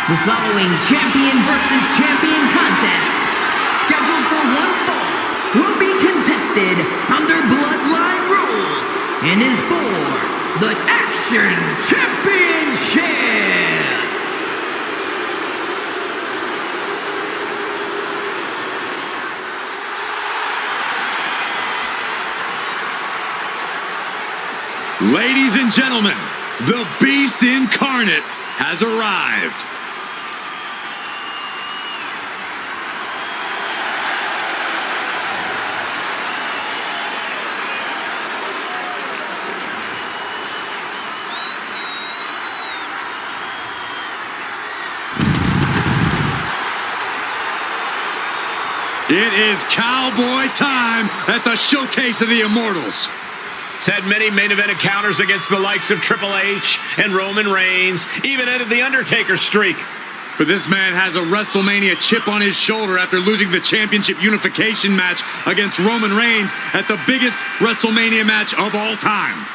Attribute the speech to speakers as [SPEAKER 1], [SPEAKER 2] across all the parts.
[SPEAKER 1] The following champion versus champion contest, scheduled for one fall, will be contested under bloodline rules and is for the Action Championship.
[SPEAKER 2] Ladies and gentlemen, the Beast Incarnate has arrived. It is cowboy time at the Showcase of the Immortals.
[SPEAKER 3] He's had many main event encounters against the likes of Triple H and Roman Reigns, even ended the Undertaker streak.
[SPEAKER 2] But this man has a WrestleMania chip on his shoulder after losing the championship unification match against Roman Reigns at the biggest WrestleMania match of all time.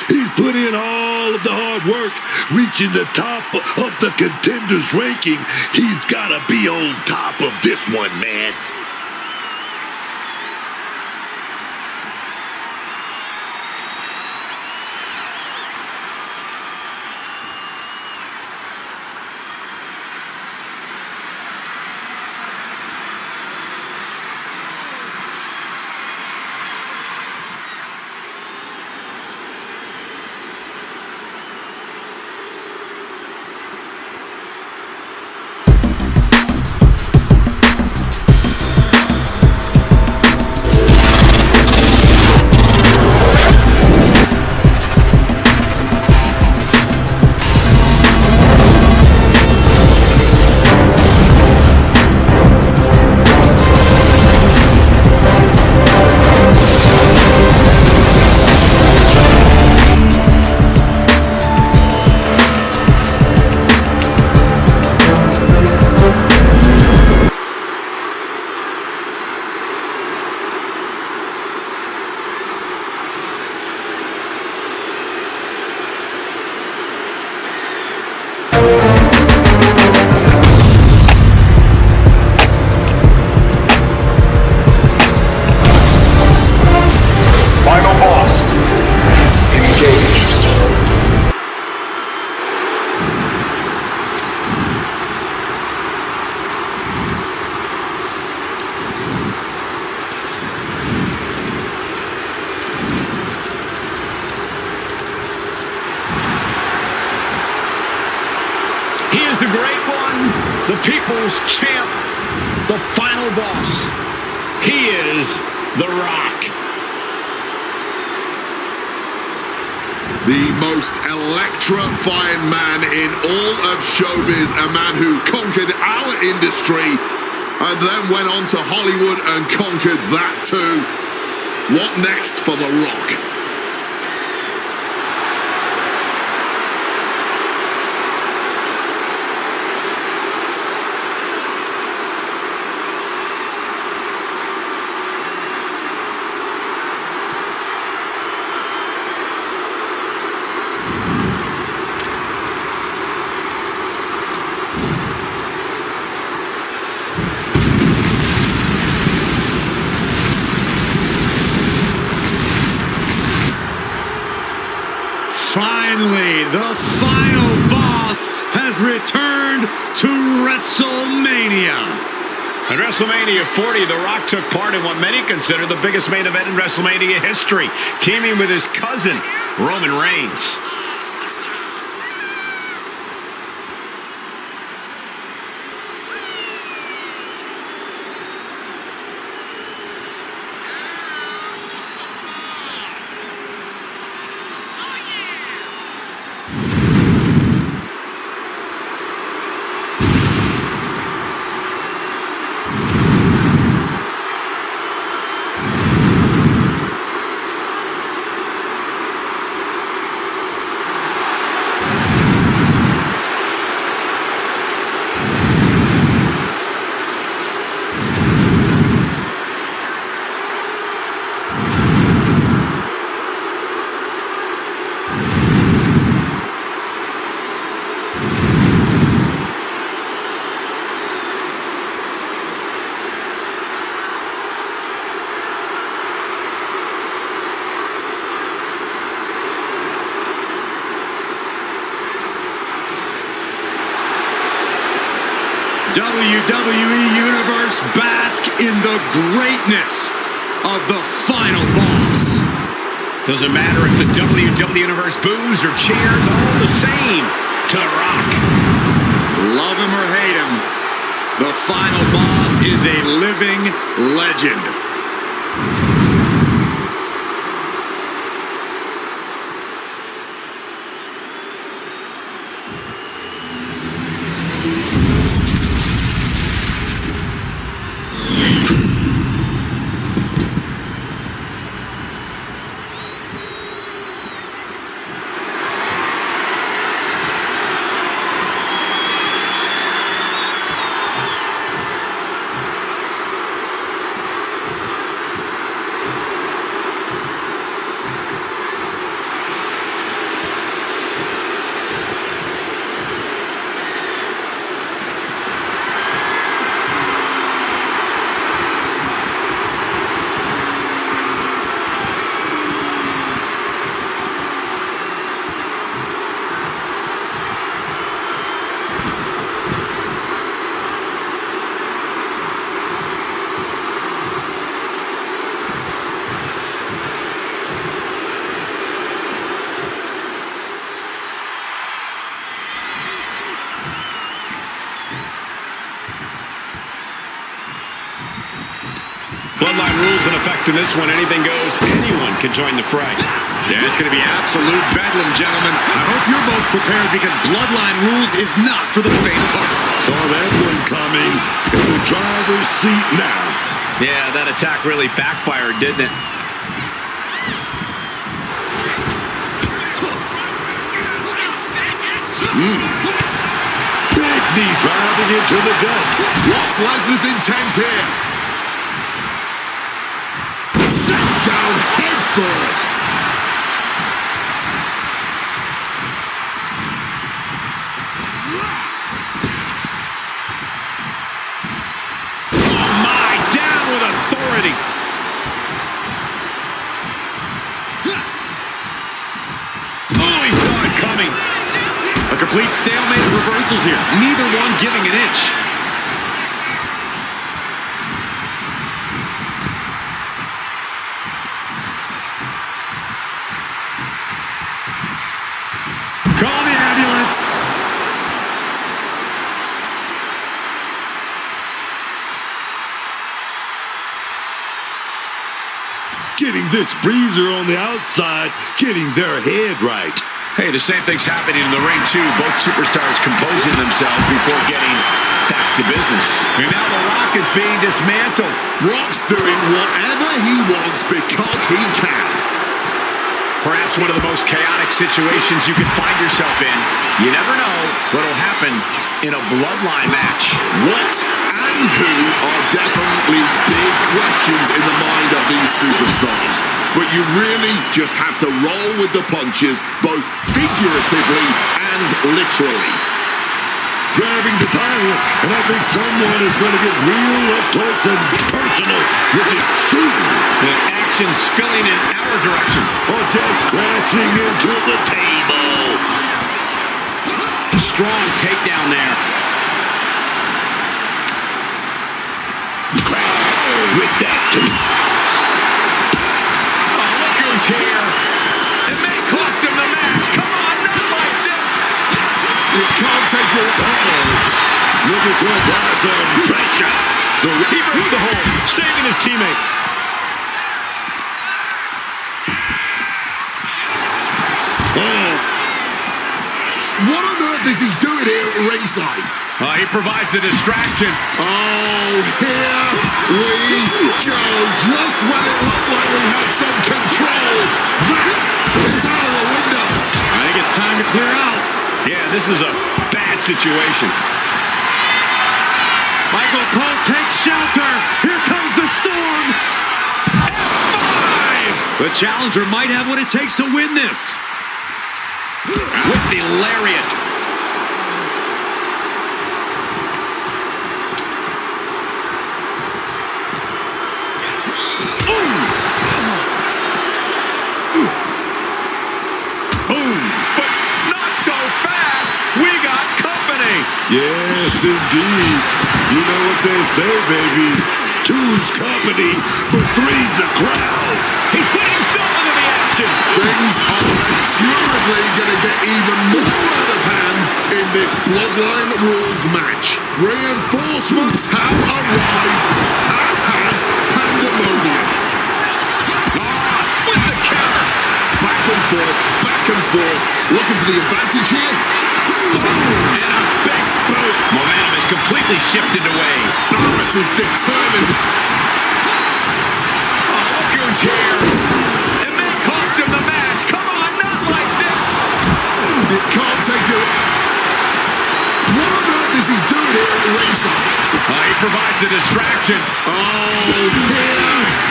[SPEAKER 4] He's put in all of the hard work, reaching the top of the contenders ranking. He's got to be on top of this one, man.
[SPEAKER 3] the people's champ, the final boss. He is The Rock.
[SPEAKER 4] The most electrifying man in all of showbiz, a man who conquered our industry and then went on to Hollywood and conquered that too. What next for The Rock?
[SPEAKER 2] Finally, the final boss has returned to WrestleMania.
[SPEAKER 3] At WrestleMania 40, The Rock took part in what many consider the biggest main event in WrestleMania history, teaming with his cousin, Roman Reigns.
[SPEAKER 2] WWE Universe, bask in the greatness of the final boss.
[SPEAKER 3] Doesn't matter if the WWE Universe boos or cheers, all the same to The Rock.
[SPEAKER 2] Love him or hate him, the final boss is a living legend.
[SPEAKER 3] Bloodline rules in effect in this one. Anything goes. Anyone can join the fray.
[SPEAKER 2] Yeah, it's going to be absolute bedlam, gentlemen. I hope you're both prepared because Bloodline rules is not for the faint-hearted.
[SPEAKER 4] Saw that one coming. In the driver's seat now.
[SPEAKER 3] Yeah, that attack really backfired, didn't it?
[SPEAKER 4] Big knee driving into the gut.
[SPEAKER 2] What's Lesnar's intent here?
[SPEAKER 4] Set down head first.
[SPEAKER 3] Oh my, down with authority. Oh, he saw it coming.
[SPEAKER 2] A complete stalemate of reversals here. Neither one giving an inch. Call the ambulance.
[SPEAKER 5] getting this breezer on the outside, getting their head right.
[SPEAKER 3] Hey, the same thing's happening in the ring, too. Both superstars composing themselves before getting back to business. And now The Rock is being dismantled.
[SPEAKER 4] Brock's doing whatever he wants because he can.
[SPEAKER 3] Perhaps one of the most chaotic situations you can find yourself in. You never know what'll happen in a bloodline match.
[SPEAKER 4] What and who are definitely big questions in the mind of these superstars. But you really just have to roll with the punches, both figuratively and literally.
[SPEAKER 5] Grabbing the title, and I think someone is going to get real up close and personal with it soon.
[SPEAKER 3] The action spilling in our direction.
[SPEAKER 5] Or just crashing into the table.
[SPEAKER 3] Strong takedown there.
[SPEAKER 5] With that too.
[SPEAKER 3] Oh, look who's here. It may cost him the match. Come on, not like this.
[SPEAKER 4] You can't take your
[SPEAKER 5] Looking to apply some pressure.
[SPEAKER 3] He breaks the hold, saving his teammate.
[SPEAKER 4] What on earth is he doing here at ringside?
[SPEAKER 3] He provides a distraction.
[SPEAKER 4] Oh, here we go. Just when it looked like we had some control. That is out of the window.
[SPEAKER 2] I think it's time to clear out.
[SPEAKER 3] Yeah, this is a bad situation.
[SPEAKER 2] Michael Cole takes shelter. Here comes the storm. F5! The challenger might have what it takes to win this.
[SPEAKER 3] With the lariat.
[SPEAKER 5] Yes, indeed. You know what they say, baby. Two's company, but three's a crowd.
[SPEAKER 3] He's putting himself into the action.
[SPEAKER 4] Things are assuredly going to get even more out of hand in this Bloodline Rules match. Reinforcements have arrived, as has Pandemonium.
[SPEAKER 3] With the counter.
[SPEAKER 4] Back and forth, looking for the advantage here.
[SPEAKER 3] And a big boot. Momentum is completely shifted away.
[SPEAKER 4] Barrett is determined.
[SPEAKER 3] Oh, look who's here. It may cost him the match. Come on, not like this.
[SPEAKER 4] You can't take it. What on earth is he doing here at ringside?
[SPEAKER 3] He provides a distraction.
[SPEAKER 4] Oh, here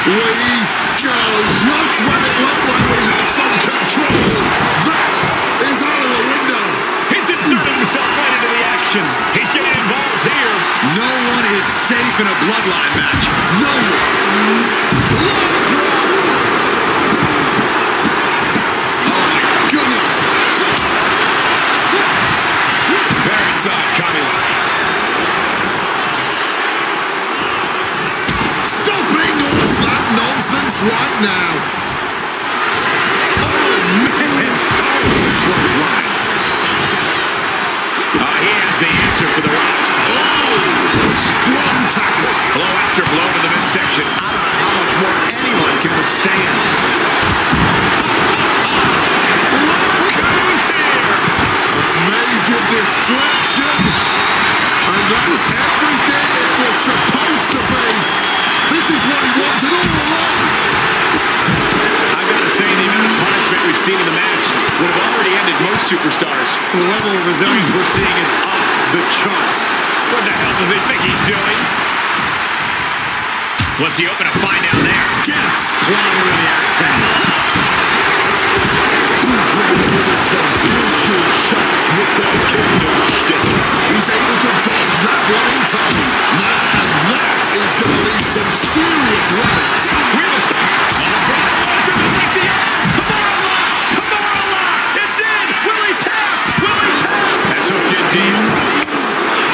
[SPEAKER 4] we go. Just when it looked like we had some control. That is out of the window.
[SPEAKER 3] He's inserting himself right into the action. He's getting involved here.
[SPEAKER 2] No one is safe in a bloodline match. No one.
[SPEAKER 3] Long drop.
[SPEAKER 2] Oh my goodness.
[SPEAKER 3] Barrett saw it coming.
[SPEAKER 4] Stopping all that nonsense right now.
[SPEAKER 3] Oh, man.
[SPEAKER 4] Clothesline.
[SPEAKER 3] He has the answer for the Rock.
[SPEAKER 4] Oh, strong tackle.
[SPEAKER 3] Blow after blow to the midsection. I don't know how much more anyone can withstand. Look who's here.
[SPEAKER 4] A major distraction. And that's everything it was supposed to be. This is what he wanted all along.
[SPEAKER 3] I gotta say, the amount of punishment we've seen in the match would have already ended most superstars.
[SPEAKER 2] The level of resilience we're seeing is off the charts.
[SPEAKER 3] What the hell does he think he's doing? What's he open to find out there?
[SPEAKER 2] Gets clawing with the axe handle.
[SPEAKER 5] Who's really giving some vicious shots with that kendo stick?
[SPEAKER 4] He's able to dodge that one in time. Man, that is going to leave some serious limits.
[SPEAKER 3] It's in! Will he tap? Will he tap? That's hooked in deep.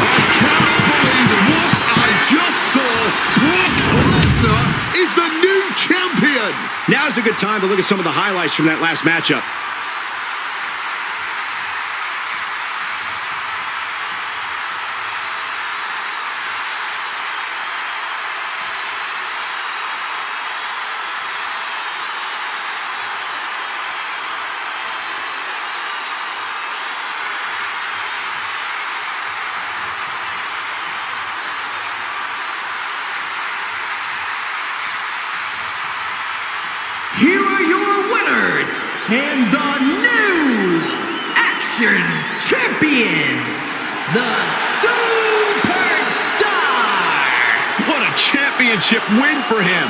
[SPEAKER 4] I cannot believe what I just saw. Brock Lesnar is the new champion.
[SPEAKER 3] Now's a good time to look at some of the highlights from that last matchup.
[SPEAKER 1] And the new Action Champions, the Superstar!
[SPEAKER 3] What a championship win for him.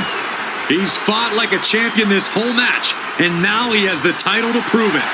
[SPEAKER 2] He's fought like a champion this whole match, and now he has the title to prove it.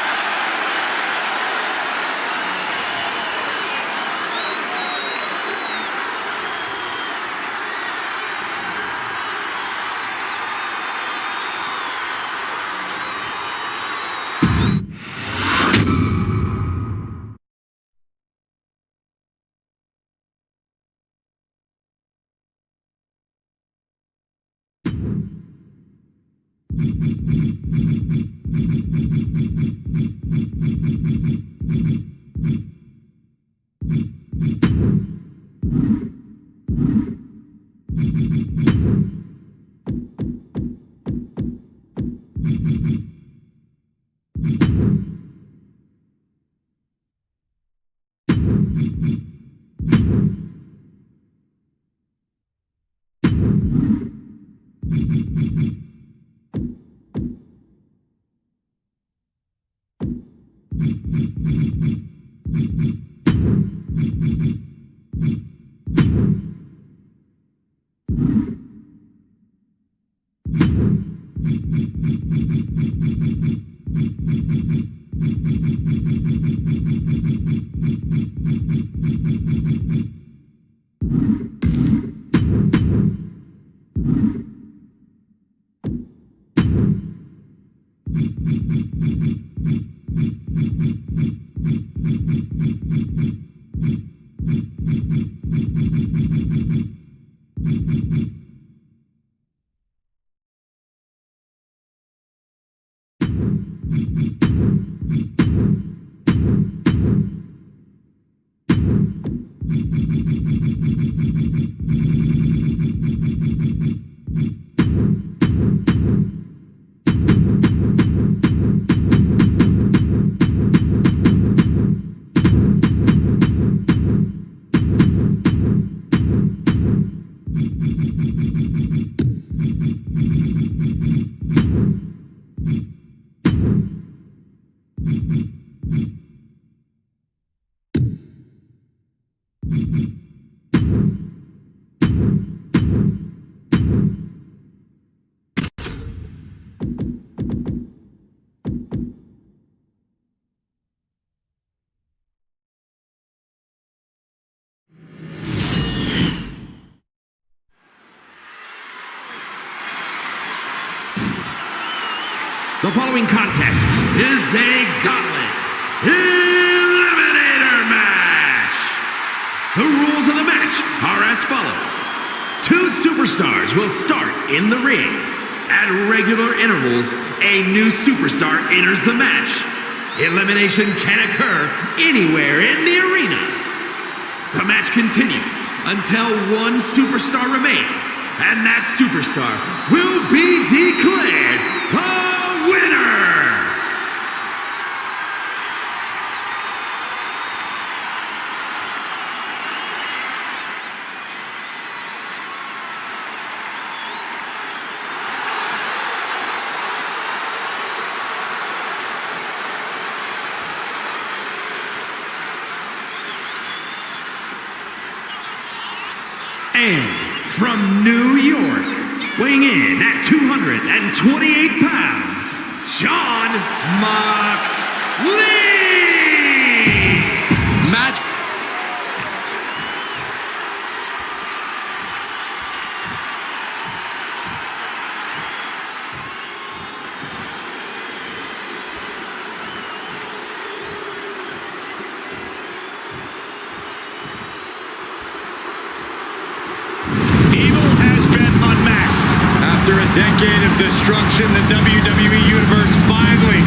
[SPEAKER 6] The following contest is a gauntlet eliminator match. The rules of the match are as follows. 2 superstars will start in the ring. At regular intervals, a new superstar enters the match. Elimination can occur anywhere in the arena. The match continues until one superstar remains, and that superstar will be declared the winner! And from New York, weighing in at 228 pounds, John Moxley!
[SPEAKER 2] Match.
[SPEAKER 3] Evil has been unmasked.
[SPEAKER 2] After a decade of destruction, the WWE Universe finally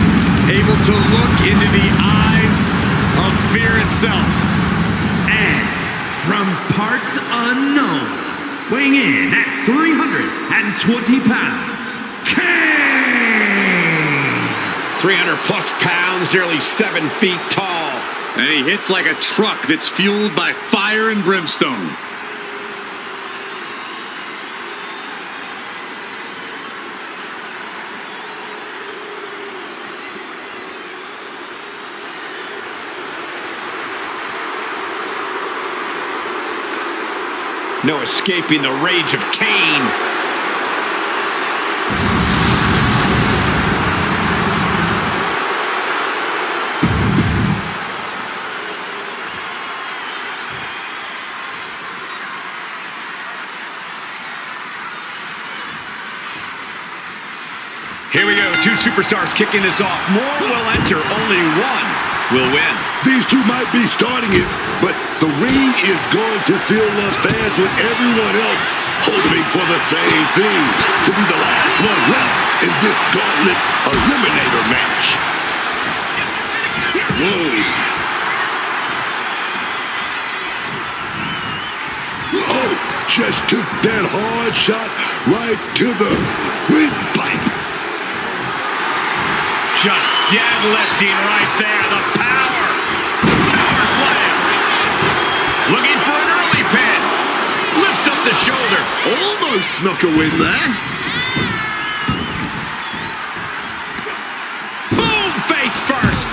[SPEAKER 2] able to look into the eyes of fear itself.
[SPEAKER 6] And from parts unknown, weighing in at 320 pounds, Kane!
[SPEAKER 3] 300 plus pounds, nearly 7 feet tall.
[SPEAKER 2] And he hits like a truck that's fueled by fire and brimstone.
[SPEAKER 3] No escaping the rage of Kane. Here we go, two superstars kicking this off. More will enter, only one will win.
[SPEAKER 5] These two might be starting it, but the ring is going to fill up fast with everyone else hoping for the same thing, to be the last one left in this gauntlet eliminator match. Whoa. Oh, just took that hard shot right to the windpipe.
[SPEAKER 3] Just deadlifting right there. The power. Power slam. Looking for an early pin. Lifts up the shoulder.
[SPEAKER 4] Almost snuck a win there.
[SPEAKER 3] Boom! Face first.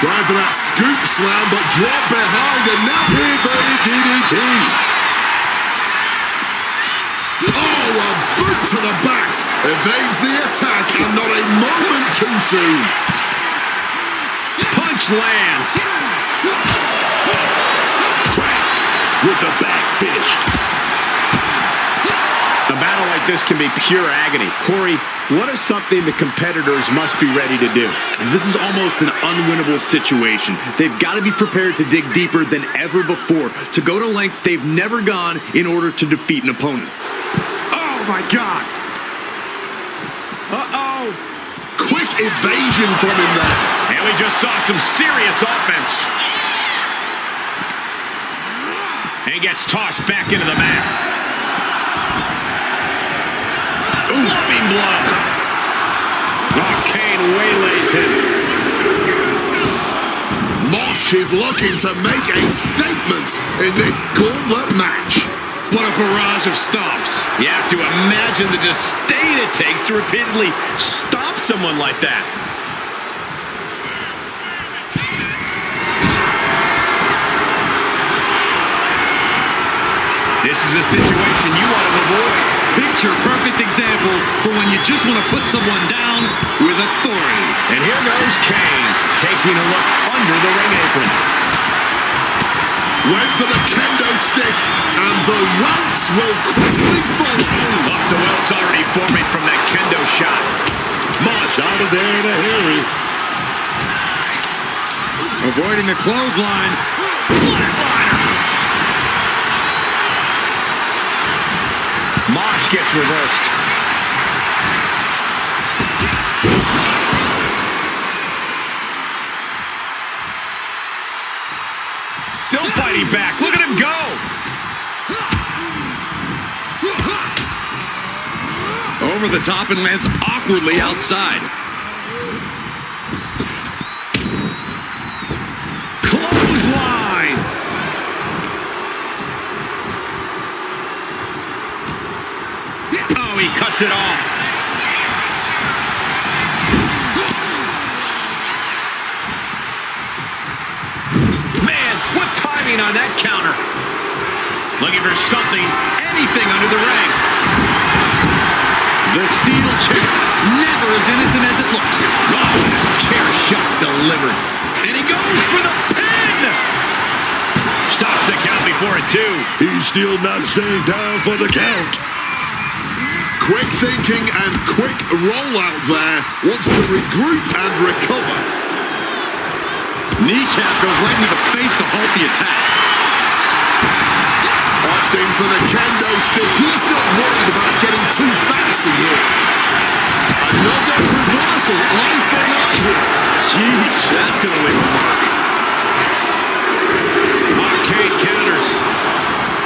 [SPEAKER 4] Trying for that scoop slam, but drop behind and now inverted DDT. Oh, a boot to the back. Evades the attack and not a moment too soon.
[SPEAKER 3] Punch lands.
[SPEAKER 5] Cracked with the back fist.
[SPEAKER 3] A battle like this can be pure agony. Corey, what is something the competitors must be ready to do?
[SPEAKER 7] This is almost an unwinnable situation. They've got to be prepared to dig deeper than ever before, to go to lengths they've never gone in order to defeat an opponent.
[SPEAKER 3] Oh, my God. Uh-oh.
[SPEAKER 4] Quick evasion from him there.
[SPEAKER 3] And we just saw some serious offense. And he gets tossed back into the mat. Loving blow. Oh, Kane waylays him.
[SPEAKER 4] Mosh is looking to make a statement in this gauntlet match.
[SPEAKER 2] What a barrage of stomps.
[SPEAKER 3] You have to imagine the disdain it takes to repeatedly stomp someone like that. This is a situation you want to avoid.
[SPEAKER 2] Picture perfect example for when you just want to put someone down with authority.
[SPEAKER 3] And here goes Kane, taking a look under the ring apron.
[SPEAKER 4] Went for the kendo stick, and the welts will quickly follow.
[SPEAKER 3] Off the welts already forming from that kendo shot.
[SPEAKER 5] Mosh out of there in a hurry.
[SPEAKER 2] Avoiding the clothesline.
[SPEAKER 3] Flatliner. Mosh gets reversed. Still fighting back. Look at him go.
[SPEAKER 2] Over the top and lands awkwardly outside.
[SPEAKER 3] Clothesline. Oh, he cuts it off. Man, what timing on that counter. Looking for something, anything under the ring.
[SPEAKER 2] The steel chair, never as innocent as it looks.
[SPEAKER 3] Oh, chair shot delivered. And he goes for the pin. Stops the count before it, too.
[SPEAKER 5] He's still not staying down for the count.
[SPEAKER 4] Quick thinking and quick rollout there. Wants to regroup and recover.
[SPEAKER 2] Kneecap goes right into the face to halt the attack.
[SPEAKER 4] Opting for the kendo stick. He's not worried about getting too fancy here. Another reversal. Eye for an eye here.
[SPEAKER 2] Jeez, that's going to leave a mark.
[SPEAKER 3] Arcade counters.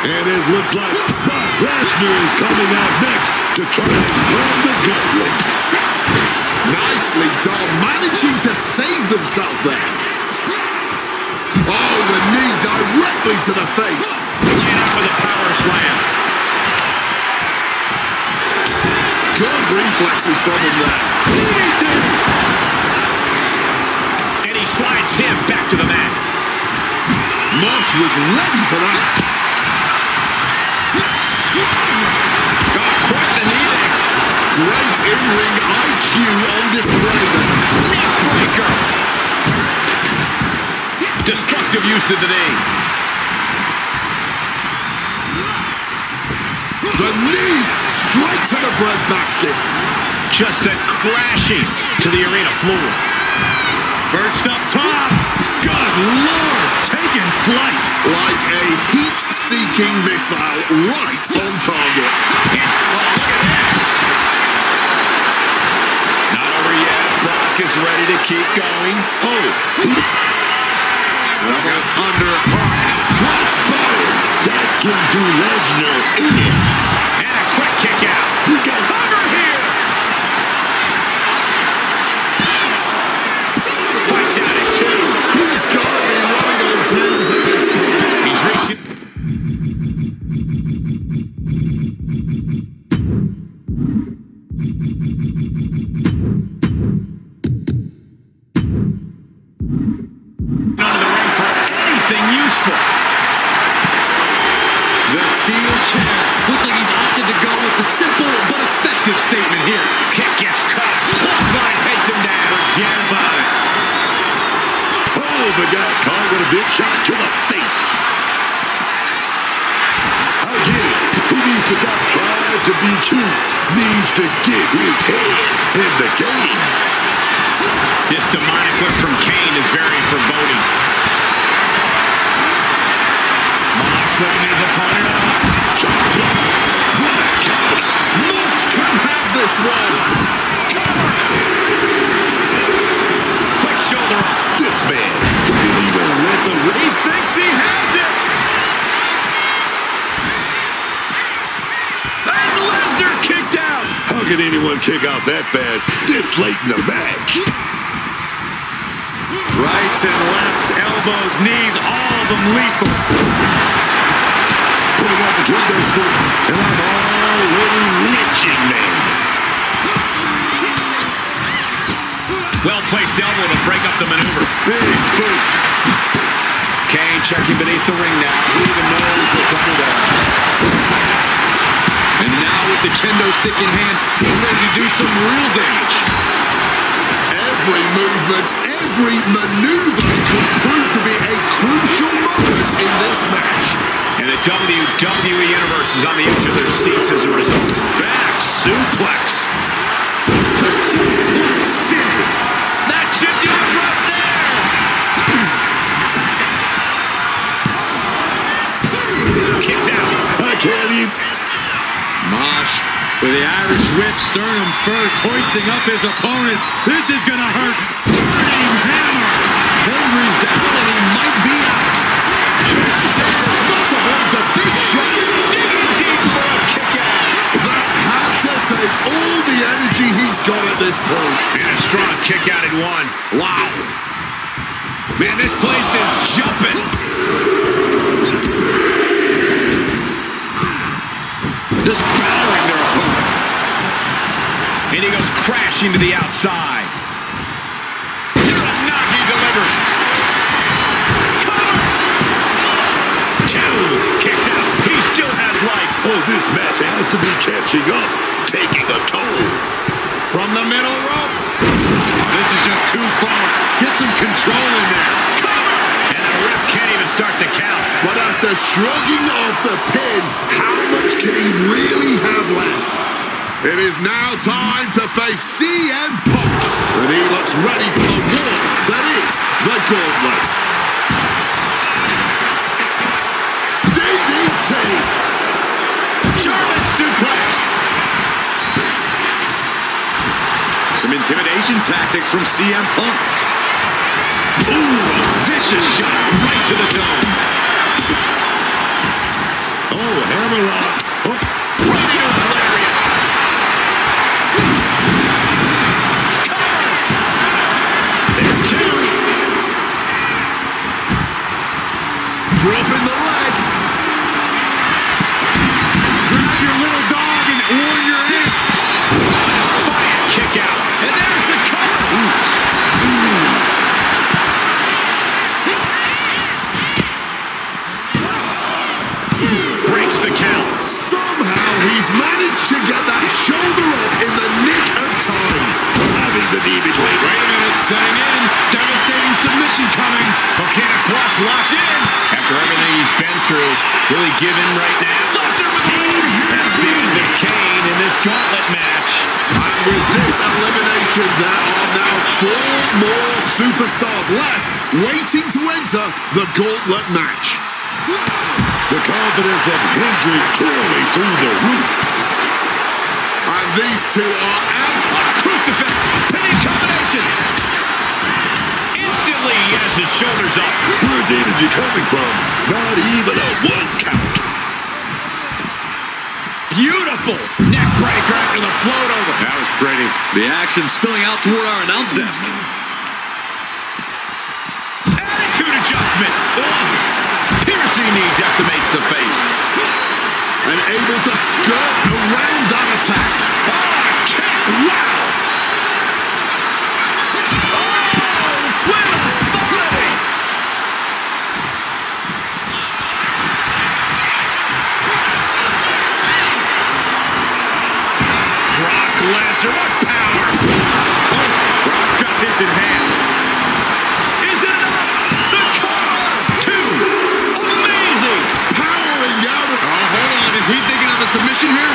[SPEAKER 5] And it looks like Brock Lesnar is coming out next to try and win the gauntlet.
[SPEAKER 4] Nicely done. Managing to save themselves there. Oh, the knee directly to the face.
[SPEAKER 3] Laying out with a power slam.
[SPEAKER 4] big reflexes from him there.
[SPEAKER 3] And he slides him back to the mat.
[SPEAKER 4] Mosh was ready for that.
[SPEAKER 3] Oh, quite the knee there.
[SPEAKER 4] Great in-ring IQ on display there.
[SPEAKER 3] Neckbreaker. Destructive use of the knee.
[SPEAKER 4] The knee straight to the breadbasket.
[SPEAKER 3] Just sent crashing to the arena floor. Perched up top.
[SPEAKER 5] Good Lord, taking flight.
[SPEAKER 4] Like a heat-seeking missile right on target.
[SPEAKER 3] Oh, look at this. Not over yet. Brock is ready to keep going.
[SPEAKER 5] Oh,
[SPEAKER 4] Under hard
[SPEAKER 5] crossbody. That can do Lesnar in.
[SPEAKER 3] And a quick kick out.
[SPEAKER 5] You got cover here.
[SPEAKER 3] Fights out at 2.
[SPEAKER 4] He's got to be running on fumes at this point.
[SPEAKER 3] He's reaching. Under the ring for anything useful.
[SPEAKER 2] The steel chair. Looks like he's opted to go with the simple but effective statement here.
[SPEAKER 3] Kick gets caught. Clothesline takes him down. Forget about it.
[SPEAKER 5] Oh, but got caught with a big shot to the face. I get it. He needs to stop trying to be cute. Needs to get his head in the game.
[SPEAKER 3] This demonic look from Kane is very foreboding. Mox throwing his opponent up.
[SPEAKER 4] What a counter. Mosh can have this one. Cover.
[SPEAKER 3] Quick shoulder up.
[SPEAKER 5] This man didn't even let the
[SPEAKER 3] He thinks he has it.
[SPEAKER 5] And Lesnar kicked out. How can anyone kick out that fast this late in the match?
[SPEAKER 2] Rights and lefts, elbows, knees, all of them lethal.
[SPEAKER 5] Putting out the kendo stick, and I'm already lynching, man.
[SPEAKER 3] Well-placed elbow to break up the maneuver.
[SPEAKER 5] Big boot.
[SPEAKER 2] Kane checking beneath the ring now. Who even knows what's under there? And now with the kendo stick in hand, he's ready to do some real damage.
[SPEAKER 4] Every movement, every maneuver could prove to be a crucial moment in this match.
[SPEAKER 3] And the WWE Universe is on the edge of their seats as a result. Back suplex.
[SPEAKER 5] To Suplex City.
[SPEAKER 3] That should do it right there. Kicks out.
[SPEAKER 5] I can't even.
[SPEAKER 2] Mosh with the Irish whip, sternum first, hoisting up his opponent. This is going to hurt. Burning hammer. Henry's down and he might be out.
[SPEAKER 4] Not avoid the big shot.
[SPEAKER 3] Digging deep for a kick out.
[SPEAKER 4] That had to take all the energy he's got at this point.
[SPEAKER 3] And a strong kick out at 1. Wow. Man, this place is jumping.
[SPEAKER 2] Just battering their opponent.
[SPEAKER 3] And he goes crashing to the outside. Here's a knocking delivered. Cover. 2. Kicks out. He still has life.
[SPEAKER 5] Oh, this match has to be catching up, taking a toll.
[SPEAKER 3] From the middle rope.
[SPEAKER 2] This is just too far. Get some control in there.
[SPEAKER 3] Cover. And the ref can't even start the count.
[SPEAKER 4] But after shrugging off the pin, how much can he really have left? It is now time to face CM Punk, and he looks ready for the war that is the Gauntlet. DDT!
[SPEAKER 3] German suplex.
[SPEAKER 2] Some intimidation tactics from CM Punk. Ooh, a vicious shot right to the dome.
[SPEAKER 5] Oh, hammerlock. Oh,
[SPEAKER 3] Right into the lariat. Cover. There's 2.
[SPEAKER 4] Dropping the leg.
[SPEAKER 2] Grab your little dog and warrior it. setting in. Devastating submission coming.
[SPEAKER 3] Volcanic clutch locked in. After everything he's been through, will he give in right now? Lesnar with the win. That's the end of Kane in this gauntlet match.
[SPEAKER 4] And with this elimination, there are now 4 more superstars left waiting to enter the gauntlet match.
[SPEAKER 5] The confidence of Hendry clearly through the roof.
[SPEAKER 4] And these two are out.
[SPEAKER 3] Crucifix, pinning combination. Instantly, he has his shoulders up.
[SPEAKER 5] Where's the energy coming from? Not even a 1 count.
[SPEAKER 3] Beautiful neck breaker after the float over.
[SPEAKER 2] That was pretty. The action spilling out toward our announce desk.
[SPEAKER 3] Attitude adjustment. Ugh. Piercing knee decimates the face.
[SPEAKER 4] And able to skirt around that attack.
[SPEAKER 3] Oh, kick. Wow. Brock Lesnar, what power! Oh, Brock's got this in hand. Is it enough? The cover! 2. Amazing!
[SPEAKER 4] Powering out of...
[SPEAKER 2] Oh, hold on. Is he thinking of a submission here?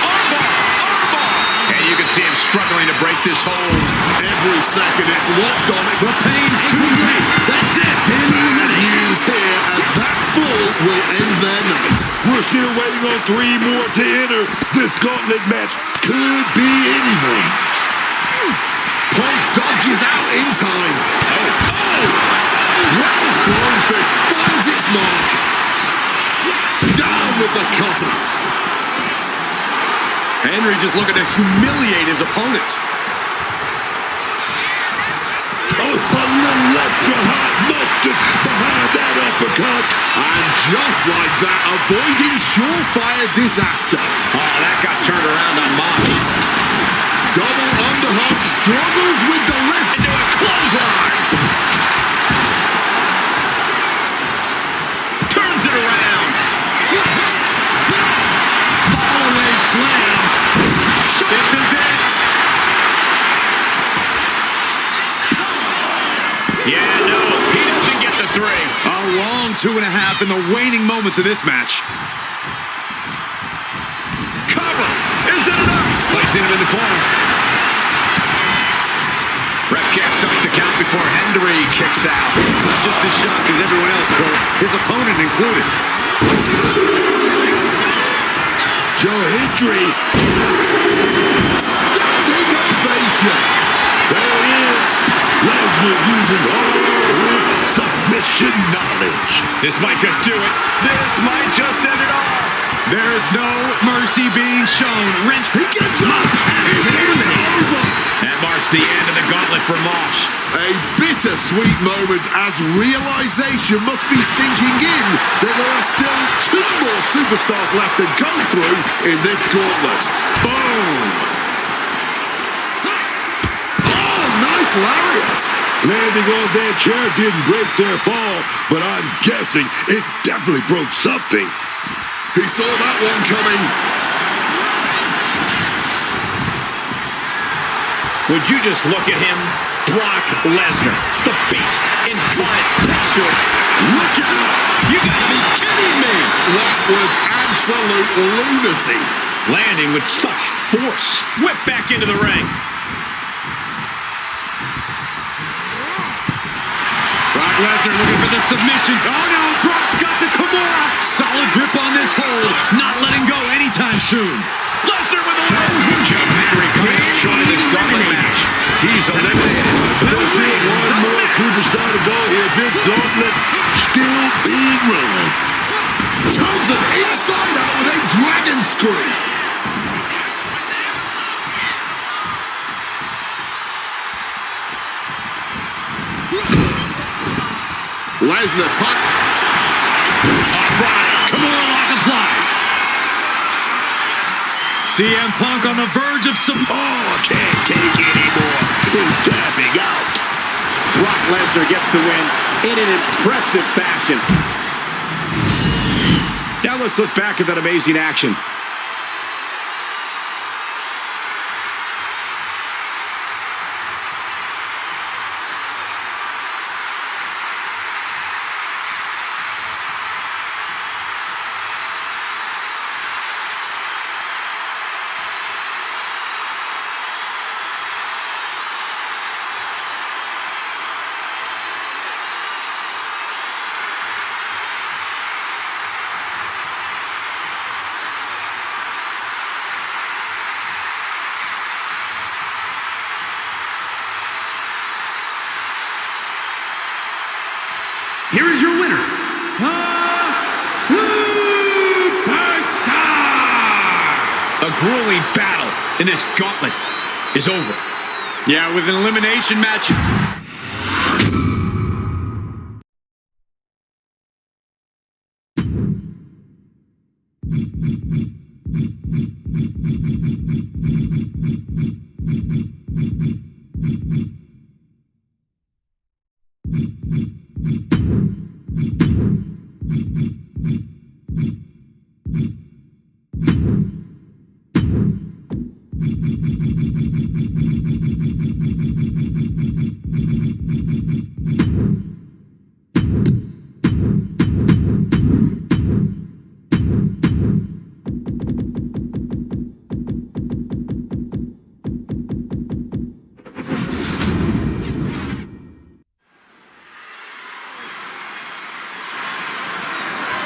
[SPEAKER 3] Armbar! Armbar! And you can see him struggling to break this hold.
[SPEAKER 4] Every second it's locked on it.
[SPEAKER 2] The pain's too great. That's it.
[SPEAKER 4] News here as that fall will end their night.
[SPEAKER 5] We're still waiting on 3 more to enter. This gauntlet match could be anyone's.
[SPEAKER 4] Punk dodges out in time. Well thrown fist finds its mark. Down with the cutter.
[SPEAKER 2] Henry just looking to humiliate his opponent.
[SPEAKER 5] Oh, a little extra hot mustard behind that uppercut.
[SPEAKER 4] And just like that, avoiding surefire disaster.
[SPEAKER 3] Oh, that got turned around on Mosh.
[SPEAKER 4] Double underhook struggles with the lip.
[SPEAKER 3] Into a clothesline. Turns it around.
[SPEAKER 2] Fallaway slam.
[SPEAKER 3] This is it. Yeah, no, he doesn't get the 3.
[SPEAKER 2] A long 2.5 in the waning moments of this match.
[SPEAKER 3] Cover. Is it enough? Placing him in the corner. Ref can't stop the count before Hendry kicks out.
[SPEAKER 2] Just as shocked as everyone else, Cole. His opponent included.
[SPEAKER 5] Joe Hendry.
[SPEAKER 4] Standing ovation.
[SPEAKER 5] There it is. Lesnar using all his submission knowledge.
[SPEAKER 3] This might just do it. This might just end it all.
[SPEAKER 2] There's no mercy being shown. Wrench.
[SPEAKER 4] He gets up. It is over.
[SPEAKER 3] That marks the end of the gauntlet for Mosh.
[SPEAKER 4] A bittersweet moment as realization must be sinking in that there are still 2 more superstars left to go through in this gauntlet. Boom! Oh, nice lariat!
[SPEAKER 5] Landing on that chair didn't break their fall, but I'm guessing it definitely broke something.
[SPEAKER 4] He saw that one coming.
[SPEAKER 3] Would you just look at him? Brock Lesnar, the beast, incarnate. Picture.
[SPEAKER 4] Look out!
[SPEAKER 3] You gotta be kidding me!
[SPEAKER 4] That was absolute lunacy.
[SPEAKER 3] Landing with such force. Whip back into the ring.
[SPEAKER 2] Brock Lesnar looking for the submission. Oh no, Brock's got the Kimura. Solid grip on this hold. Not letting go anytime soon.
[SPEAKER 3] Lesnar with a win. Joe Hendry coming up short of this gauntlet match. He's eliminated.
[SPEAKER 5] There's still 1 more superstar to go here. This gauntlet still being run.
[SPEAKER 4] Turns them inside out with a dragon screw. Lesnar tight.
[SPEAKER 2] Kimura lock applied. CM Punk on the verge of some...
[SPEAKER 5] Oh, can't take it anymore. He's tapping out.
[SPEAKER 3] Brock Lesnar gets the win in an impressive fashion. Now let's look back at that amazing action.
[SPEAKER 6] here is your winner, the Superstar!
[SPEAKER 3] A grueling battle in this gauntlet is over.
[SPEAKER 2] Yeah, with an elimination match.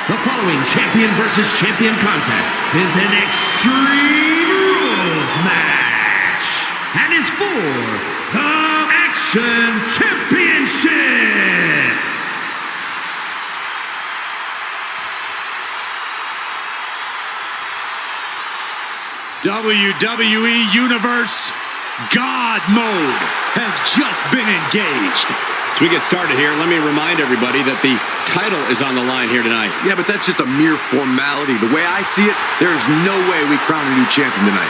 [SPEAKER 6] The following champion versus champion contest is an Extreme Rules match and is for the Action Championship.
[SPEAKER 2] WWE Universe God Mode has just been engaged.
[SPEAKER 3] As we get started here, let me remind everybody that the title is on the line here tonight.
[SPEAKER 7] Yeah, but that's just a mere formality. The way I see it, there is no way we crown a new champion tonight.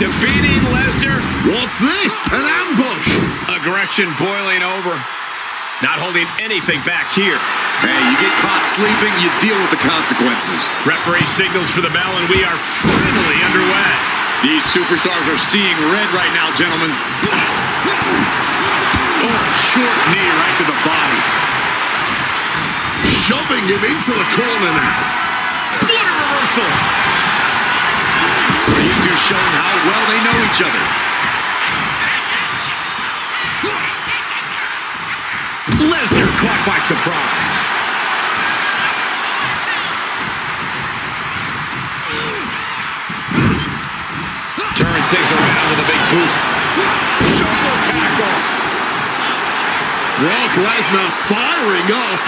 [SPEAKER 3] Defeating Lesnar.
[SPEAKER 4] What's this? An ambush!
[SPEAKER 3] Aggression boiling over. Not holding anything back here.
[SPEAKER 7] Hey, you get caught sleeping, you deal with the consequences.
[SPEAKER 3] Referee signals for the bell, and we are finally underway.
[SPEAKER 2] These superstars are seeing red right now, gentlemen. Oh, short knee right to the body.
[SPEAKER 4] Shoving him into the corner now.
[SPEAKER 3] What a reversal.
[SPEAKER 2] These two showing how well they know each other.
[SPEAKER 3] Lesnar caught by surprise. Turns things around with a big boot. Shoulder tackle.
[SPEAKER 4] Brock Lesnar firing up.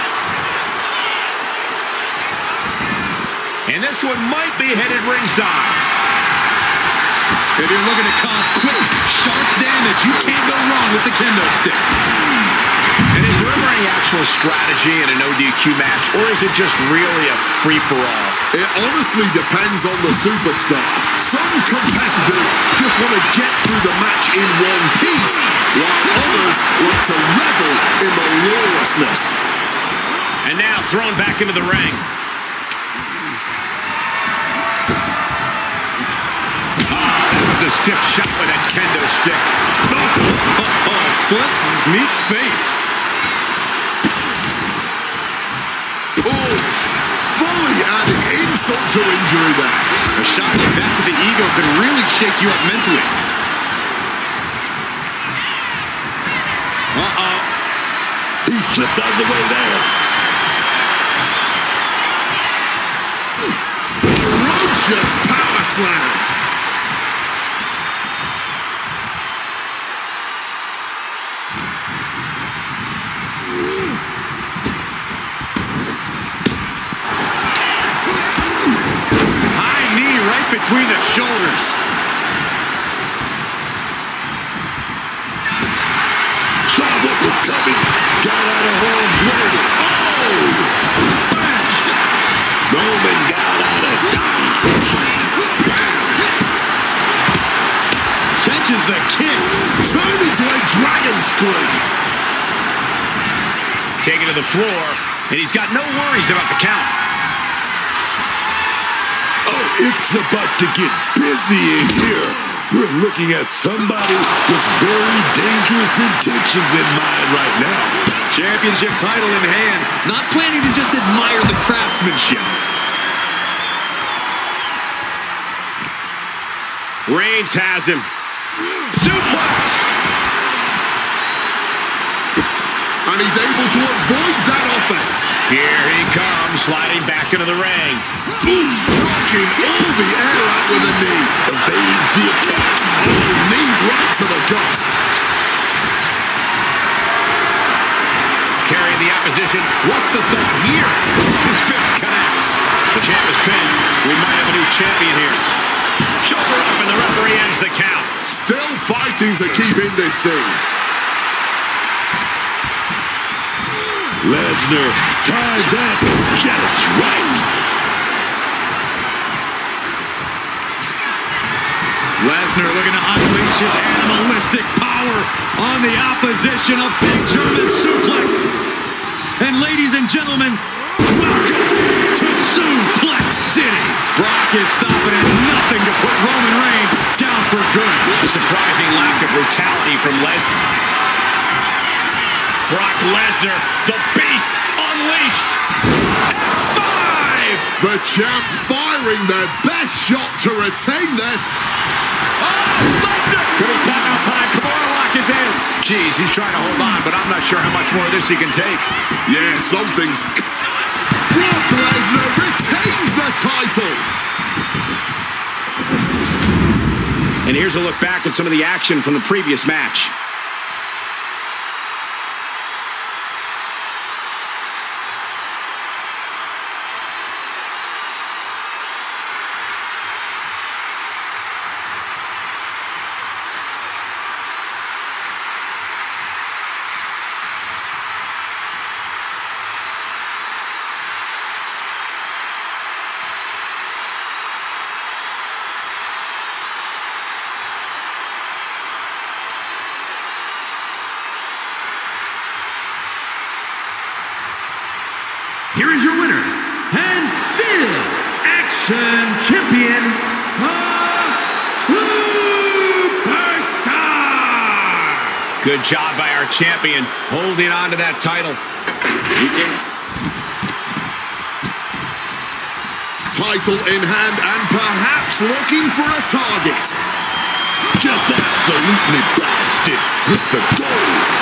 [SPEAKER 3] And this one might be headed ringside.
[SPEAKER 2] If you're looking to cause quick, sharp damage, you can't go wrong with the kendo stick.
[SPEAKER 3] And is there ever any actual strategy in an ODQ match, or is it just really a free-for-all?
[SPEAKER 4] It honestly depends on the superstar. Some competitors just want to get through the match in one piece, while others like to revel in the lawlessness.
[SPEAKER 3] And now thrown back into the ring. A stiff shot with that kendo stick.
[SPEAKER 2] Foot, meet face.
[SPEAKER 4] Oof! Fully adding insult to injury there.
[SPEAKER 2] A shot like that to the ego could really shake you up mentally.
[SPEAKER 5] He slipped out of the way there.
[SPEAKER 4] Ferocious power slam.
[SPEAKER 2] Between the shoulders.
[SPEAKER 5] Saw what was coming. Got out of harm's way. Oh! Roman got out of dodge.
[SPEAKER 2] Catches the kick.
[SPEAKER 4] Turned into a dragon scream.
[SPEAKER 3] Taken to the floor. And he's got no worries about the count.
[SPEAKER 5] Oh, it's about to get busy in here. We're looking at somebody with very dangerous intentions in mind right now.
[SPEAKER 7] Championship title in hand, not planning to just admire the craftsmanship.
[SPEAKER 3] Reigns has him. Suplex!
[SPEAKER 4] And he's able to avoid that offense.
[SPEAKER 3] Here he comes, sliding back into the ring.
[SPEAKER 4] Oof, knocking all the air out with a knee.
[SPEAKER 5] Evades the attack.
[SPEAKER 4] Oh, knee right to the gut.
[SPEAKER 3] Carrying the opposition. What's the thought here? His fist connects. The champ is pinned. We might have a new champion here. Shoulder up and the referee ends the count.
[SPEAKER 4] Still fighting to keep in this thing.
[SPEAKER 5] Lesnar tied that just right.
[SPEAKER 7] Lesnar looking to unleash his animalistic power on the opposition. A big German suplex. And ladies and gentlemen, welcome to Suplex City. Brock is stopping at nothing to put Roman Reigns down for good.
[SPEAKER 3] A surprising lack of brutality from Lesnar. Brock Lesnar, the beast unleashed. F5!
[SPEAKER 4] The champ firing their best shot to retain that.
[SPEAKER 3] Oh, Lesnar! Good tap out time. Kimura lock is in. Jeez, he's trying to hold on, but I'm not sure how much more of this he can take.
[SPEAKER 4] Yeah, something's... Brock Lesnar retains the title.
[SPEAKER 3] And here's a look back at some of the action from the previous match.
[SPEAKER 6] Here is your winner, and still Action Champion, the Superstar!
[SPEAKER 3] Good job by our champion, holding on to that title.
[SPEAKER 4] Title in hand and perhaps looking for a target.
[SPEAKER 5] Just absolutely blasted with the gold.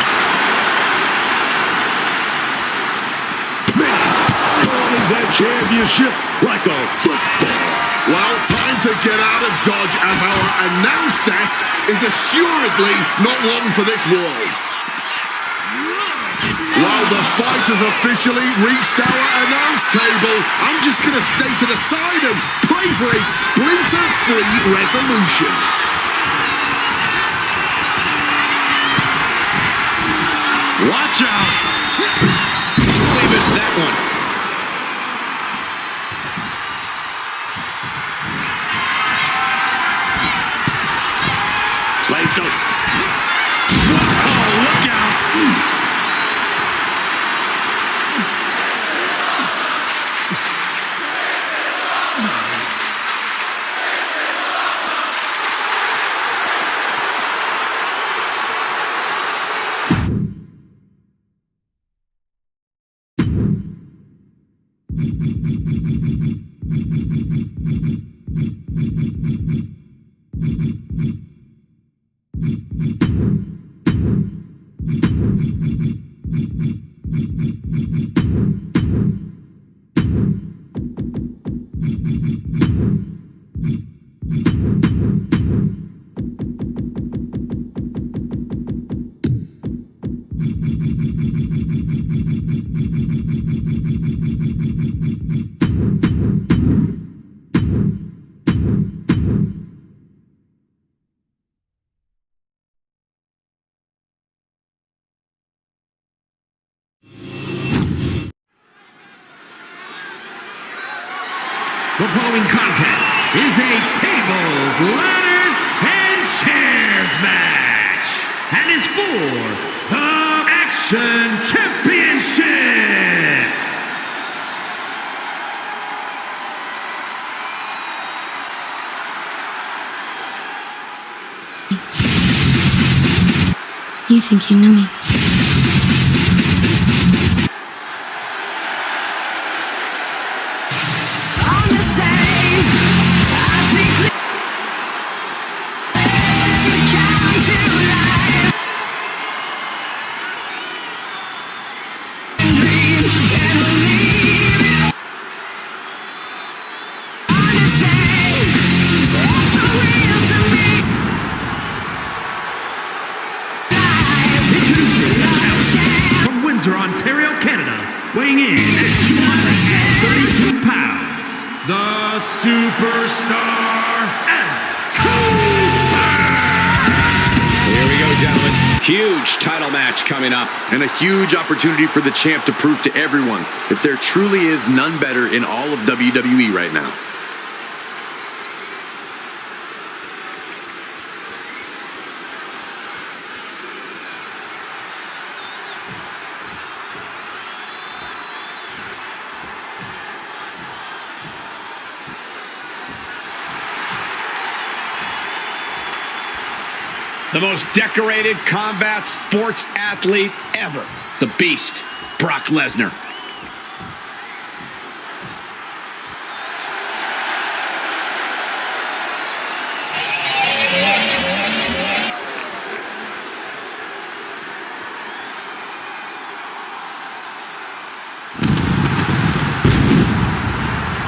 [SPEAKER 5] That championship like a football.
[SPEAKER 4] Well, time to get out of Dodge as our announce desk is assuredly not long for this world. While the fight has officially reached our announce table, I'm just going to stay to the side and pray for a splinter-free resolution.
[SPEAKER 3] Watch out! Only missed that one.
[SPEAKER 6] Look out! The following contest is a tables, ladders, and chairs match, and is for the Action Championship.
[SPEAKER 8] You think you know me?
[SPEAKER 6] Ontario, Canada, weighing in at 232 pounds, the superstar Adam Cooper!
[SPEAKER 3] Here we go, gentlemen. Huge title match coming up.
[SPEAKER 7] And a huge opportunity for the champ to prove to everyone that there truly is none better in all of WWE right now.
[SPEAKER 3] The most decorated combat sports athlete ever. The Beast, Brock Lesnar.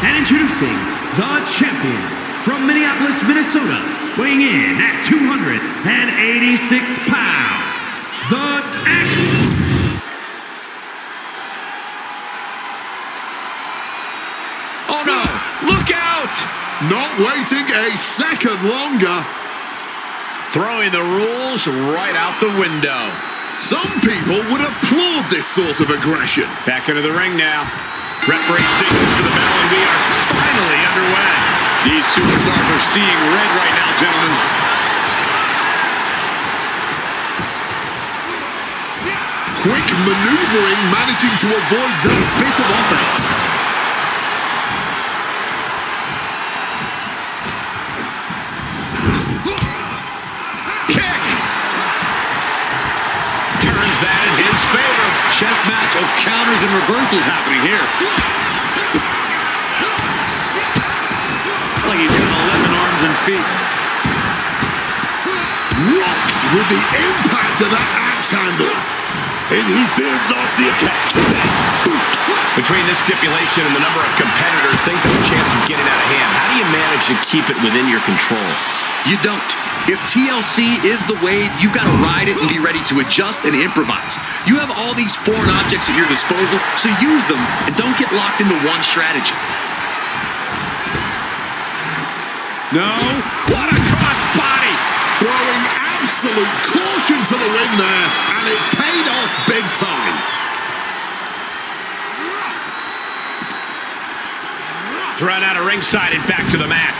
[SPEAKER 6] And introducing the champion from Minneapolis, Minnesota, weighing in at 286 pounds, the
[SPEAKER 3] Oh no! Look out!
[SPEAKER 4] Not waiting a second longer.
[SPEAKER 3] Throwing the rules right out the window.
[SPEAKER 4] Some people would applaud this sort of aggression.
[SPEAKER 3] Back into the ring now. Referee signals to the bell, and we are finally underway.
[SPEAKER 2] These superstars are seeing red right now, gentlemen.
[SPEAKER 4] Quick maneuvering, managing to avoid that bit of offense.
[SPEAKER 3] Kick! Turns that in his favor.
[SPEAKER 2] Chess match of counters and reversals happening here.
[SPEAKER 3] Like he's got 11 arms and feet.
[SPEAKER 4] Locked with the impact of that axe handle.
[SPEAKER 5] And he fends off the attack.
[SPEAKER 3] Between this stipulation and the number of competitors, things have a chance of getting out of hand. How do you manage to keep it within your control?
[SPEAKER 7] You don't. If TLC is the wave, you got to ride it and be ready to adjust and improvise. You have all these foreign objects at your disposal, so use them and don't get locked into one strategy.
[SPEAKER 3] No. What a cross body!
[SPEAKER 4] Throwing absolute caution to the wind there, and it paid off big time.
[SPEAKER 3] Thrown out of ringside and back to the mat.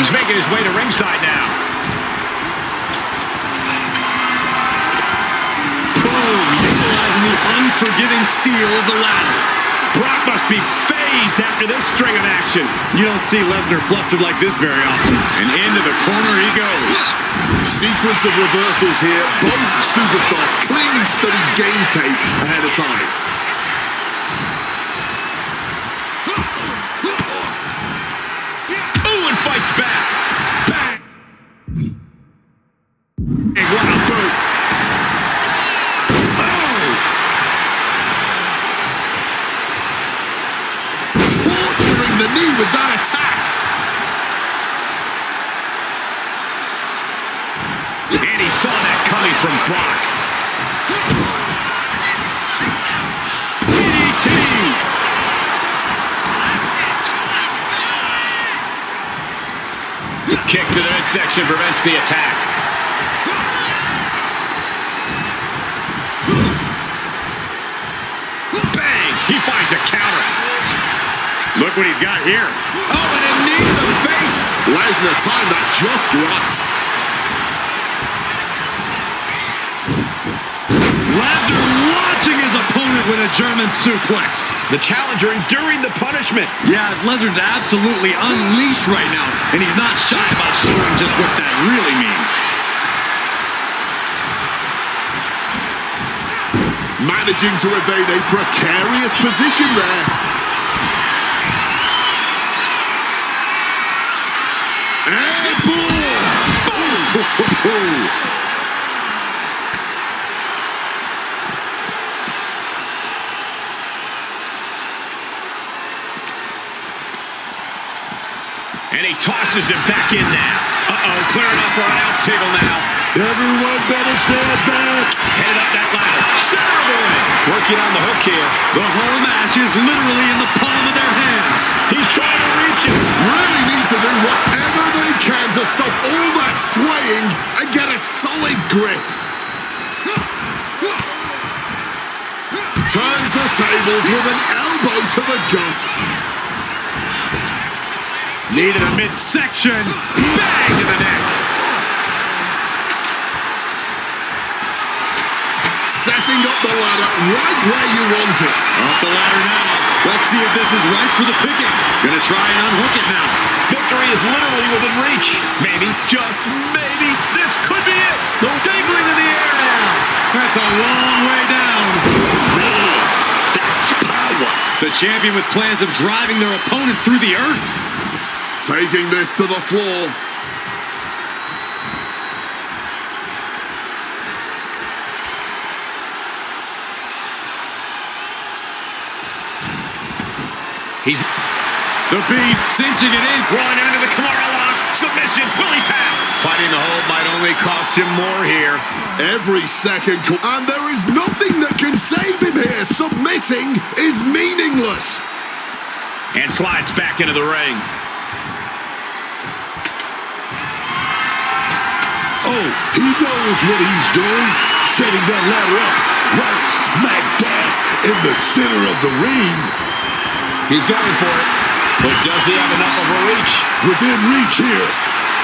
[SPEAKER 3] He's making his way to ringside now.
[SPEAKER 2] Boom! Utilizing the unforgiving steel of the ladder.
[SPEAKER 3] Brock must be phased after this string of action.
[SPEAKER 2] You don't see Lesnar flustered like this very often. And into the corner he goes.
[SPEAKER 4] Sequence of reversals here. Both superstars clearly studied game tape ahead of time.
[SPEAKER 3] Ooh, and fights back. Bang! And what a boot.
[SPEAKER 4] Torturing the knee with that attack.
[SPEAKER 3] And he saw that coming from Brock. DDT! Kick to the midsection prevents the attack. Bang! He finds a counter. Look what he's got here. Oh, and a knee to the face.
[SPEAKER 4] Lesnar timed that just right.
[SPEAKER 2] Lesnar launching
[SPEAKER 7] his opponent with a German suplex.
[SPEAKER 3] The challenger enduring the punishment.
[SPEAKER 7] Yeah, Lesnar's absolutely unleashed right now, and he's not shy about showing just what that really means.
[SPEAKER 4] Managing to evade a precarious position there. Airborne!
[SPEAKER 3] And he tosses him back in now. Uh-oh, clearing off our announce table now.
[SPEAKER 5] Everyone better stand back.
[SPEAKER 3] Headed up that ladder. Center of the ring. Working on the hook here.
[SPEAKER 7] The whole match is literally in the palm of their hands.
[SPEAKER 3] He's trying to reach it.
[SPEAKER 4] Really need to do whatever they can to stop all that swaying and get a solid grip. Turns the tables with an elbow to the gut.
[SPEAKER 3] Needed a midsection. Bang to the neck.
[SPEAKER 4] Setting up the ladder right where you want it.
[SPEAKER 7] Off the ladder now. Let's see if this is right for the picking. Gonna try and unhook it now.
[SPEAKER 3] Victory is literally within reach. Maybe, just maybe, this could be it. No dangling in the air now.
[SPEAKER 7] That's a long way down.
[SPEAKER 5] Man, that's power.
[SPEAKER 7] The champion with plans of driving their opponent through the earth.
[SPEAKER 4] Taking this to the floor.
[SPEAKER 3] He's
[SPEAKER 7] The Beast cinching it in.
[SPEAKER 3] rolling into the Kimura lock. Submission. Will he tap? Fighting the hold might only cost him more here.
[SPEAKER 4] Every second. And there is nothing that can save him here. Submitting is meaningless.
[SPEAKER 3] And slides back into the ring.
[SPEAKER 5] Oh, he knows what he's doing. Setting that ladder up right smack dab in the center of the ring.
[SPEAKER 3] He's going for it. But does he have enough of a reach?
[SPEAKER 5] Within reach here.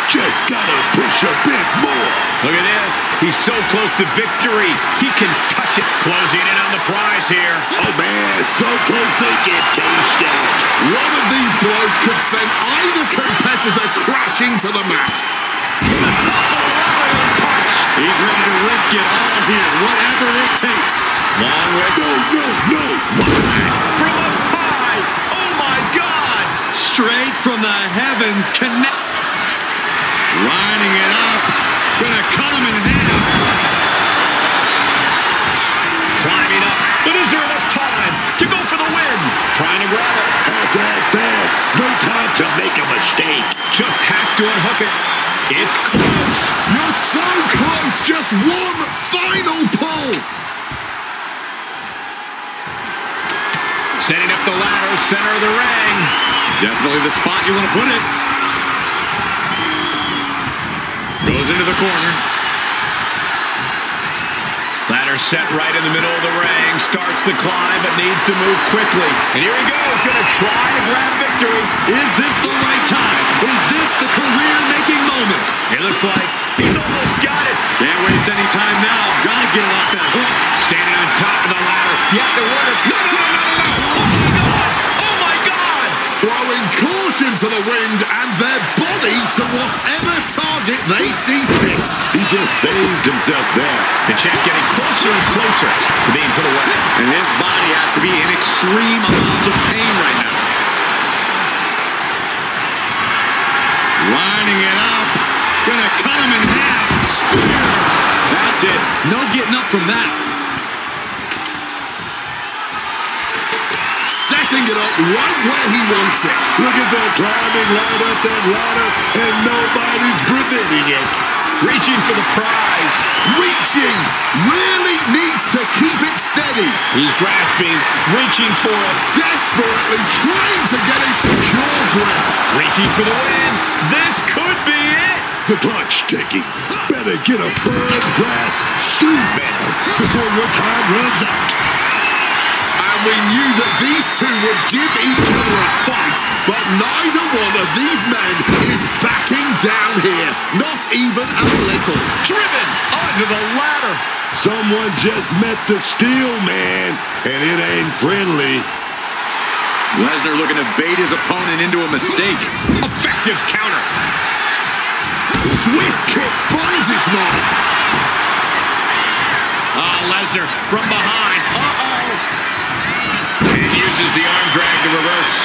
[SPEAKER 5] Just gotta push a bit more.
[SPEAKER 3] Look at this. He's so close to victory. He can touch it. Closing in on the prize here.
[SPEAKER 5] Oh man, so close they can taste it.
[SPEAKER 4] One of these blows could send either competitor crashing to the mat.
[SPEAKER 3] The top of the ladder and punch.
[SPEAKER 7] He's ready to risk it all here, whatever it takes.
[SPEAKER 3] Long way.
[SPEAKER 5] No.
[SPEAKER 3] From up high. Oh my God.
[SPEAKER 7] Straight from the heavens, connect. Lining it up. Gonna cut him in half.
[SPEAKER 3] Climbing up. But is there enough time to go for the win? Trying to grab it.
[SPEAKER 5] Had to act fast. No time to make a mistake.
[SPEAKER 3] Just has to unhook it. It's close.
[SPEAKER 4] You're so close. Just one final pull.
[SPEAKER 3] Setting up the ladder, center of the ring.
[SPEAKER 7] Definitely the spot you want to put it. Goes into the corner.
[SPEAKER 3] Ladder set right in the middle of the ring. Starts to climb, but needs to move quickly. And here he goes, going to try to grab victory.
[SPEAKER 7] Is this the right time? Is this the career-making moment?
[SPEAKER 3] It looks like he's almost got it.
[SPEAKER 7] Can't waste any time now. Gotta get him off that hook.
[SPEAKER 3] Standing on top of the ladder. You have to wonder. No. Oh my God.
[SPEAKER 4] Throwing caution to the wind and their body to whatever target they see fit.
[SPEAKER 5] He just saved himself there.
[SPEAKER 3] The champ getting closer and closer to being put away.
[SPEAKER 7] And his body has to be in extreme amounts of pain right now. Lining it up. Gonna cut him in half. Spear. That's it. No getting up from that.
[SPEAKER 4] Setting it up right where he wants it.
[SPEAKER 5] Look at that climbing right up that ladder, and nobody's preventing it.
[SPEAKER 3] Reaching for the prize.
[SPEAKER 4] Reaching. Really needs to keep it steady.
[SPEAKER 3] He's grasping, reaching for it.
[SPEAKER 4] Desperately trying to get a secure grip.
[SPEAKER 3] Reaching for the win. This could be it.
[SPEAKER 5] The clock's ticking. Better get a firm grasp soon, man, before your time runs out.
[SPEAKER 4] And we knew that these two would give each other a fight, but neither one of these men is backing down here. Not even a little.
[SPEAKER 3] Driven onto the ladder.
[SPEAKER 5] Someone just met the steel man, and it ain't friendly.
[SPEAKER 2] Lesnar looking to bait his opponent into a mistake.
[SPEAKER 3] Effective counter.
[SPEAKER 4] Swift kick finds its mark.
[SPEAKER 3] Lesnar from behind. And uses the arm drag to reverse.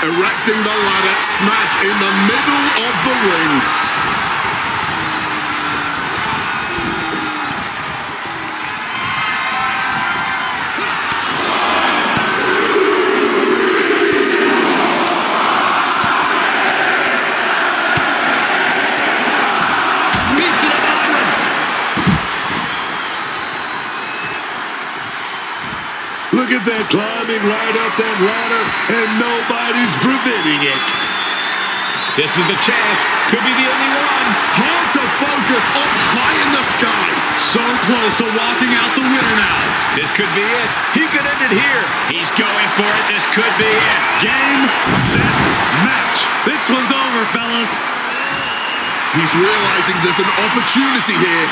[SPEAKER 4] Erecting the ladder smack in the middle of the ring.
[SPEAKER 5] Look at that, climbing right up that ladder, and nobody's preventing it.
[SPEAKER 3] This is the chance. Could be the only one.
[SPEAKER 4] Hard to focus up high in the sky.
[SPEAKER 2] So close to walking out the winner now.
[SPEAKER 3] This could be it. He could end it here. He's going for it. This could be it.
[SPEAKER 2] Game, set, match. This one's over, fellas.
[SPEAKER 4] He's realizing there's an opportunity here.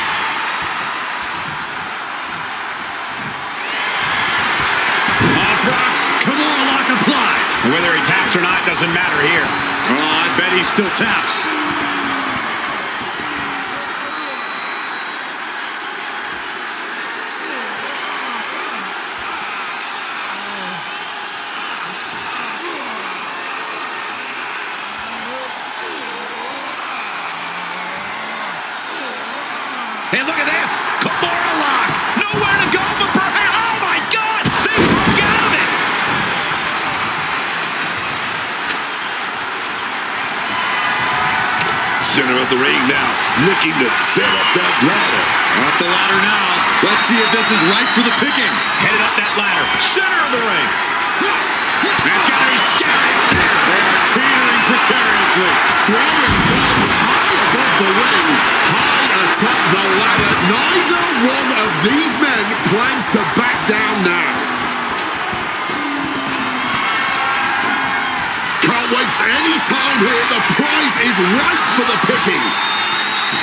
[SPEAKER 2] Come on, lock apply.
[SPEAKER 3] Whether he taps or not doesn't matter here.
[SPEAKER 2] Oh, I bet he still taps.
[SPEAKER 3] Hey, look at this. Kimura lock. Nowhere to go but perhaps. Oh, my God. They broke out of it.
[SPEAKER 5] Center of the ring now, looking to set up that ladder.
[SPEAKER 2] Up the ladder now. Let's see if this is right for the picking.
[SPEAKER 3] Headed up that ladder. Center of the ring. That's got to be scary.
[SPEAKER 2] They are teetering precariously.
[SPEAKER 4] Throwing bombs high above the ring. High atop the ladder. Neither one of these men plans to back down now. Can't waste any time here. The prize is ripe for the picking.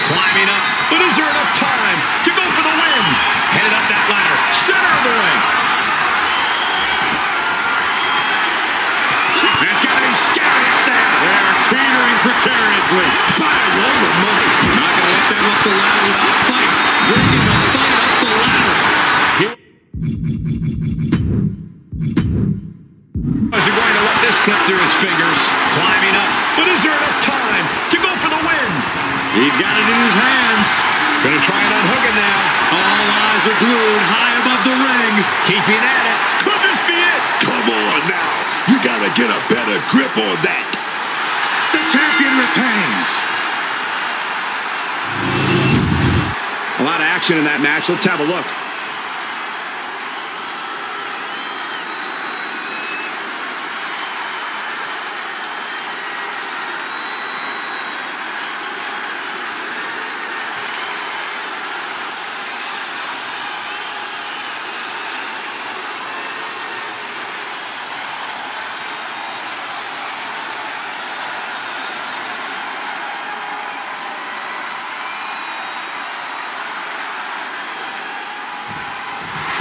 [SPEAKER 3] Climbing up. But is there enough time to go for the win? Headed up that ladder. Center of the ring. That's got to be scary up there.
[SPEAKER 2] They're teetering precariously.
[SPEAKER 4] Bang on the money.
[SPEAKER 2] Not going to let them up the ladder without a fight. Bringing the fight up the ladder.
[SPEAKER 3] Wasn't going to let this slip through his fingers. Climbing up. But is there enough time to go for the win?
[SPEAKER 2] He's got it in his hands.
[SPEAKER 3] Going to try and unhook it now.
[SPEAKER 2] All eyes are glued high above the ring.
[SPEAKER 3] Keeping at it. Could this be it?
[SPEAKER 5] Come on now. You got to get a better grip on that.
[SPEAKER 2] The champion retains.
[SPEAKER 3] A lot of action in that match. Let's have a look.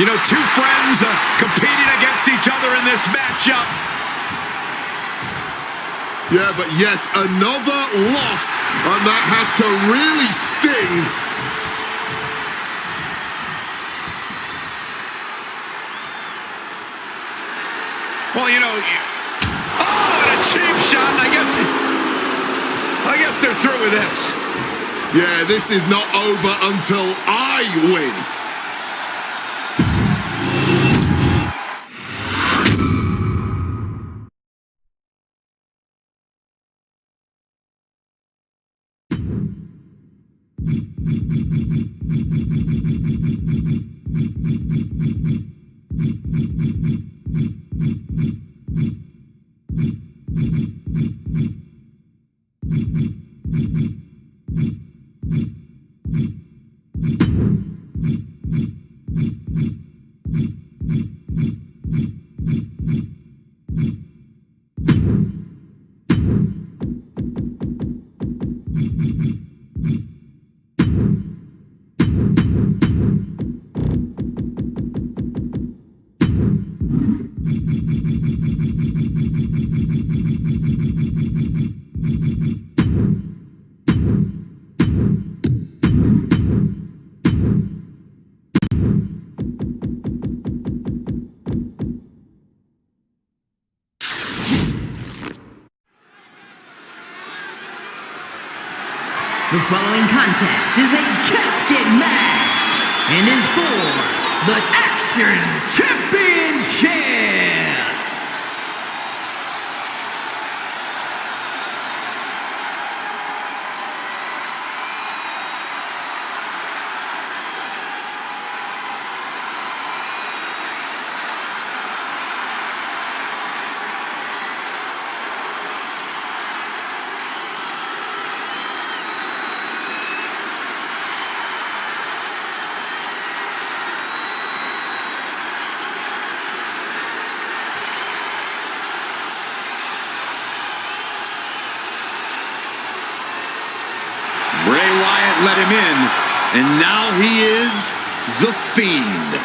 [SPEAKER 3] You know, two friends competing against each other in this matchup.
[SPEAKER 4] Yeah, but yet another loss, and that has to really sting.
[SPEAKER 3] Well, you know, oh, and a cheap shot. I guess they're through with this.
[SPEAKER 4] Yeah, this is not over until I win.
[SPEAKER 1] The following contest is a casket match and is for the Action Championship.
[SPEAKER 7] Let him in, and now he is the Fiend.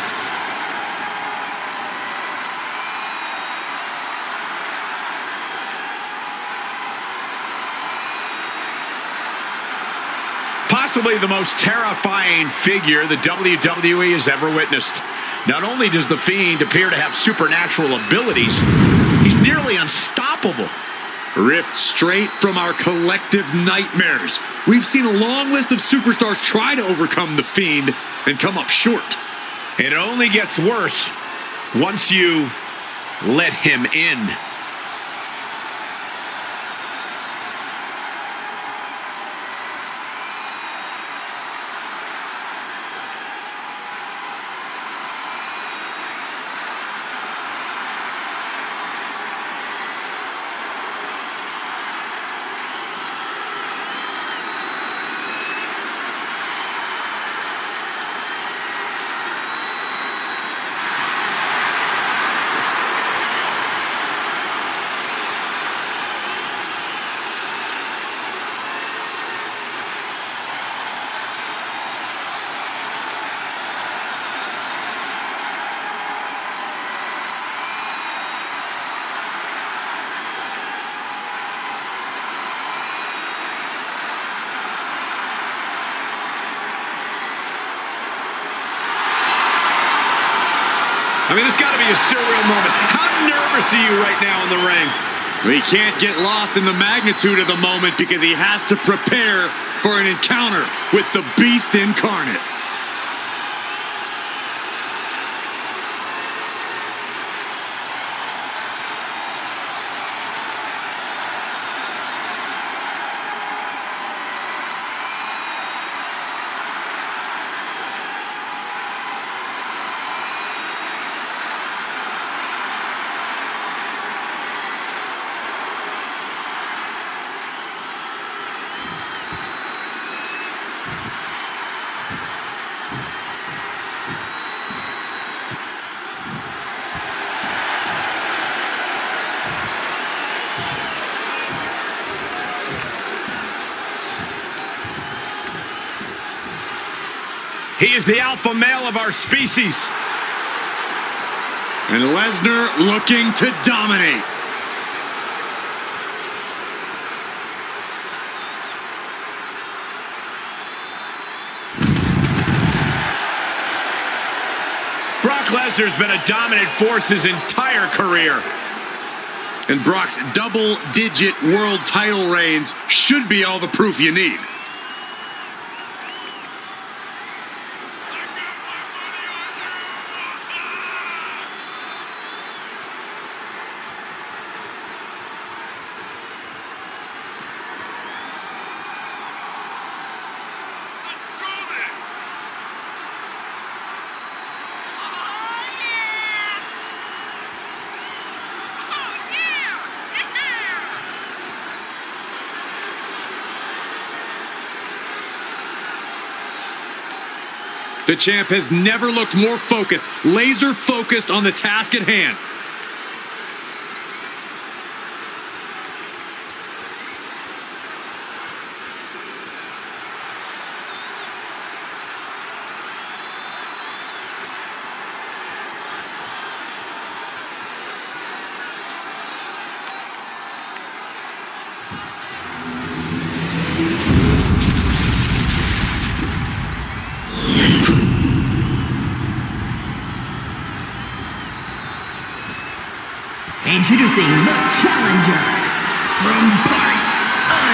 [SPEAKER 3] Possibly the most terrifying figure the WWE has ever witnessed. Not only does the Fiend appear to have supernatural abilities, he's nearly unstoppable.
[SPEAKER 7] Ripped straight from our collective nightmares. We've seen a long list of superstars try to overcome the Fiend and come up short.
[SPEAKER 3] And it only gets worse once you let him in. I mean, this got to be a surreal moment. How nervous are you right now in the ring?
[SPEAKER 7] He can't get lost in the magnitude of the moment because he has to prepare for an encounter with the Beast Incarnate.
[SPEAKER 3] He is the alpha male of our species.
[SPEAKER 7] And Lesnar looking to dominate.
[SPEAKER 3] Brock Lesnar's been a dominant force his entire career.
[SPEAKER 7] And Brock's double-digit world title reigns should be all the proof you need. The champ has never looked more focused, laser focused on the task at hand.
[SPEAKER 1] Introducing the challenger from parts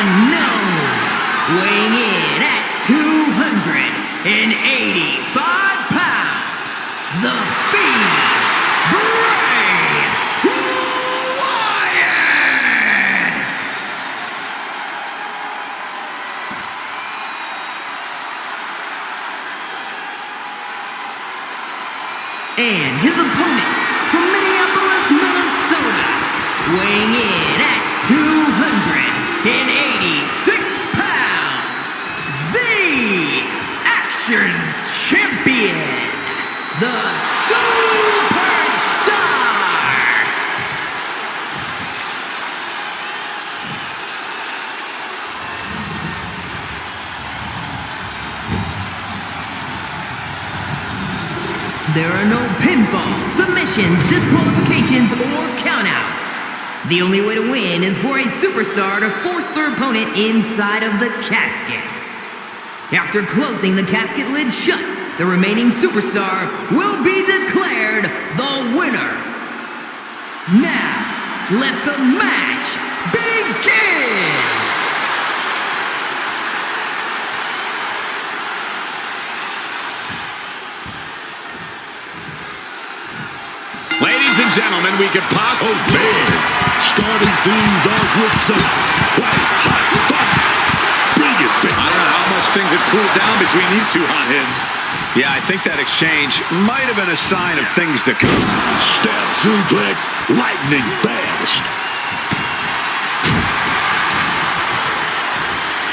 [SPEAKER 1] unknown, weighing in at 285 pounds, the Fiend, Bray Wyatt! And his opponent from Minneapolis, Minnesota, weighing in at 286 pounds, the Action Champion, the Superstar! There are no pinfalls, submissions, disqualifications, or countouts. The only way to win is for a superstar to force their opponent inside of the casket. After closing the casket lid shut, the remaining superstar will be declared the winner. Now, let the match begin!
[SPEAKER 3] Ladies and gentlemen, we can pop.
[SPEAKER 5] Oh, man. Starting things off with some white hot fire. Bring it back.
[SPEAKER 2] I don't know how much things have cooled down between these two hotheads.
[SPEAKER 3] Yeah, I think that exchange might have been a sign of things to come.
[SPEAKER 5] Step suplex, lightning fast.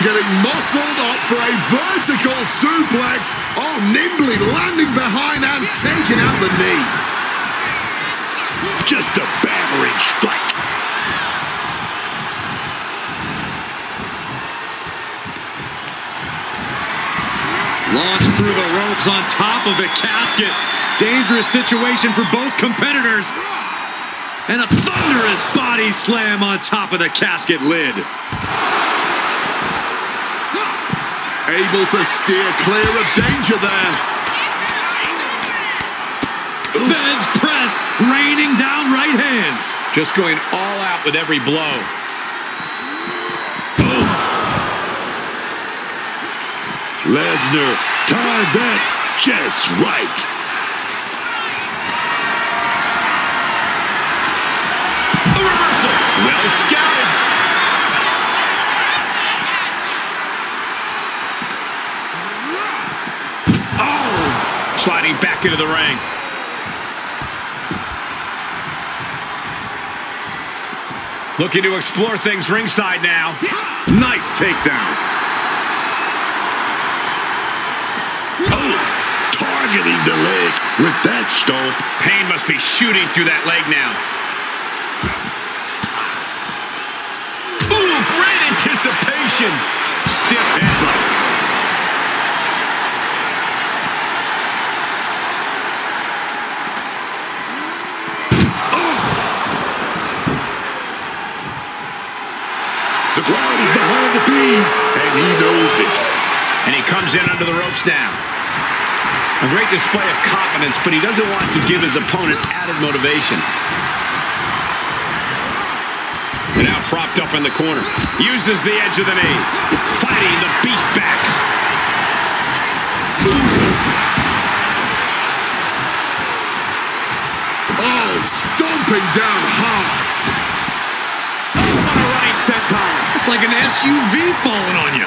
[SPEAKER 4] Getting muscled up for a vertical suplex. Oh, nimbly landing behind and taking out the knee.
[SPEAKER 5] Just a battering strike.
[SPEAKER 7] Launched through the ropes on top of the casket. Dangerous situation for both competitors. And a thunderous body slam on top of the casket lid.
[SPEAKER 4] Able to steer clear of danger there.
[SPEAKER 7] Fez press, raining down right hands.
[SPEAKER 3] Just going all out with every blow.
[SPEAKER 5] Lesnar timed that just right.
[SPEAKER 3] A reversal. Well scouted. Oh! Sliding back into the ring. Looking to explore things ringside now.
[SPEAKER 7] Nice takedown.
[SPEAKER 5] Oh, targeting the leg with that stomp.
[SPEAKER 3] Pain must be shooting through that leg now. Ooh, great anticipation. Stiff headbutt.
[SPEAKER 5] The crowd is behind the Fiend, and he knows it.
[SPEAKER 3] And he comes in under the ropes now. A great display of confidence, but he doesn't want to give his opponent added motivation. And now propped up in the corner. Uses the edge of the knee. Fighting the beast back.
[SPEAKER 4] Oh, stomping down hard.
[SPEAKER 7] What a right senton. It's like an SUV falling on you.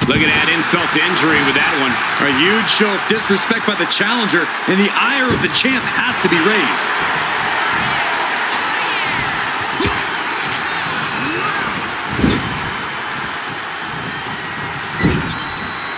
[SPEAKER 3] Look at that insult to injury with that one.
[SPEAKER 7] A huge show of disrespect by the challenger, and the ire of the champ has to be raised.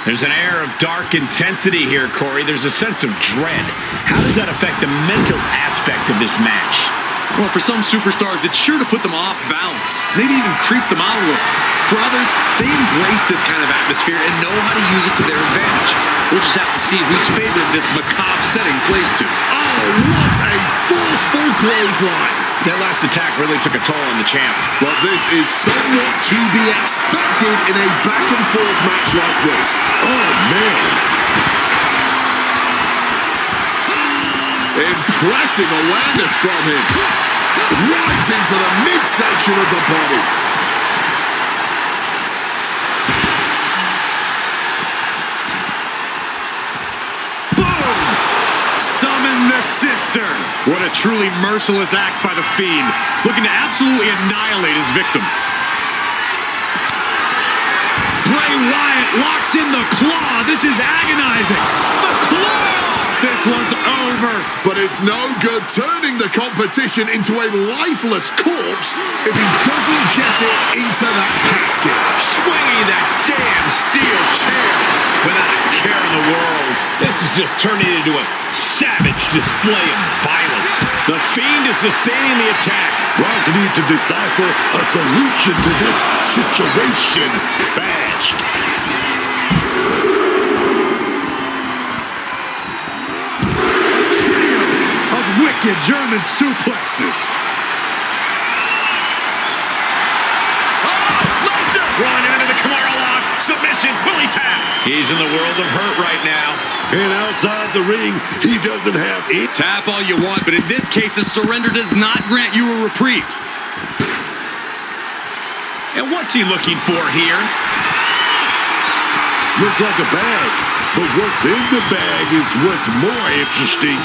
[SPEAKER 3] There's an air of dark intensity here, Corey. There's a sense of dread. How does that affect the mental aspect of this match?
[SPEAKER 7] Well, for some superstars, it's sure to put them off balance. Maybe even creep them out a little. For others, they embrace this kind of atmosphere and know how to use it to their advantage. We'll just have to see whose favorite this macabre setting plays to.
[SPEAKER 4] Oh, what a forceful clothesline.
[SPEAKER 3] That last attack really took a toll on the champ.
[SPEAKER 4] But this is somewhat to be expected in a back-and-forth match like this. Oh, man. Impressive awareness from him. Right into the midsection of the body.
[SPEAKER 7] Boom! Summon the sister. What a truly merciless act by the Fiend, looking to absolutely annihilate his victim. Bray Wyatt locks in the claw. This is agonizing.
[SPEAKER 4] The claw!
[SPEAKER 7] This one's over.
[SPEAKER 4] But it's no good turning the competition into a lifeless corpse if he doesn't get it into that casket.
[SPEAKER 3] Swinging that damn steel chair without a care in the world. This is just turning into a savage display of violence. The Fiend is sustaining the attack.
[SPEAKER 5] Brock needs to decipher a solution to this situation fast.
[SPEAKER 7] Wicked German suplexes.
[SPEAKER 3] Lesnar! Rolling into the Kimura lock. Submission. Will he tap? He's in the world of hurt right now.
[SPEAKER 5] And outside the ring, he doesn't have it.
[SPEAKER 7] Tap all you want, but in this case, a surrender does not grant you a reprieve.
[SPEAKER 3] And what's he looking for here?
[SPEAKER 5] Looked like a bag, but what's in the bag is what's more interesting.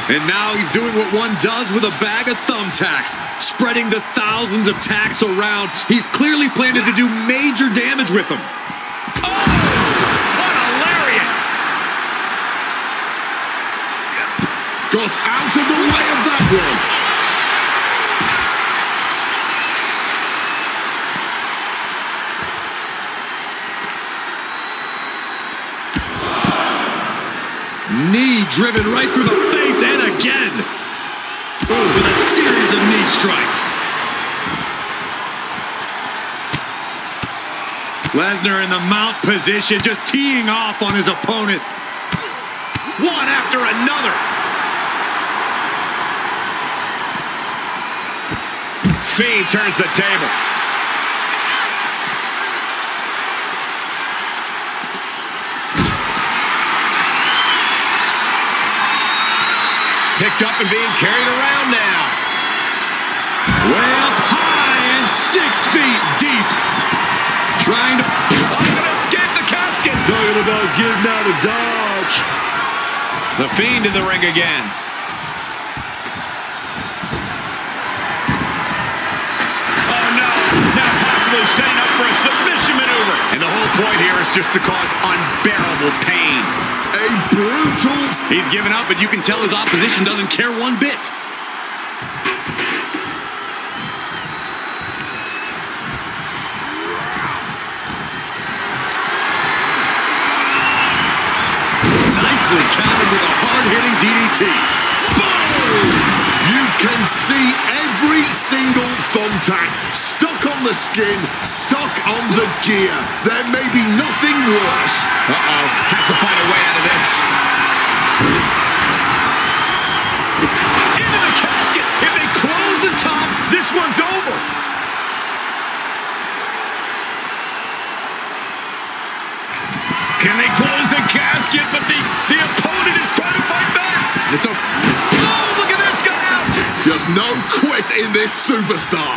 [SPEAKER 7] And now he's doing what one does with a bag of thumbtacks, spreading the thousands of tacks around. He's clearly planning to do major damage with them.
[SPEAKER 3] Oh! What a lariat!
[SPEAKER 4] Got out of the way of that one.
[SPEAKER 7] Knee driven right through the face and again. With a series of knee strikes. Lesnar in the mount position, just teeing off on his opponent.
[SPEAKER 3] One after another. Fiend turns the table. Picked up and being carried around now.
[SPEAKER 7] Way up high and 6 feet deep. Trying to...
[SPEAKER 3] Oh, gonna escape the casket.
[SPEAKER 5] Talking about getting out of Dodge.
[SPEAKER 3] The Fiend in the ring again. Oh, no. Now possibly setting up for a submission maneuver. And the whole point here is just to cause unbearable pain.
[SPEAKER 4] A brutal...
[SPEAKER 7] He's given up, but you can tell his opposition doesn't care one bit. Nicely countered with a hard-hitting DDT.
[SPEAKER 4] Boom! You can see every single thumbtack stuck on the skin, stuck on the gear. There may be nothing worse.
[SPEAKER 3] Uh-oh. Has to find a way out of this. Into the casket. If they close the top, this one's over. Can they close the casket? But the opponent is trying to fight back.
[SPEAKER 7] It's a...
[SPEAKER 3] Oh, look at this guy out.
[SPEAKER 4] Just no quit in this superstar.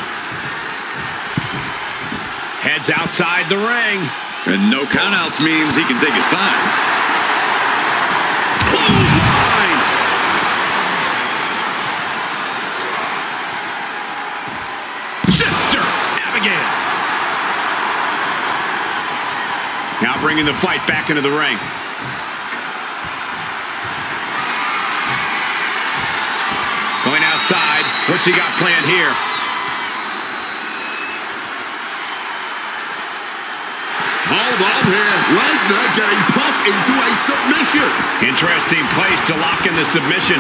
[SPEAKER 3] Heads outside the ring.
[SPEAKER 7] And no countouts means he can take his time.
[SPEAKER 3] Clothesline. Sister Abigail. Now bringing the fight back into the ring. Going outside. What's he got planned here?
[SPEAKER 4] Hold on here. Lesnar getting put into a submission.
[SPEAKER 3] Interesting place to lock in the submission.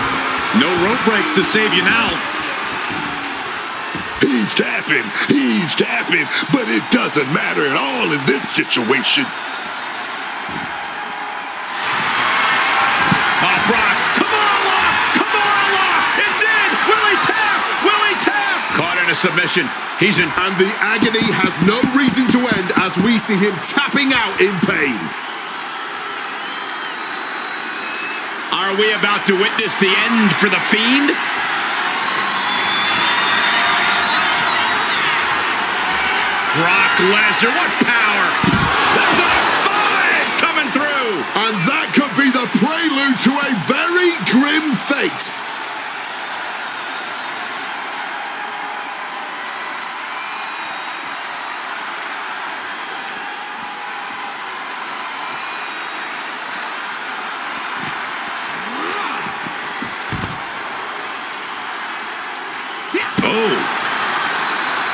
[SPEAKER 2] No rope breaks to save you now.
[SPEAKER 5] He's tapping, but it doesn't matter at all in this situation.
[SPEAKER 3] Oh, Brock. Kamara! It's in! Will he tap? Caught in a submission. He's in.
[SPEAKER 4] And the agony has no reason to end as we see him tapping out in pain.
[SPEAKER 3] Are we about to witness the end for the Fiend? Brock Lesnar, what power! There's a 5 coming through!
[SPEAKER 4] And that could be the prelude to a very grim fate.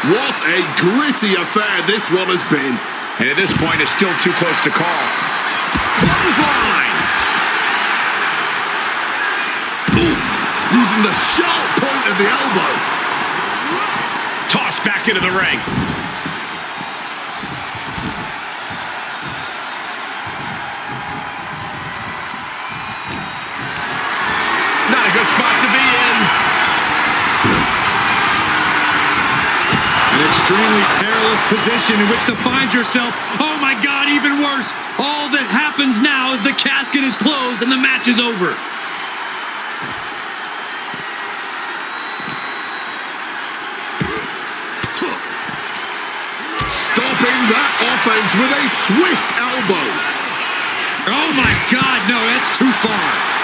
[SPEAKER 4] What a gritty affair this one has been.
[SPEAKER 3] And at this point, it's still too close to call. Clothesline!
[SPEAKER 4] Oof. Using the sharp point of the elbow.
[SPEAKER 3] Tossed back into the ring. Not a good spot to be in.
[SPEAKER 2] An extremely perilous position in which to find yourself. Oh my God, even worse. All that happens now is the casket is closed and the match is over.
[SPEAKER 4] Stopping that offense with a swift elbow.
[SPEAKER 2] Oh my God, no, that's too far.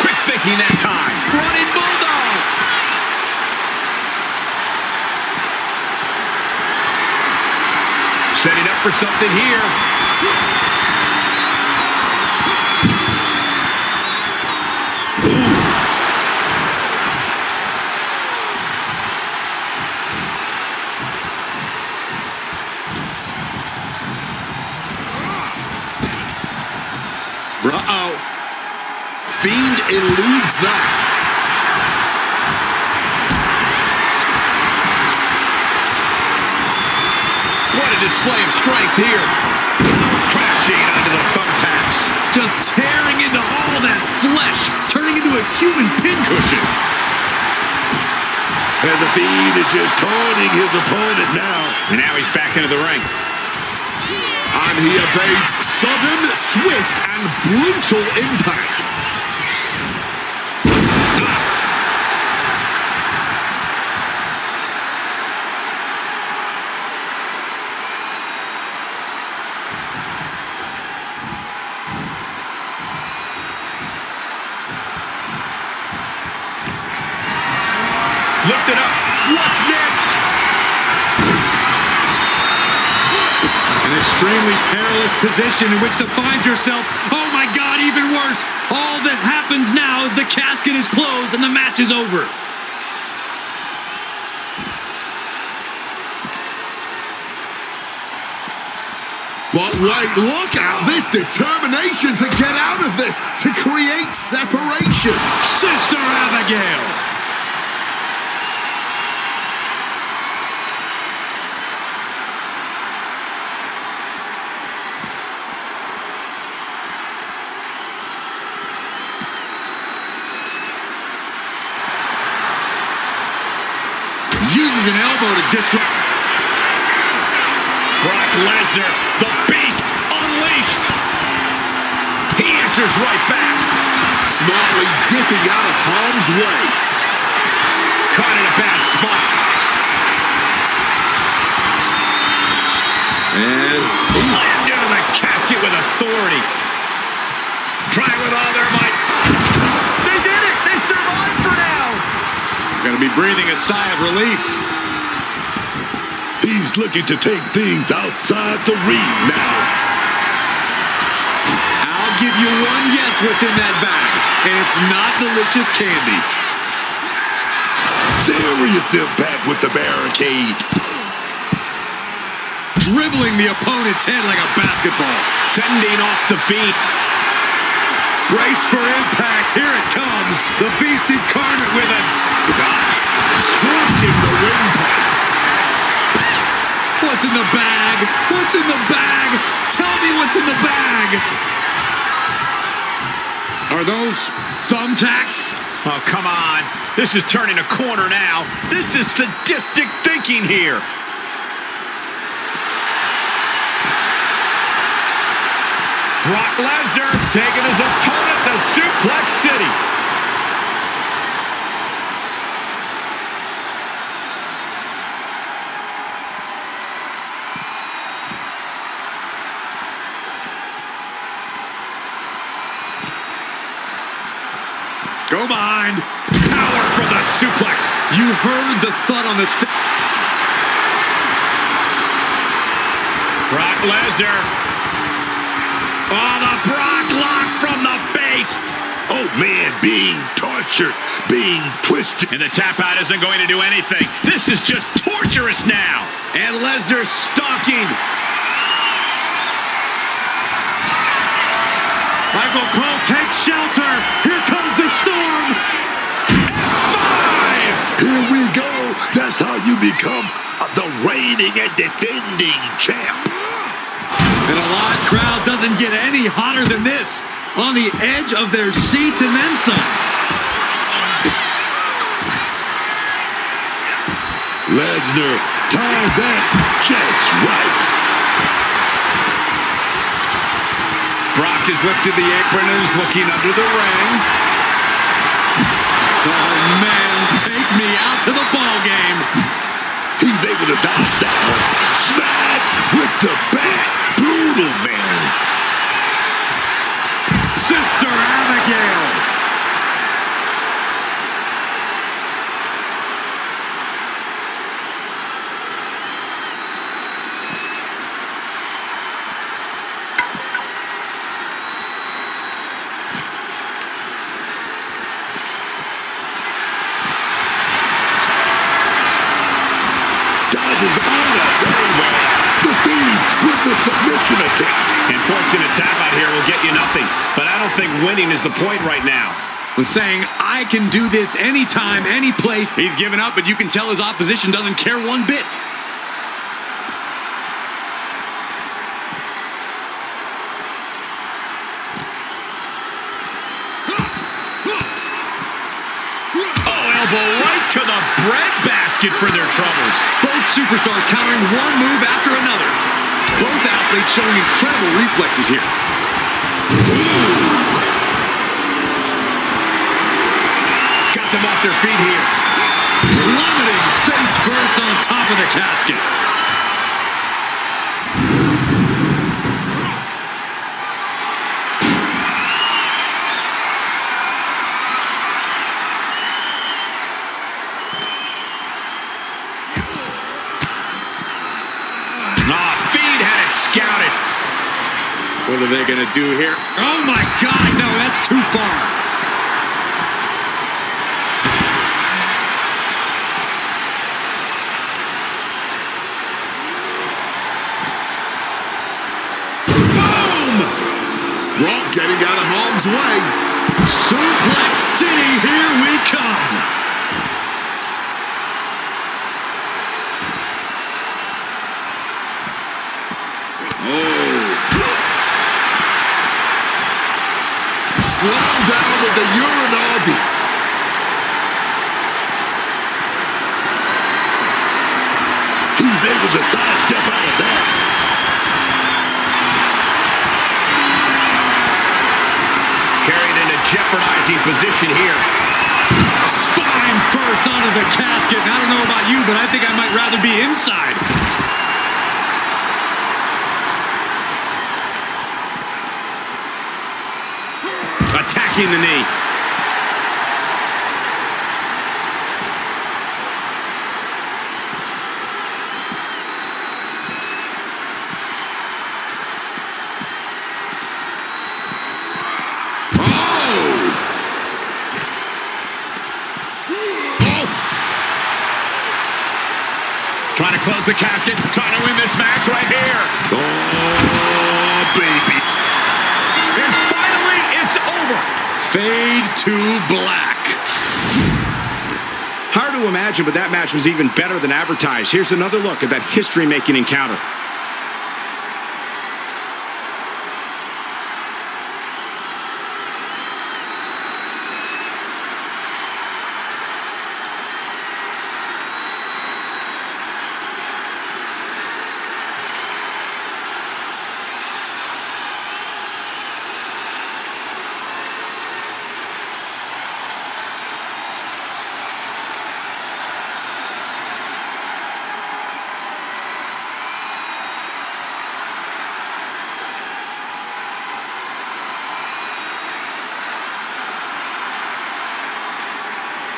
[SPEAKER 3] Quick thinking that time. Running Bulldog. Setting up for something here. Uh-oh.
[SPEAKER 4] Fiend eludes that.
[SPEAKER 3] What a display of strength here. Crashing onto the thumbtacks.
[SPEAKER 2] Just tearing into all that flesh, turning into a human pincushion.
[SPEAKER 5] And the Fiend is just taunting his opponent now.
[SPEAKER 3] And now he's back into the ring.
[SPEAKER 4] And he evades sudden, swift, and brutal impact.
[SPEAKER 3] Lift it up. What's next?
[SPEAKER 2] An extremely perilous position in which to find yourself. Oh my God, even worse. All that happens now is the casket is closed and the match is over.
[SPEAKER 4] But wait, look at this determination to get out of this, to create separation.
[SPEAKER 2] Sister Abigail. Uses an elbow to disrupt.
[SPEAKER 3] Brock Lesnar, the beast, unleashed. He answers right back.
[SPEAKER 4] Smartly dipping out of harm's way.
[SPEAKER 3] Caught in a bad spot.
[SPEAKER 2] And
[SPEAKER 3] slammed into the casket with authority. Trying with all their might. They did it! They survived for now!
[SPEAKER 2] Going to be breathing a sigh of relief.
[SPEAKER 5] He's looking to take things outside the ring now.
[SPEAKER 7] give you one guess what's in that bag, and it's not delicious candy.
[SPEAKER 5] Serious impact with the barricade.
[SPEAKER 7] Dribbling the opponent's head like a basketball.
[SPEAKER 3] Fending off defeat.
[SPEAKER 7] Brace for impact. Here it comes. The Beast Incarnate with it.
[SPEAKER 3] Crushing the windpipe.
[SPEAKER 7] What's in the bag? What's in the bag? Tell me what's in the bag. Are those thumbtacks?
[SPEAKER 3] Oh, come on. This is turning a corner now. This is sadistic thinking here. Brock Lesnar taking his opponent to Suplex City.
[SPEAKER 7] Go behind.
[SPEAKER 3] Power from the suplex.
[SPEAKER 7] You heard the thud on the stick.
[SPEAKER 3] Brock Lesnar. Oh, the Brock lock from the base.
[SPEAKER 5] Oh, man, being tortured, being twisted.
[SPEAKER 3] And the tap out isn't going to do anything. This is just torturous now.
[SPEAKER 7] And Lesnar stalking. Michael Cole takes shelter. Here comes the storm.
[SPEAKER 3] F5!
[SPEAKER 5] Here we go. That's how you become the reigning and defending champ.
[SPEAKER 7] And a live crowd doesn't get any hotter than this. On the edge of their seats and then some.
[SPEAKER 5] Lesnar timed that just right.
[SPEAKER 3] Brock has lifted the apron and is looking under the ring.
[SPEAKER 7] Oh, man, take me out to the ball game.
[SPEAKER 5] He's able to dodge that one. Smack with the bat. Brutal, man.
[SPEAKER 7] Sister Abigail.
[SPEAKER 5] Dodges out of very well. The Fiend with the submission attack.
[SPEAKER 3] Enforcing a tap out here will get you nothing. But I don't think winning is the point right now.
[SPEAKER 7] Was saying, I can do this anytime, any place. He's given up, but you can tell his opposition doesn't care one bit.
[SPEAKER 3] Oh, elbow right to the breadbasket for their troubles.
[SPEAKER 7] Both superstars countering one move after another. Both athletes showing incredible reflexes here.
[SPEAKER 3] Got them off their feet here.
[SPEAKER 7] Plummeting face first on top of the casket.
[SPEAKER 3] Fiend had it scouted.
[SPEAKER 7] What are they going to do here? Oh, my God, no, that's too far.
[SPEAKER 3] Boom!
[SPEAKER 4] Brock getting out of harm's way.
[SPEAKER 7] Suplex City, here we come.
[SPEAKER 4] Slammed down with the Uranagi.
[SPEAKER 5] He's able to sidestep out of that.
[SPEAKER 3] Carried in a jeopardizing position here.
[SPEAKER 7] Spine first onto the casket. And I don't know about you, but I think I might rather be inside.
[SPEAKER 3] Attacking the knee. close the casket, trying to win this match right here.
[SPEAKER 5] Oh, baby.
[SPEAKER 3] And finally, it's over.
[SPEAKER 2] Fade to black.
[SPEAKER 3] Hard to imagine, but that match was even better than advertised. Here's another look at that history-making encounter.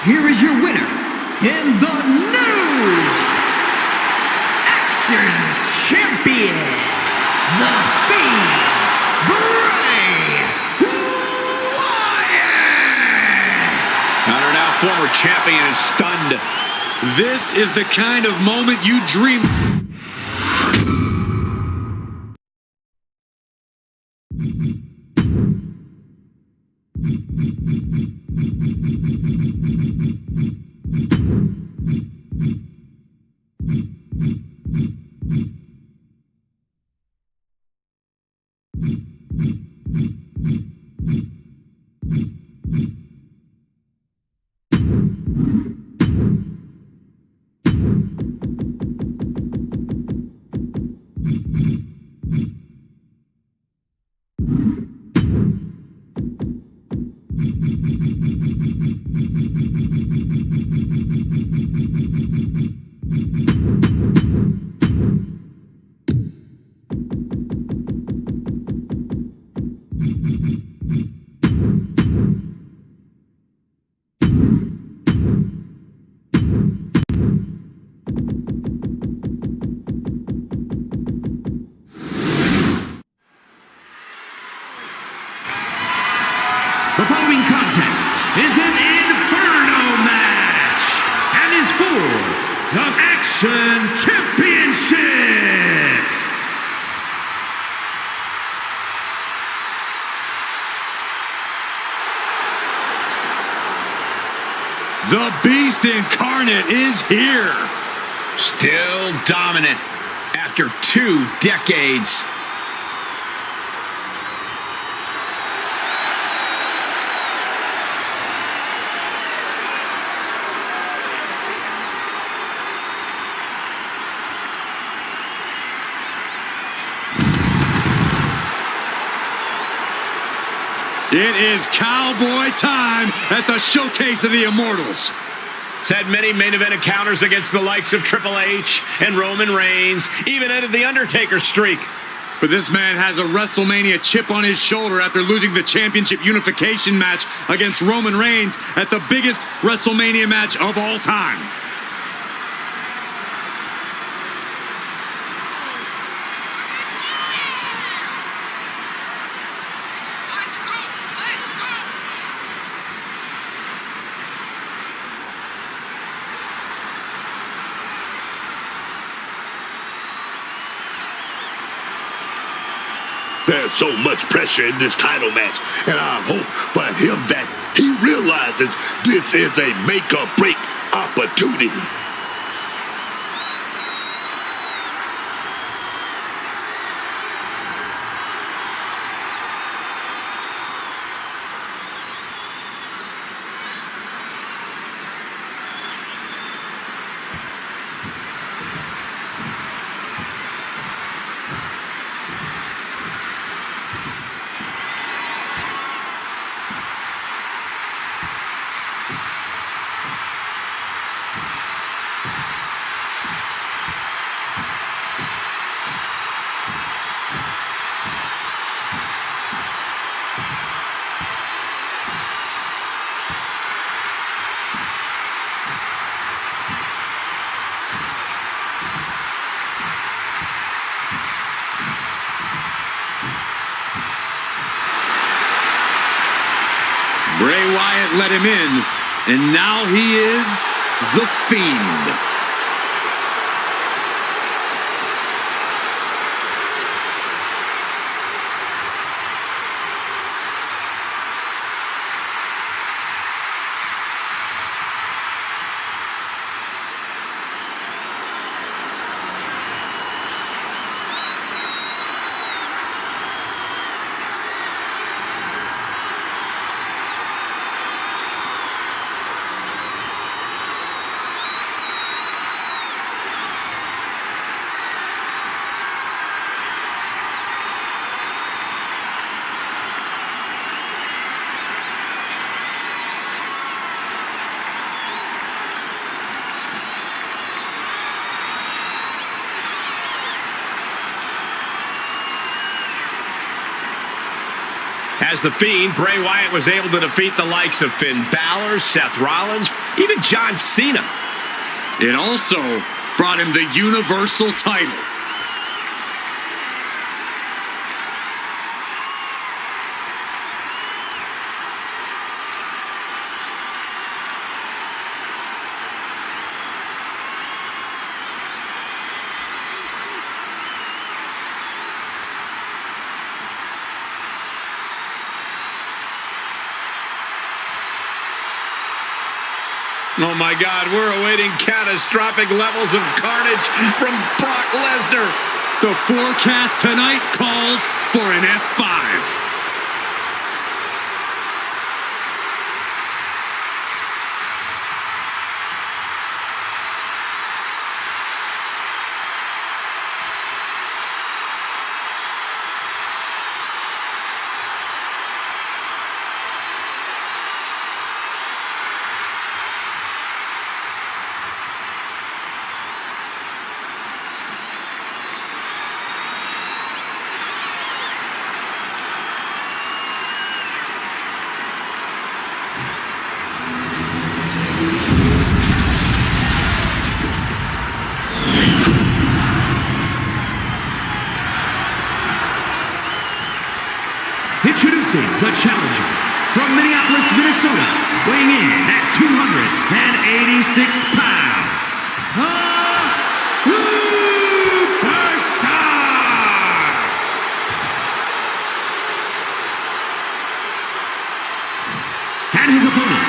[SPEAKER 1] Here is your winner, and the new Action Champion, the Fiend, Bray Wyatt!
[SPEAKER 3] Our now former champion is stunned.
[SPEAKER 2] This is the kind of moment you dream.
[SPEAKER 6] The following contest is an Inferno match and is for the Action Championship.
[SPEAKER 2] The Beast Incarnate is here.
[SPEAKER 3] Still dominant after 2 decades.
[SPEAKER 2] It is cowboy time at the Showcase of the Immortals.
[SPEAKER 3] He's had many main event encounters against the likes of Triple H and Roman Reigns, even ended the Undertaker streak.
[SPEAKER 2] But this man has a WrestleMania chip on his shoulder after losing the championship unification match against Roman Reigns at the biggest WrestleMania match of all time.
[SPEAKER 5] There's so much pressure in this title match, and I hope for him that he realizes this is a make-or-break opportunity.
[SPEAKER 2] Bray Wyatt let him in, and now he is the Fiend.
[SPEAKER 3] As The Fiend, Bray Wyatt was able to defeat the likes of Finn Balor, Seth Rollins, even John Cena.
[SPEAKER 7] It also brought him the Universal title.
[SPEAKER 3] Oh my God, we're awaiting catastrophic levels of carnage from Brock Lesnar.
[SPEAKER 7] The forecast tonight calls for an F5.
[SPEAKER 6] Introducing the challenger from Minneapolis, Minnesota, weighing in at 286 pounds, the Superstar! And his opponent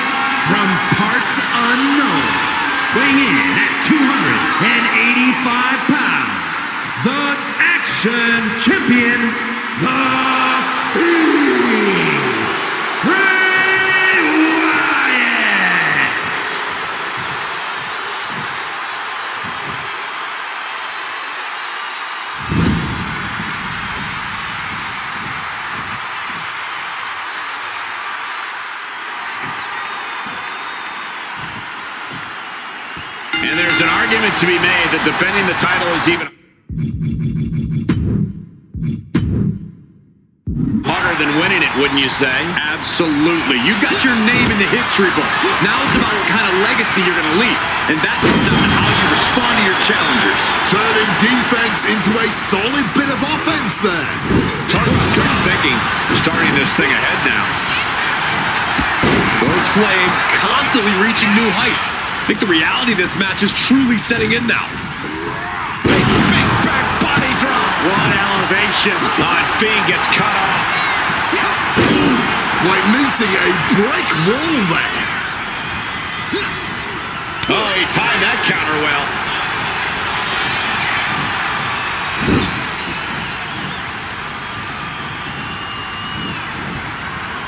[SPEAKER 6] from parts unknown, weighing in at 285 pounds, the Action Champion, the
[SPEAKER 3] And there's an argument to be made that defending the title is even harder than winning it, wouldn't you say?
[SPEAKER 7] Absolutely. You've got your name in the history books. Now it's about what kind of legacy you're going to leave. And that comes down to how you respond to your challengers.
[SPEAKER 4] Turning defense into a solid bit of offense there.
[SPEAKER 3] Talk about good thinking. Starting this thing ahead now.
[SPEAKER 7] Those flames constantly reaching new heights. I think the reality of this match is truly setting in now.
[SPEAKER 3] Big back body drop. One elevation. Fiend gets cut off.
[SPEAKER 4] Like meeting a brick wall there.
[SPEAKER 3] Oh, he timed that counter well.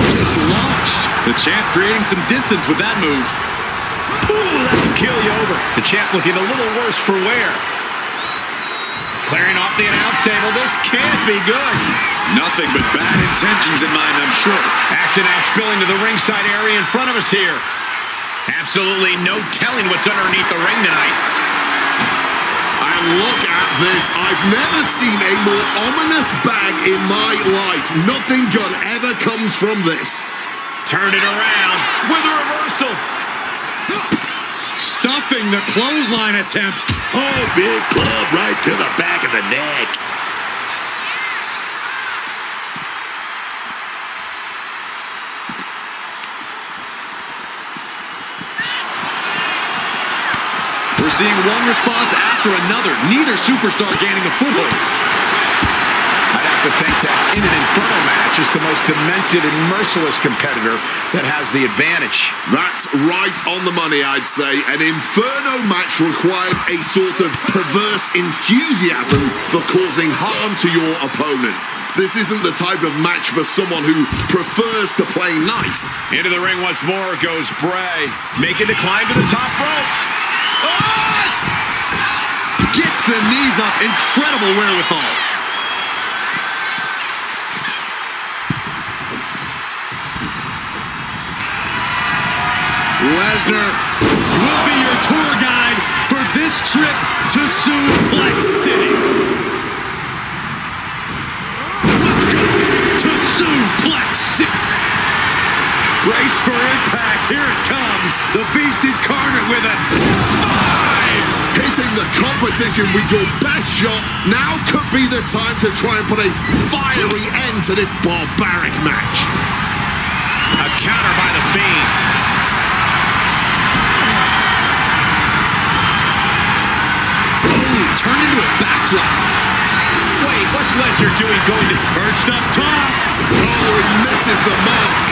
[SPEAKER 7] Just launched. The champ creating some distance with that move.
[SPEAKER 3] Ooh, that'll kill you over. The champ looking a little worse for wear. Clearing off the announce table. This can't be good.
[SPEAKER 7] Nothing but bad intentions in mind, I'm sure.
[SPEAKER 3] Action now spilling to the ringside area in front of us here. Absolutely no telling what's underneath the ring tonight.
[SPEAKER 4] And look at this. I've never seen a more ominous bag in my life. Nothing good ever comes from this.
[SPEAKER 3] Turned it around with a reversal.
[SPEAKER 7] Stuffing the clothesline attempt.
[SPEAKER 5] Oh, big club right to the back of the neck.
[SPEAKER 7] We're seeing one response after another. Neither superstar gaining a foothold.
[SPEAKER 3] I'd have to think that in an Inferno match, it's the most demented and merciless competitor that has the advantage.
[SPEAKER 4] That's right on the money, I'd say. An Inferno match requires a sort of perverse enthusiasm for causing harm to your opponent. This isn't the type of match for someone who prefers to play nice.
[SPEAKER 3] Into the ring once more goes Bray, making the climb to the top rope. Oh!
[SPEAKER 7] Gets the knees up. Incredible wherewithal. Lesnar will be your tour guide for this trip to Suplex City. Welcome to Suplex Brace for impact. Here it comes. The Beast Incarnate with a 5.
[SPEAKER 4] Hitting the competition with your best shot now could be the time to try and put a fiery end to this barbaric match.
[SPEAKER 3] A counter by the Fiend.
[SPEAKER 7] Oh, turned into a backdrop.
[SPEAKER 3] Wait, what's Lesnar doing going to
[SPEAKER 7] Perched up top.
[SPEAKER 4] Oh, he misses the mark.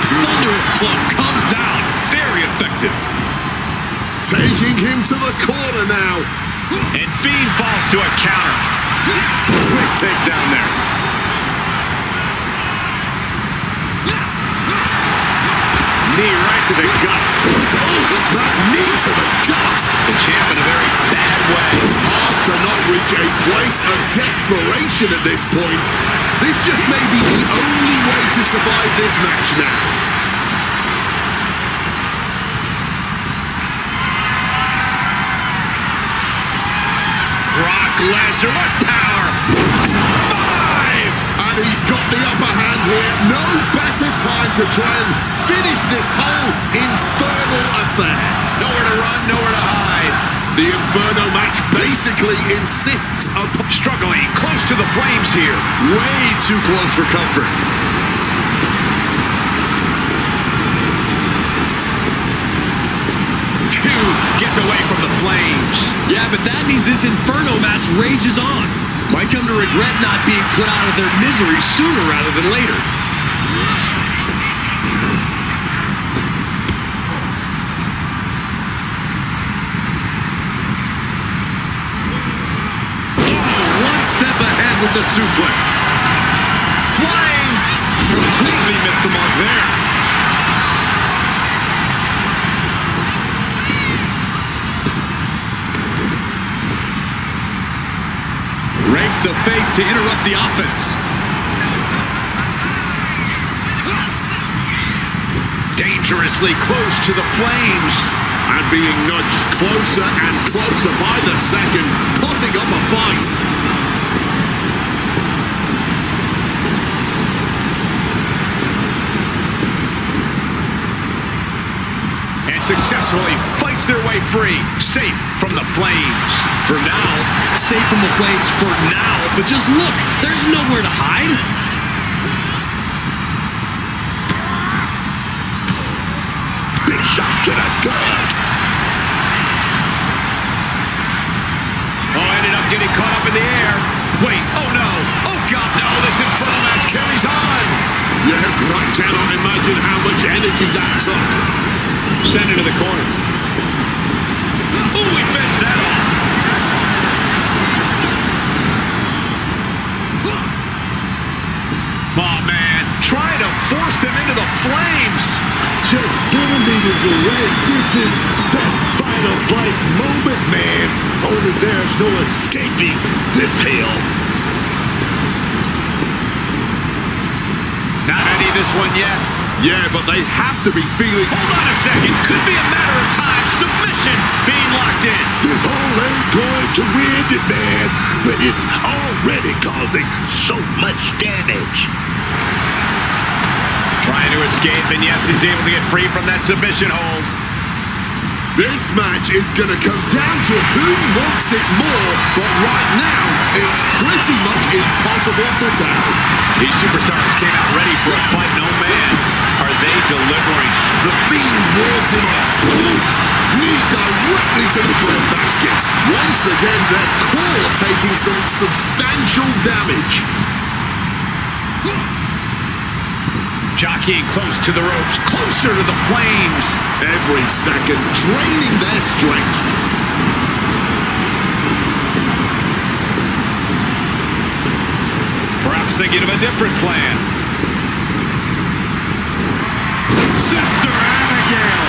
[SPEAKER 7] Thunderous club comes down. Very effective.
[SPEAKER 4] Taking him to the corner now.
[SPEAKER 3] And Fiend falls to a counter.
[SPEAKER 7] Quick takedown there.
[SPEAKER 3] Knee right to the gut.
[SPEAKER 4] Oh, that knee to the gut.
[SPEAKER 3] The champ in a very bad way.
[SPEAKER 4] Hard to not reach a place of desperation at this point. This just may be the only way to survive this match now.
[SPEAKER 3] Brock Lesnar, what power! 5!
[SPEAKER 4] And he's got the upper hand here. No better time to try and finish this whole infernal affair.
[SPEAKER 3] Nowhere to run, nowhere to hide.
[SPEAKER 4] The Inferno match basically insists upon
[SPEAKER 3] Struggling close to the flames here.
[SPEAKER 7] Way too close for comfort.
[SPEAKER 3] Phew, gets away from the flames.
[SPEAKER 7] Yeah, but that means this Inferno match rages on. Might come to regret not being put out of their misery sooner rather than later. Oh, one step ahead with the suplex.
[SPEAKER 3] Flying!
[SPEAKER 7] Completely missed the mark there. Rakes the face to interrupt the offense.
[SPEAKER 3] Dangerously close to the flames.
[SPEAKER 4] and being nudged closer and closer by the second, putting up a fight.
[SPEAKER 3] And successfully fights their way free, safe from the flames.
[SPEAKER 7] For now, safe from the flames for now, but just look, there's nowhere to hide.
[SPEAKER 5] Big shot to the gut.
[SPEAKER 3] Oh, ended up getting caught up in the air. Wait, oh no, oh God, no, this Inferno match carries on.
[SPEAKER 4] Yeah, I cannot imagine how much energy that took.
[SPEAKER 3] Send it to the corner. Ooh, he fends that off. Oh, man, trying to force them into the flames.
[SPEAKER 5] Just centimeters away. This is that fight or flight moment, man. Only there's no escaping this hell.
[SPEAKER 3] Not ready this one yet.
[SPEAKER 4] Yeah, but they have to be feeling...
[SPEAKER 3] Hold on a second. Could be a matter of time. Submission being locked in.
[SPEAKER 5] This hole ain't going to win it, man, but it's already causing so much damage.
[SPEAKER 3] Trying to escape, and yes, he's able to get free from that submission hold.
[SPEAKER 4] This match is going to come down to who wants it more, but right now, it's pretty much impossible to tell.
[SPEAKER 3] These superstars came out ready for a fight, no man. Are they delivering?
[SPEAKER 4] The Fiend wards him off. Oof. Knee directly to the breadbasket. Once again, their core taking some substantial damage.
[SPEAKER 3] Jockeying close to the ropes, closer to the flames.
[SPEAKER 4] Every second, draining their strength.
[SPEAKER 3] Perhaps thinking of a different plan. Sister Abigail!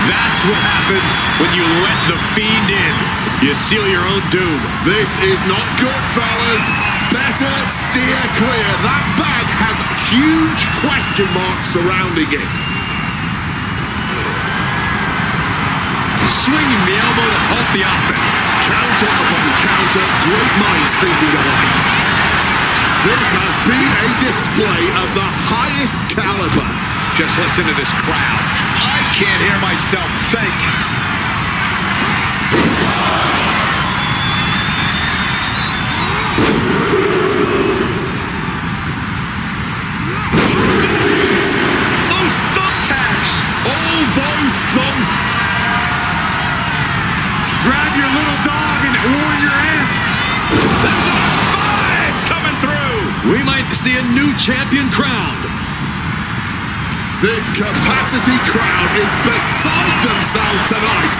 [SPEAKER 3] That's what happens when you let the Fiend in. You seal your own doom.
[SPEAKER 4] This is not good, fellas. Better steer clear. That bag has huge question marks surrounding it.
[SPEAKER 7] Swinging the elbow to halt the offense.
[SPEAKER 4] Counter upon counter. Great minds thinking alike. This has been a display of the highest caliber.
[SPEAKER 3] Just listen to this crowd. I can't hear myself think. Those thumbtacks.
[SPEAKER 4] All those
[SPEAKER 3] Grab your little dog and warn your aunt. There's a 5 coming through.
[SPEAKER 7] We might see a new champion crowned.
[SPEAKER 4] This capacity crowd is beside themselves tonight.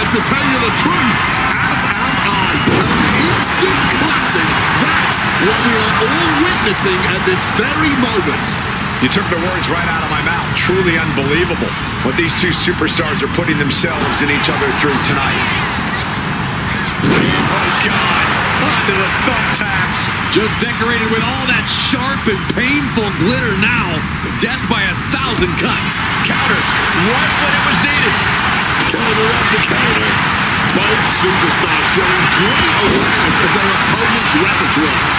[SPEAKER 4] And to tell you the truth, as am I. An instant classic. That's what we are all witnessing at this very moment.
[SPEAKER 3] You took the words right out of my mouth. Truly unbelievable what these two superstars are putting themselves and each other through tonight. Oh, God. Onto the thumbtacks.
[SPEAKER 7] Just decorated with all that sharp and painful glitter now. Death by 1,000 cuts.
[SPEAKER 3] Counter. Right when it was needed.
[SPEAKER 4] Counter after counter. Both superstars showing great awareness of their opponent's repertoire.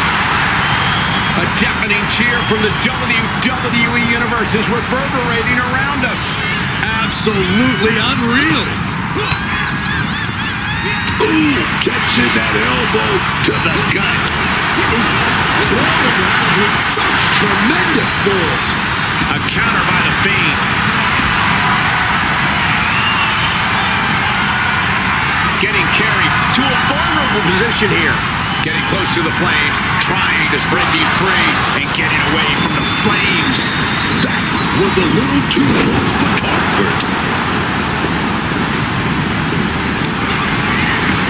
[SPEAKER 3] A deafening cheer from the WWE Universe is reverberating around us.
[SPEAKER 7] Absolutely unreal.
[SPEAKER 5] Ooh, catching that elbow to the gut.
[SPEAKER 4] Throwing hands with such tremendous force.
[SPEAKER 3] A counter by the Fiend. Getting carried to a vulnerable position here. Getting close to the flames, trying to breaking free and getting away from the flames.
[SPEAKER 5] That was a little too close for comfort.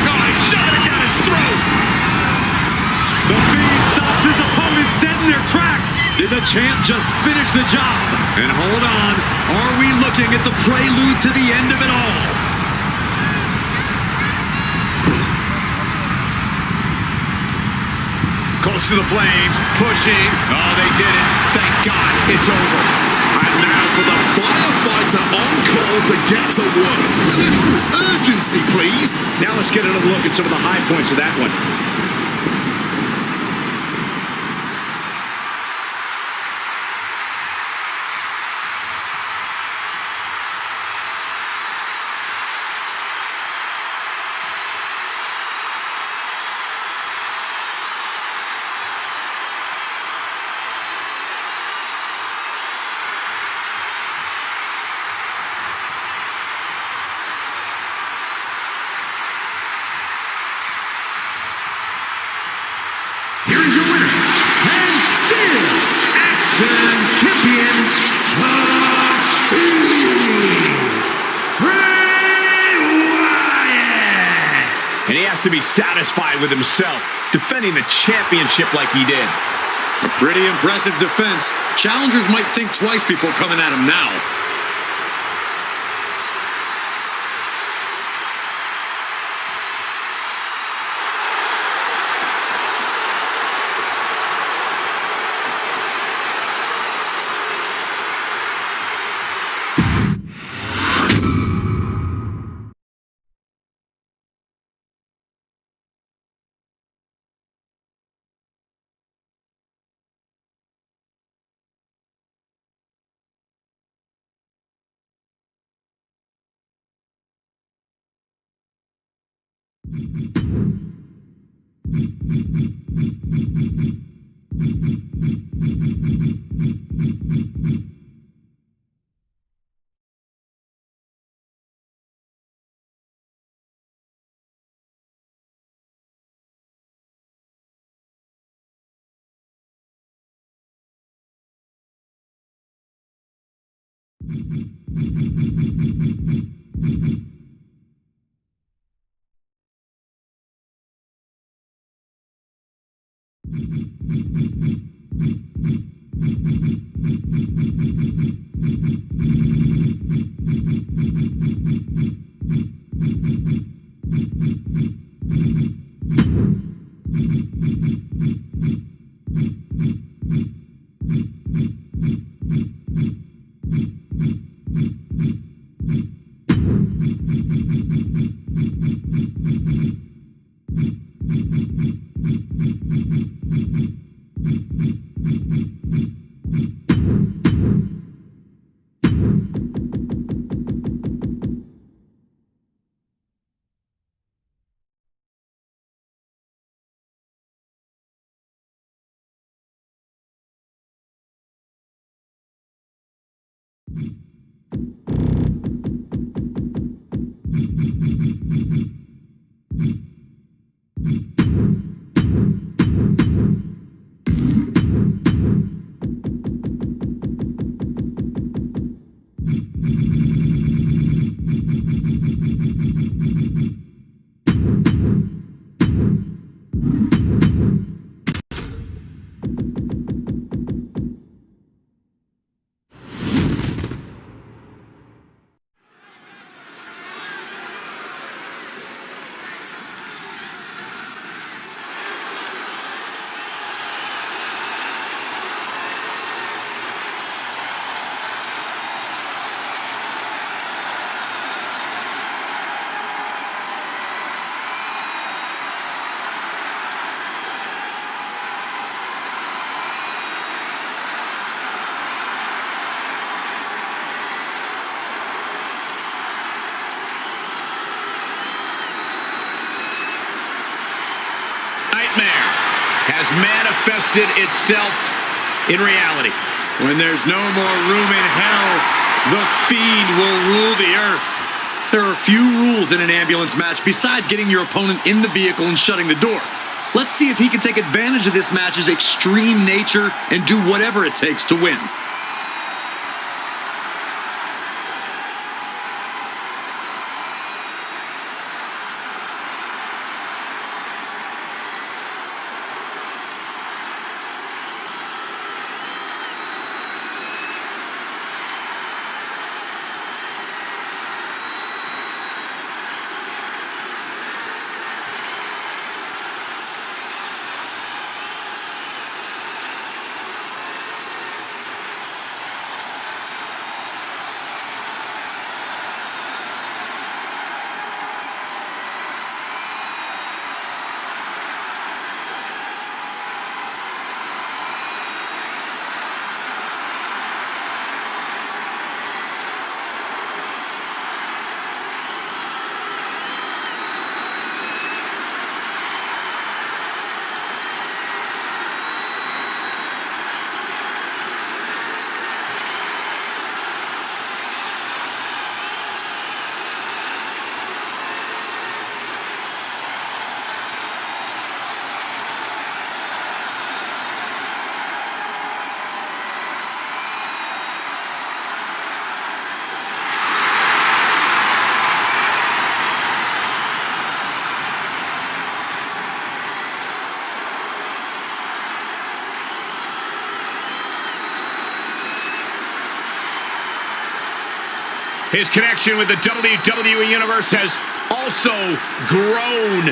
[SPEAKER 3] Oh, he shot it down his throat.
[SPEAKER 7] The Fiend stops his opponents dead in their tracks. Did the champ just finish the job? And hold on, are we looking at the prelude to the end of it all?
[SPEAKER 3] Close to the flames, pushing. Oh, they did it. Thank God, it's over.
[SPEAKER 4] And now for the firefighter on call to get to work. A little urgency, please.
[SPEAKER 3] Now let's get another look at some of the high points of that one.
[SPEAKER 6] Here's your winner, and still Action Champion, Bray Wyatt.
[SPEAKER 3] And he has to be satisfied with himself, defending the championship like he did.
[SPEAKER 7] A pretty impressive defense. Challengers might think twice before coming at him now.
[SPEAKER 3] Nightmare has manifested itself in reality.
[SPEAKER 2] When there's no more room in hell, the Fiend will rule the earth.
[SPEAKER 7] There are few rules in an ambulance match besides getting your opponent in the vehicle and shutting the door. Let's see if he can take advantage of this match's extreme nature and do whatever it takes to win.
[SPEAKER 3] His connection with the WWE Universe has also grown.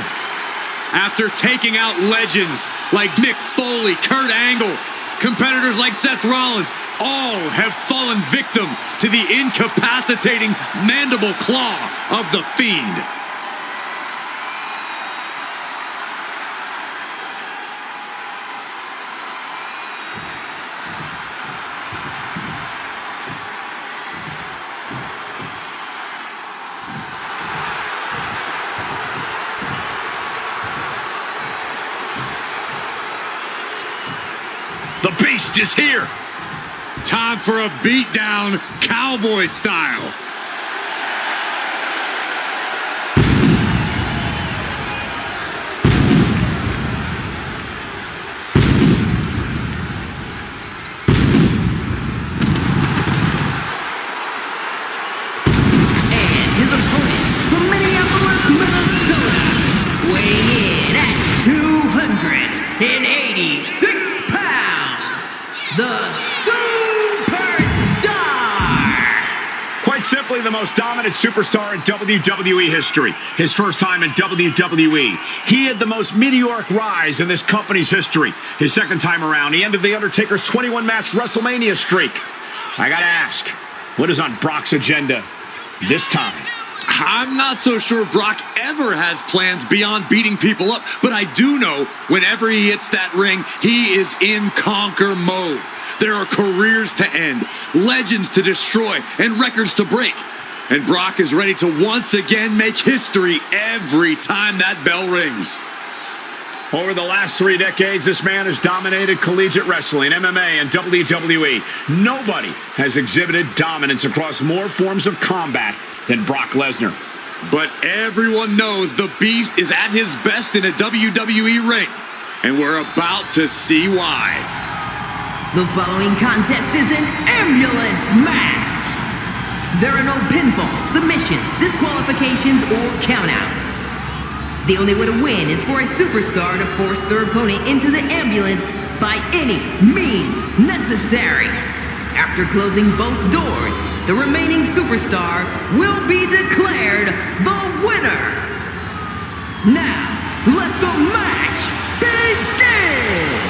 [SPEAKER 2] After taking out legends like Mick Foley, Kurt Angle, competitors like Seth Rollins, all have fallen victim to the incapacitating mandible claw of the Fiend.
[SPEAKER 3] The Beast is here.
[SPEAKER 2] Time for a beatdown, cowboy style.
[SPEAKER 1] And his opponent from Minneapolis, Minnesota, weighing in at 286 pounds, the Superstar!
[SPEAKER 3] Quite simply, the most dominant superstar in WWE history. His first time in WWE. He had the most meteoric rise in this company's history. His second time around, he ended The Undertaker's 21-match WrestleMania streak. I gotta ask, what is on Brock's agenda this time?
[SPEAKER 7] I'm not so sure Brock ever has plans beyond beating people up, but I do know whenever he hits that ring, he is in conquer mode. There are careers to end, legends to destroy, and records to break. And Brock is ready to once again make history every time that bell rings.
[SPEAKER 3] Over the last 3 decades, this man has dominated collegiate wrestling, MMA, and WWE. Nobody has exhibited dominance across more forms of combat than Brock Lesnar.
[SPEAKER 2] But everyone knows the Beast is at his best in a WWE ring. And we're about to see why.
[SPEAKER 1] The following contest is an ambulance match. There are no pinfalls, submissions, disqualifications, or countouts. The only way to win is for a superstar to force their opponent into the ambulance by any means necessary. After closing both doors, the remaining superstar will be declared the winner. Now, let the match begin!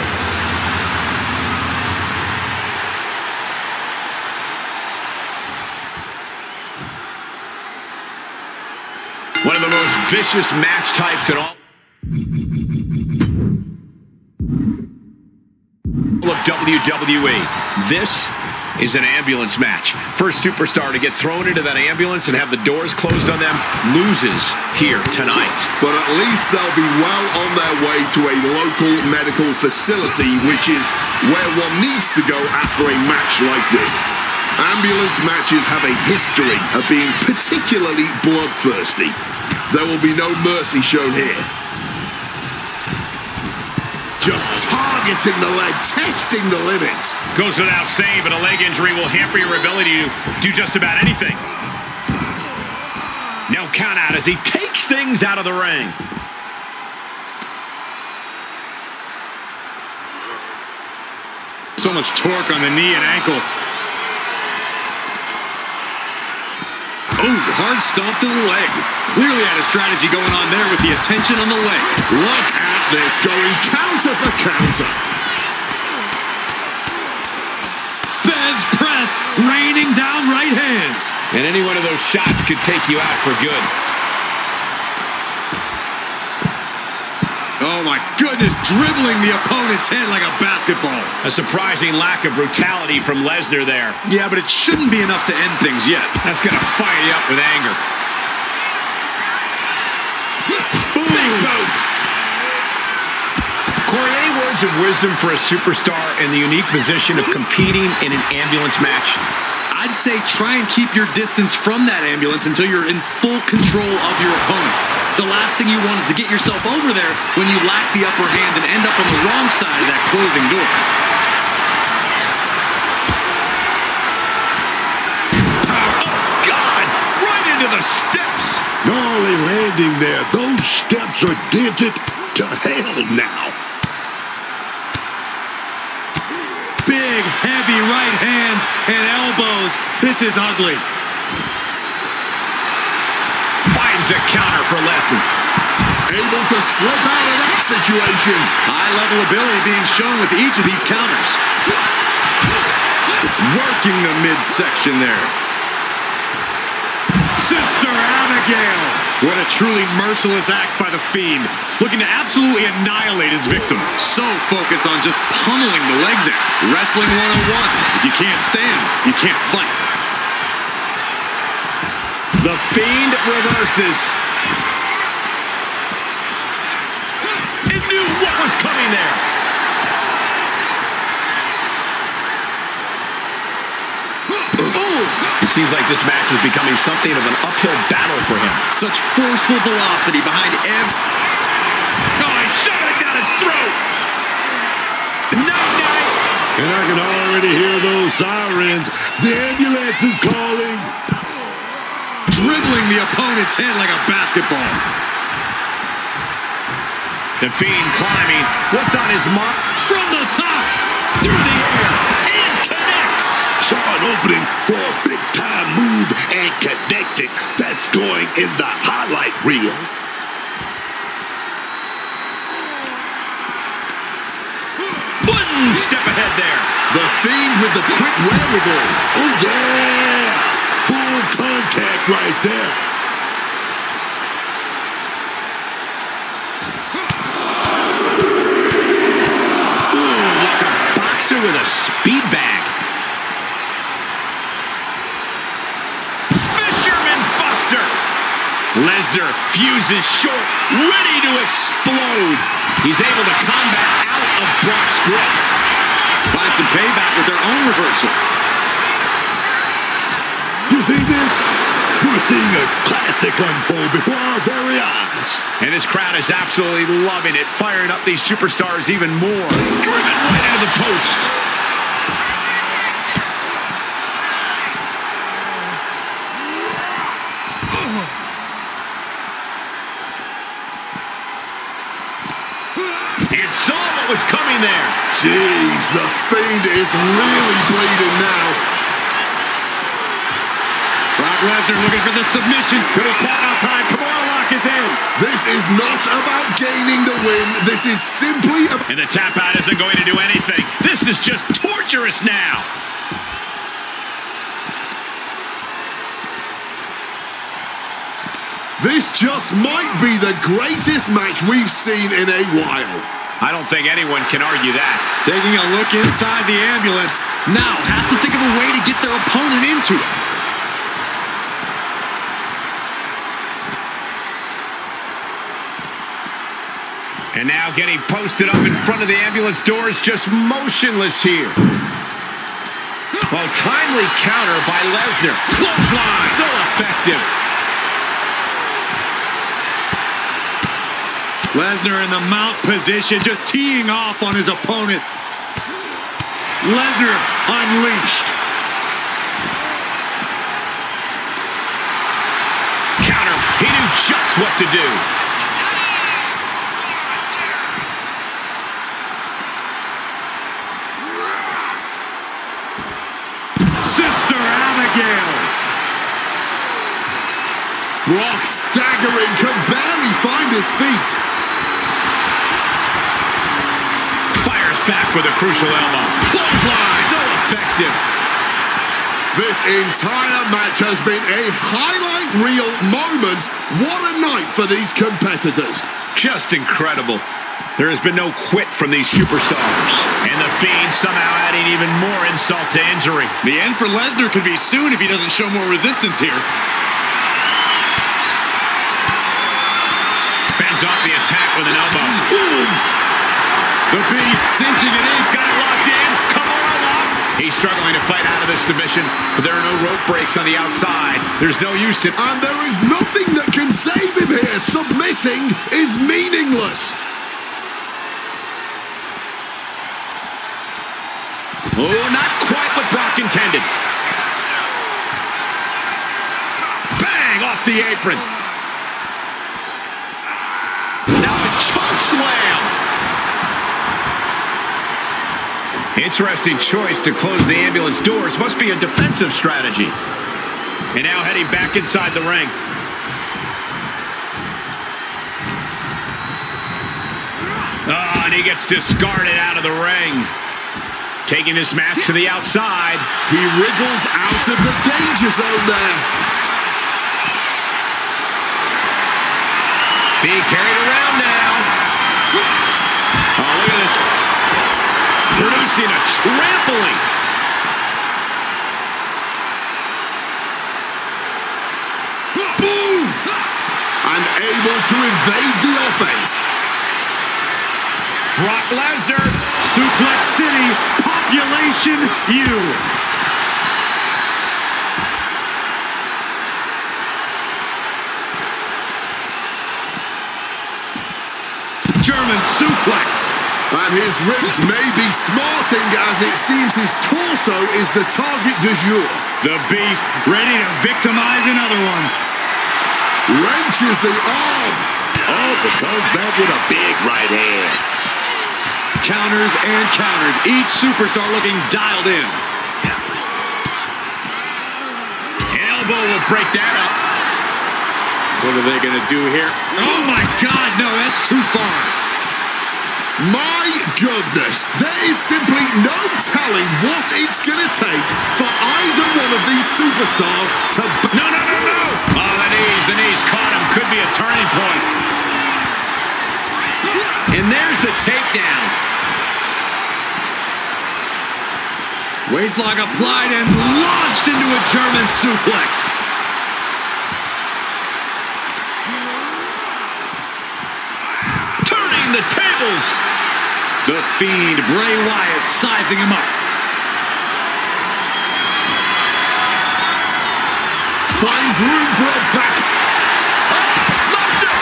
[SPEAKER 3] One of the most vicious match types in all of WWE. This is an ambulance match. First superstar to get thrown into that ambulance and have the doors closed on them loses here tonight.
[SPEAKER 4] But at least they'll be well on their way to a local medical facility, which is where one needs to go after a match like this. Ambulance matches have a history of being particularly bloodthirsty. There will be no mercy shown here. Just targeting the leg, testing the limits.
[SPEAKER 3] Goes without saying, but a leg injury will hamper your ability to do just about anything. No count out as he takes things out of the ring.
[SPEAKER 2] So much torque on the knee and ankle. Oh, hard stomp to the leg. Clearly had a strategy going on there with the attention on the leg.
[SPEAKER 4] Look at this, going counter for counter.
[SPEAKER 2] Fez press, raining down right hands.
[SPEAKER 3] And any one of those shots could take you out for good.
[SPEAKER 2] Oh my goodness, dribbling the opponent's head like a basketball.
[SPEAKER 3] A surprising lack of brutality from Lesnar there.
[SPEAKER 2] Yeah, but it shouldn't be enough to end things yet.
[SPEAKER 3] That's going to fire you up with anger. Boom. Big boot. Corey, any words of wisdom for a superstar in the unique position of competing in an ambulance match?
[SPEAKER 2] I'd say try and keep your distance from that ambulance until you're in full control of your opponent. The last thing you want is to get yourself over there when you lack the upper hand and end up on the wrong side of that closing door.
[SPEAKER 3] Oh, God! Right into the steps!
[SPEAKER 5] Not only landing there, those steps are dented to hell now.
[SPEAKER 2] Big, heavy right hands and elbows. This is ugly.
[SPEAKER 3] Finds a counter for Lesnar.
[SPEAKER 4] Able to slip out of that situation.
[SPEAKER 2] High-level ability being shown with each of these counters. Working the midsection there. Sister Abigail. What a truly merciless act by the Fiend. Looking to absolutely annihilate his victim. So focused on just pummeling the leg there. Wrestling 101. If you can't stand, you can't fight.
[SPEAKER 3] The Fiend reverses. It knew what was coming there. It seems like this match is becoming something of an uphill battle for him.
[SPEAKER 2] Such forceful velocity behind every...
[SPEAKER 3] Oh, he shoved it down his throat. Night-night.
[SPEAKER 5] And I can already hear those sirens. The ambulance is calling.
[SPEAKER 2] Dribbling the opponent's head like a basketball.
[SPEAKER 3] The Fiend climbing. What's on his mark?
[SPEAKER 2] From the top. Through the air. And connects.
[SPEAKER 5] Saw an opening for a big-time move and connected. That's going in the highlight reel.
[SPEAKER 3] One step ahead there.
[SPEAKER 4] The Fiend with the quick wherewithal.
[SPEAKER 5] Oh, yeah. Full contact right there.
[SPEAKER 3] Ooh, like a boxer with a speed bag. Fisherman's Buster. Lesnar fuses short, ready to explode. He's able to combat out of Brock's grip.
[SPEAKER 2] Find some payback with their own reversal.
[SPEAKER 5] You see this? We're seeing a classic unfold before our very eyes.
[SPEAKER 3] And this crowd is absolutely loving it, firing up these superstars even more. Driven right into the post. And saw what was coming there.
[SPEAKER 4] Jeez, the Fiend is really bleeding now.
[SPEAKER 2] Brock Lesnar looking for the submission.
[SPEAKER 3] Good attack out time. Kimura lock is in.
[SPEAKER 4] This is not about gaining the win. This is simply about...
[SPEAKER 3] And the tap out isn't going to do anything. This is just torturous now.
[SPEAKER 4] This just might be the greatest match we've seen in a while.
[SPEAKER 3] I don't think anyone can argue that.
[SPEAKER 2] Taking a look inside the ambulance. Now has to think of a way to get their opponent into it.
[SPEAKER 3] And now getting posted up in front of the ambulance doors, just motionless here. Well, timely counter by Lesnar. Clothesline, so effective.
[SPEAKER 2] Lesnar in the mount position, just teeing off on his opponent. Lesnar unleashed.
[SPEAKER 3] Counter, he knew just what to do.
[SPEAKER 2] Sister Abigail.
[SPEAKER 4] Brock staggering, can barely find his feet.
[SPEAKER 3] Fires back with a crucial elbow. Clothesline, so effective.
[SPEAKER 4] This entire match has been a highlight reel moment. What a night for these competitors.
[SPEAKER 3] Just incredible. There has been no quit from these superstars. And the Fiend somehow adding even more insult to injury.
[SPEAKER 2] The end for Lesnar could be soon if he doesn't show more resistance here.
[SPEAKER 3] Fends off the attack with an elbow.
[SPEAKER 2] Boom! The Beast cinching it in.
[SPEAKER 3] Got it locked in. Come on up. He's struggling to fight out of this submission, but there are no rope breaks on the outside. There's no use in...
[SPEAKER 4] And there is nothing that can save him here. Submitting is meaningless.
[SPEAKER 3] Oh, not quite what Brock intended. Bang! Off the apron. Now a choke slam. Interesting choice to close the ambulance doors. Must be a defensive strategy. And now heading back inside the ring. Oh, and he gets discarded out of the ring. Taking this match to the outside.
[SPEAKER 4] He wriggles out of the danger zone there.
[SPEAKER 3] Being carried around now. Oh, look at this. Producing a trampling.
[SPEAKER 4] Move! And able to evade the offense.
[SPEAKER 3] Brock Lesnar.
[SPEAKER 2] Suplex City, Population U. German suplex.
[SPEAKER 4] And his ribs may be smarting as it seems his torso is the target du jour.
[SPEAKER 2] The Beast ready to victimize another one.
[SPEAKER 4] Wrenches the arm.
[SPEAKER 5] Oh, but comes back with a big right hand.
[SPEAKER 2] Counters and counters. Each superstar looking dialed in.
[SPEAKER 3] An elbow will break that up.
[SPEAKER 2] What are they going to do here? Oh, my God. No, that's too far.
[SPEAKER 4] My goodness, there is simply no telling what it's going to take for either one of these superstars to...
[SPEAKER 3] No, no, no, no! Oh, the knees caught him. Could be a turning point.
[SPEAKER 2] And there's the takedown. Waistlock applied and launched into a German suplex.
[SPEAKER 3] Turning the tables
[SPEAKER 2] The Fiend, Bray Wyatt, sizing him up.
[SPEAKER 4] Finds room for a back.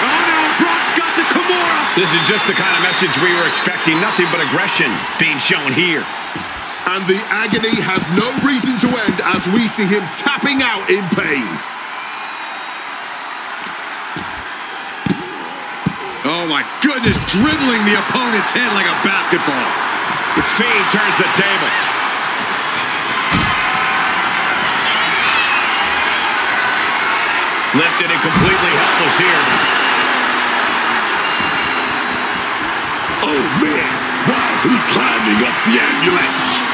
[SPEAKER 2] Oh no, Brock's got the Kimura.
[SPEAKER 3] This is just the kind of message we were expecting. Nothing but aggression being shown here.
[SPEAKER 4] And the agony has no reason to end as we see him tapping out in pain.
[SPEAKER 2] Oh my goodness, dribbling the opponent's head like a basketball.
[SPEAKER 3] The Fiend turns the table. Lifted and completely helpless here.
[SPEAKER 5] Oh man, why is he climbing up the ambulance?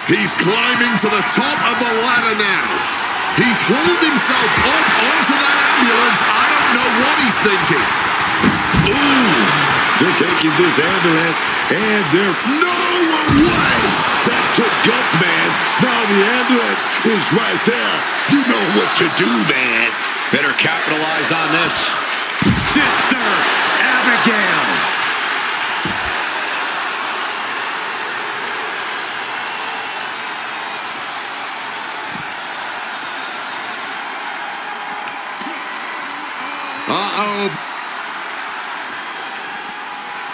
[SPEAKER 4] He's climbing to the top of the ladder now. He's hauled himself up onto that ambulance. I don't know what he's thinking.
[SPEAKER 5] Ooh, they're taking this ambulance and they're no way. That took guts, man. Now the ambulance is right there. You know what to do, man.
[SPEAKER 3] Better capitalize on this.
[SPEAKER 2] Sister Abigail. Uh-oh.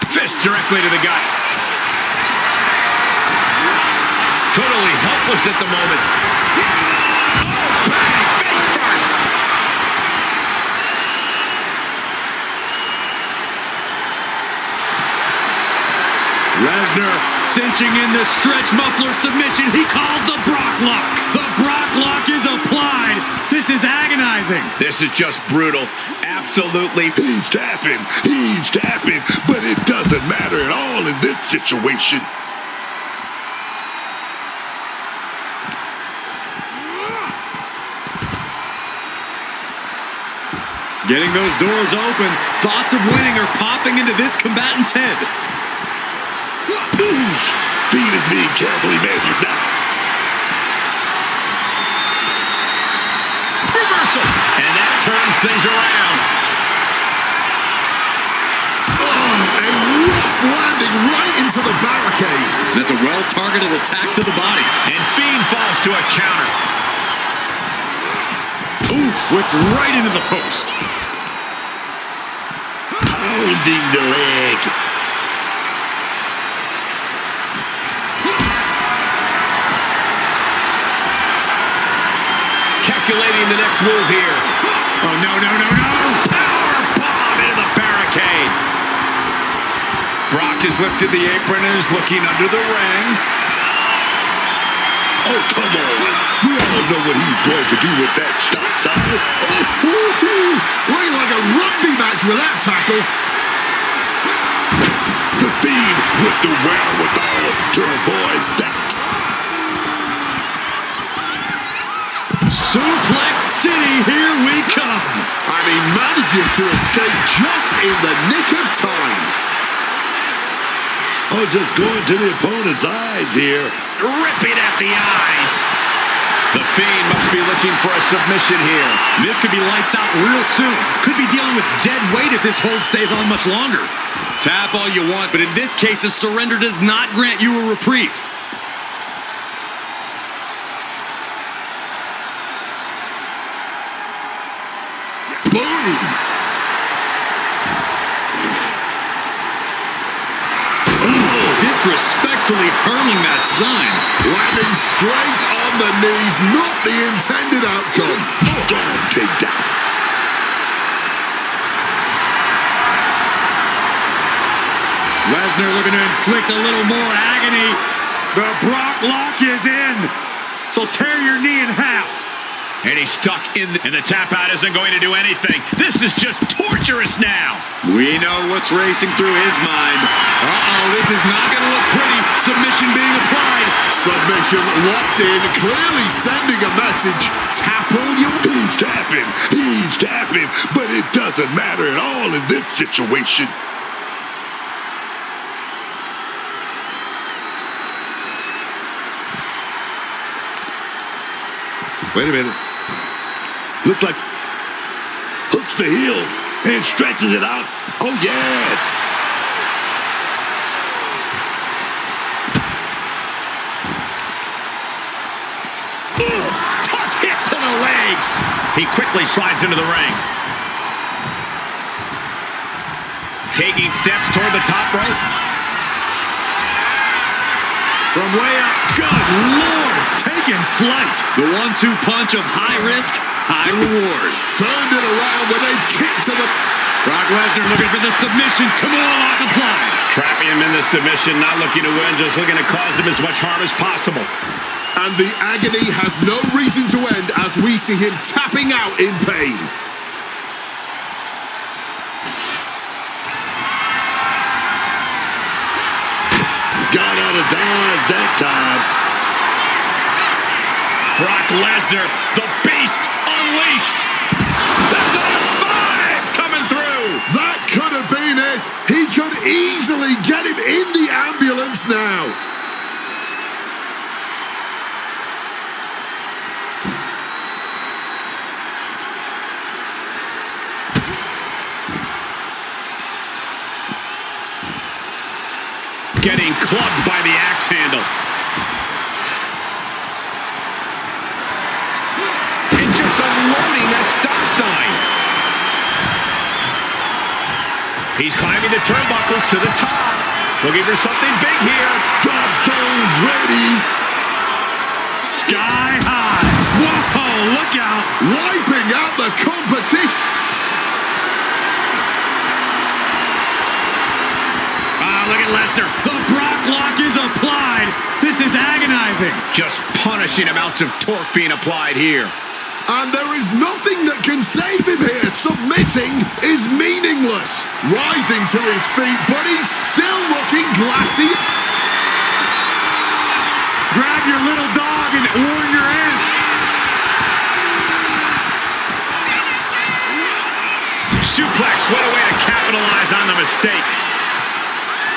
[SPEAKER 3] Fist directly to the gut. Totally helpless at the moment. Oh, bang! Face first!
[SPEAKER 2] Lesnar cinching in the stretch muffler submission. He calls the Brock lock. The Brock lock is applied. This is agonizing.
[SPEAKER 3] This is just brutal. Absolutely.
[SPEAKER 5] He's tapping, but it doesn't matter at all in this situation.
[SPEAKER 2] Getting those doors open. Thoughts of winning are popping into this combatant's head.
[SPEAKER 5] Fiend is being carefully measured now.
[SPEAKER 3] Reversal. And that turns things around.
[SPEAKER 4] Oh, a rough landing right into the barricade.
[SPEAKER 2] That's a well-targeted attack to the body.
[SPEAKER 3] And Fiend falls to a counter.
[SPEAKER 2] Oof, whipped right into the post.
[SPEAKER 5] Pounding the leg.
[SPEAKER 3] Calculating the next move here.
[SPEAKER 2] Oh, no.
[SPEAKER 3] Power bomb into the barricade. Brock has lifted the apron and is looking under the ring.
[SPEAKER 5] Oh, come on. We all know what he's going to do with that stop sign.
[SPEAKER 4] Looking like a rugby match with that tackle.
[SPEAKER 5] The Fiend with the wherewithal to avoid that.
[SPEAKER 2] Suplex City, here we come.
[SPEAKER 4] And he manages to escape just in the nick of time.
[SPEAKER 5] Oh, just going to the opponent's eyes here.
[SPEAKER 3] Ripping at the eyes. The Fiend must be looking for a submission here.
[SPEAKER 2] This could be lights out real soon. Could be dealing with dead weight if this hold stays on much longer. Tap all you want, but in this case, a surrender does not grant you a reprieve.
[SPEAKER 4] Boom!
[SPEAKER 2] Disrespectfully hurling that sign.
[SPEAKER 4] Landing straight on the knees, not the intended outcome.
[SPEAKER 5] Strong takedown.
[SPEAKER 2] Lesnar looking to inflict a little more agony. The Brock lock is in. So tear your knee in half.
[SPEAKER 3] And he's stuck and the tap out isn't going to do anything. This is just torturous now.
[SPEAKER 2] We know what's racing through his mind. Uh-oh, this is not going to look pretty. Submission being applied.
[SPEAKER 4] Submission locked in, clearly sending a message. Tap all you want.
[SPEAKER 5] He's tapping, but it doesn't matter at all in this situation. Wait a minute. Looks like hooks the heel and stretches it out. Oh, yes.
[SPEAKER 3] Tough hit to the legs. He quickly slides into the ring. Taking steps toward the top rope. From way up.
[SPEAKER 2] Good Lord, taking flight. The 1-2 punch of high risk, high reward.
[SPEAKER 4] Turned it around with a kick to the...
[SPEAKER 2] Brock Lesnar looking for the submission. Kimura lock applied.
[SPEAKER 3] Trapping him in the submission, not looking to win, just looking to cause him as much harm as possible.
[SPEAKER 4] And the agony has no reason to end as we see him tapping out in pain.
[SPEAKER 5] Got out of dodge that time.
[SPEAKER 3] Brock Lesnar, the beast, unleashed. There's a F5 coming through.
[SPEAKER 4] That could have been it. He could easily get him in the ambulance now.
[SPEAKER 3] Getting clubbed by the axe handle. And just unloading that stop sign. He's climbing the turnbuckles to the top. Looking for something big here.
[SPEAKER 5] Drop zone's ready.
[SPEAKER 2] Sky high. Whoa, look out.
[SPEAKER 4] Wiping out the competition.
[SPEAKER 3] Look at Lesnar.
[SPEAKER 2] The Brock lock is applied. This is agonizing.
[SPEAKER 3] Just punishing amounts of torque being applied here.
[SPEAKER 4] And there is nothing that can save him here. Submitting is meaningless. Rising to his feet, but he's still looking glassy.
[SPEAKER 2] Grab your little dog and warn your aunt.
[SPEAKER 3] Suplex, what a way to capitalize on the mistake.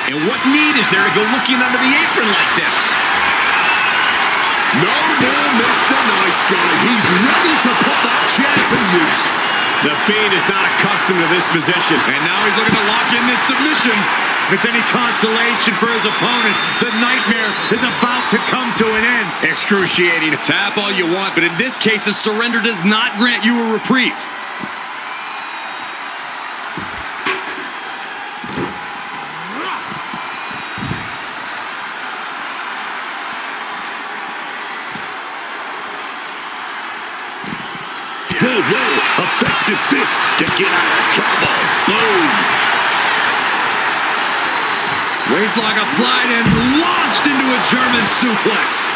[SPEAKER 3] And what need is there to go looking under the apron like this?
[SPEAKER 4] No more Mr. Nice Guy. He's ready to put that chair to use.
[SPEAKER 3] The Fiend is not accustomed to this position.
[SPEAKER 2] And now he's looking to lock in this submission. If it's any consolation for his opponent, the nightmare is about to come to an end.
[SPEAKER 3] Excruciating.
[SPEAKER 2] Tap all you want, but in this case, a surrender does not grant you a reprieve.
[SPEAKER 5] Whoa, effective fist to get out of trouble. Boom.
[SPEAKER 2] Waistlock applied and launched into a German suplex.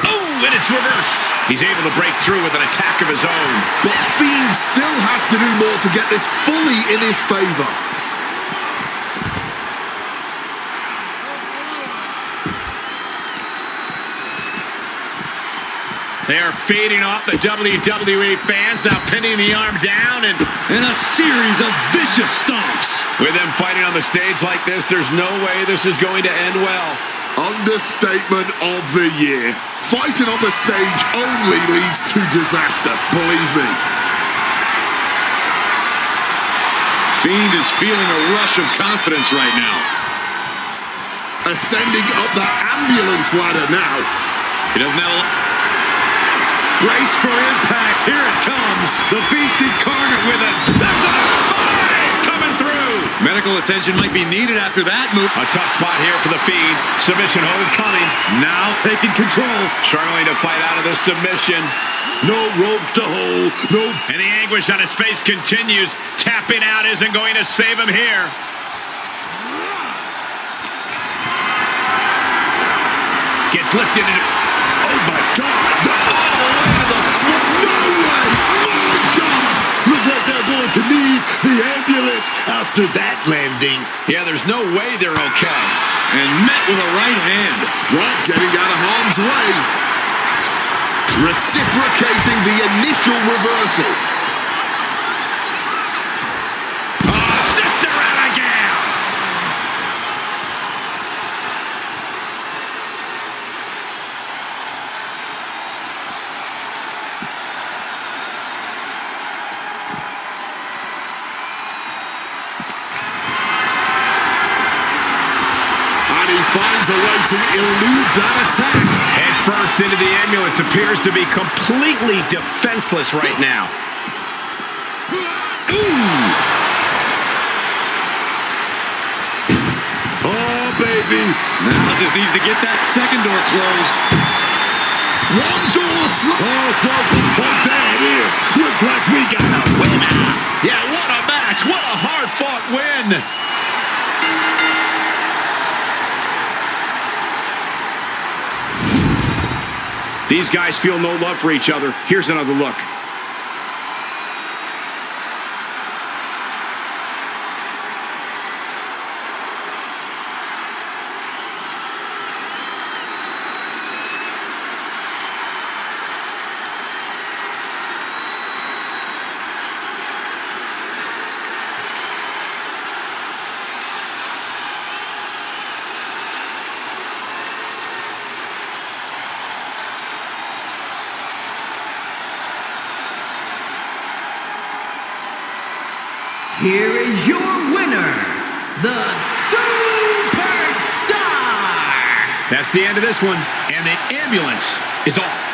[SPEAKER 3] Oh, and it's reversed. He's able to break through with an attack of his own.
[SPEAKER 4] But Fiend still has to do more to get this fully in his favor.
[SPEAKER 3] They are fading off the WWE fans, now pinning the arm down and
[SPEAKER 2] a series of vicious stomps.
[SPEAKER 3] with them fighting on the stage like this, there's no way this is going to end well.
[SPEAKER 4] Understatement of the year. Fighting on the stage only leads to disaster, believe me.
[SPEAKER 2] Fiend is feeling a rush of confidence right now.
[SPEAKER 4] Ascending up the ambulance ladder now.
[SPEAKER 2] He doesn't have a... Brace for impact. Here it comes. The Beast Incarnate with it.
[SPEAKER 3] There's a five coming through.
[SPEAKER 2] Medical attention might be needed after that move.
[SPEAKER 3] A tough spot here for the Fiend. Submission hold coming.
[SPEAKER 2] Now taking control.
[SPEAKER 3] Struggling to fight out of this submission.
[SPEAKER 5] No ropes to hold. No.
[SPEAKER 3] And the anguish on his face continues. Tapping out isn't going to save him here. Gets lifted into...
[SPEAKER 5] Oh, my God. No. No way. My God. Look like they're going to need the ambulance after that landing.
[SPEAKER 3] Yeah, there's no way they're okay.
[SPEAKER 2] And met with a right hand.
[SPEAKER 4] Brock getting out of harm's way. Reciprocating the initial potential reversal.
[SPEAKER 3] Sister Abigail!
[SPEAKER 4] And he finds a way to elude that attack.
[SPEAKER 3] Head first into the ambulance, appears to be completely defenseless right now.
[SPEAKER 5] Ooh! Oh, baby.
[SPEAKER 2] Now just needs to get that second door closed.
[SPEAKER 4] One door slap.
[SPEAKER 5] Oh, folks, what that is. Looks like we got a winner.
[SPEAKER 3] Yeah, what a match. What a hard-fought win. These guys feel no love for each other. Here's another look.
[SPEAKER 1] Here is your winner, the Superstar!
[SPEAKER 3] That's the end of this one, and the ambulance is off.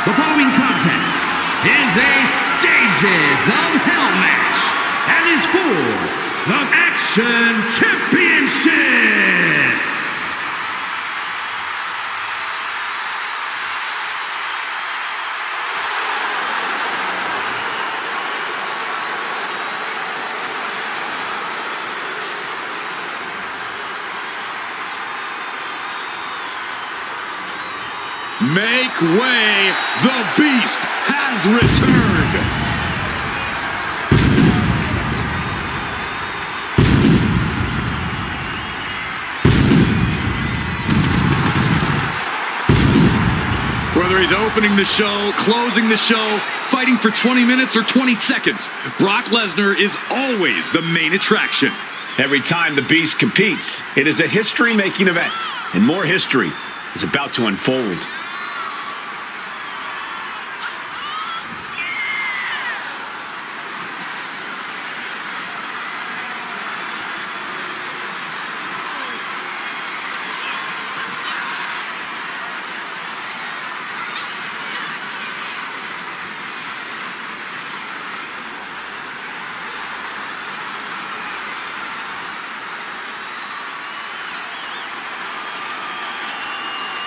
[SPEAKER 6] The following contest is a Stages of Hell match and is for the Action Championship.
[SPEAKER 2] Make way, the Beast has returned. Whether he's opening the show, closing the show, fighting for 20 minutes or 20 seconds, Brock Lesnar is always the main attraction.
[SPEAKER 3] Every time the Beast competes, it is a history-making event, and more history is about to unfold.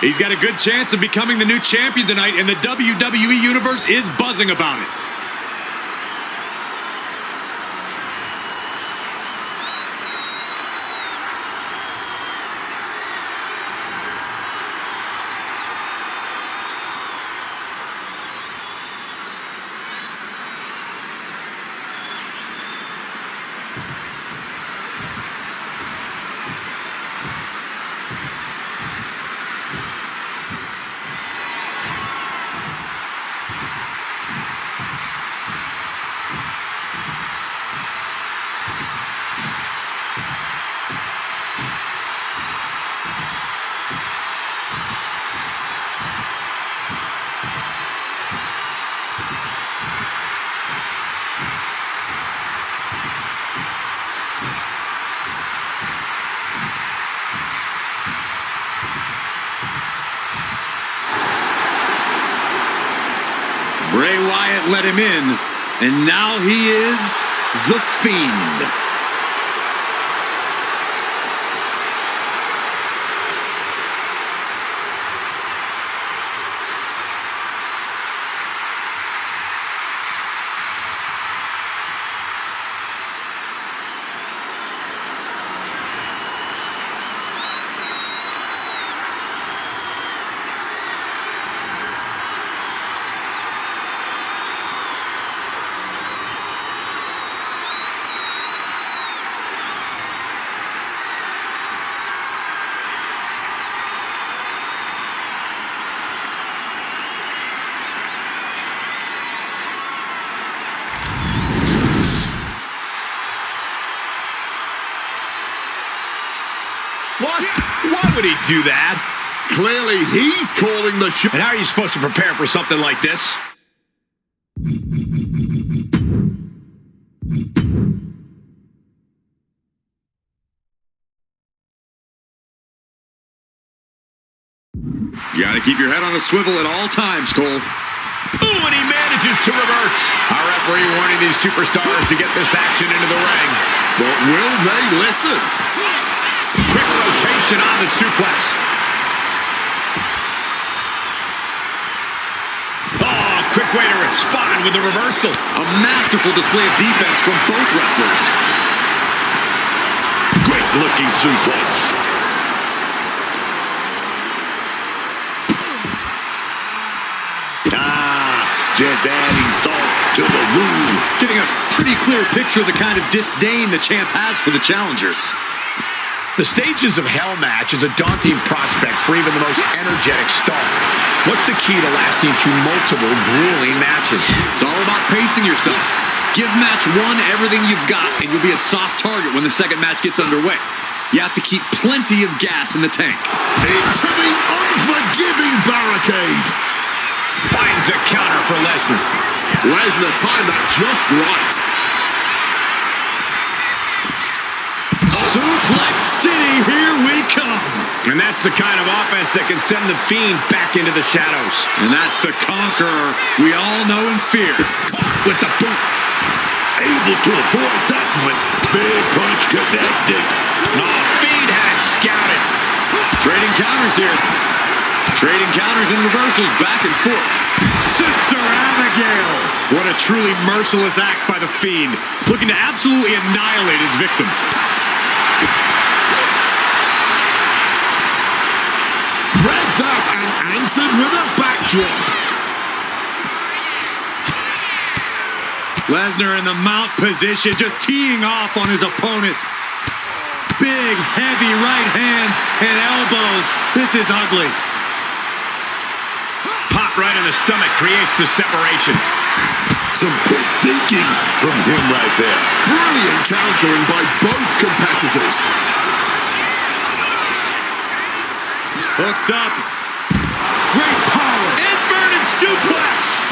[SPEAKER 2] He's got a good chance of becoming the new champion tonight, and the WWE Universe is buzzing about it. Bray Wyatt let him in, and now he is the Fiend.
[SPEAKER 3] What? Why would he do that?
[SPEAKER 4] Clearly, he's calling the shot.
[SPEAKER 3] And how are you supposed to prepare for something like this?
[SPEAKER 2] You gotta keep your head on a swivel at all times, Cole.
[SPEAKER 3] Ooh, and he manages to reverse. Our referee warning these superstars to get this action into the ring.
[SPEAKER 4] But will they listen?
[SPEAKER 3] Quick rotation on the suplex. Oh, quick way to respond with the reversal.
[SPEAKER 2] A masterful display of defense from both wrestlers.
[SPEAKER 5] Great looking suplex. Just adding salt to the wound.
[SPEAKER 2] Getting a pretty clear picture of the kind of disdain the champ has for the challenger.
[SPEAKER 3] The Stages of Hell match is a daunting prospect for even the most energetic star. What's the key to lasting through multiple grueling matches?
[SPEAKER 2] It's all about pacing yourself. Give match one everything you've got, and you'll be a soft target when the second match gets underway. You have to keep plenty of gas in the tank.
[SPEAKER 4] Into the unforgiving barricade.
[SPEAKER 3] Finds a counter for Lesnar.
[SPEAKER 4] Lesnar timed that just right.
[SPEAKER 2] Suplex City. here we come.
[SPEAKER 3] And that's the kind of offense that can send the Fiend back into the shadows.
[SPEAKER 2] And that's the conqueror we all know and fear.
[SPEAKER 5] With the boot. Able to avoid that one. Big punch connected.
[SPEAKER 3] Oh, Fiend had it scouted.
[SPEAKER 2] Trading counters here. Trading counters and reversals back and forth. Sister Abigail. What a truly merciless act by the Fiend. Looking to absolutely annihilate his victim.
[SPEAKER 4] Read that and answered with a backdrop.
[SPEAKER 2] Lesnar in the mount position, just teeing off on his opponent. Big, heavy right hands and elbows. This is ugly.
[SPEAKER 3] Pop right in the stomach creates the separation.
[SPEAKER 5] Some quick thinking from him right there.
[SPEAKER 4] Brilliant countering by both competitors.
[SPEAKER 2] Hooked up. Great power. Inverted suplex.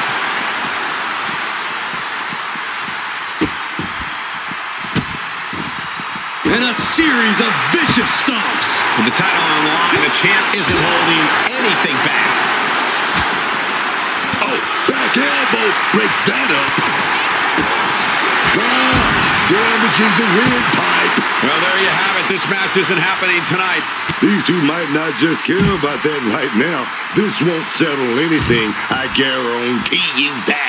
[SPEAKER 2] And a series of vicious stomps.
[SPEAKER 3] With the title on the line, the champ isn't holding anything back.
[SPEAKER 5] Oh, back elbow breaks that up. Damaging the windpipe.
[SPEAKER 3] Well, there you have it. This match isn't happening tonight.
[SPEAKER 5] These two might not just care about that right now. This won't settle anything. I guarantee you that.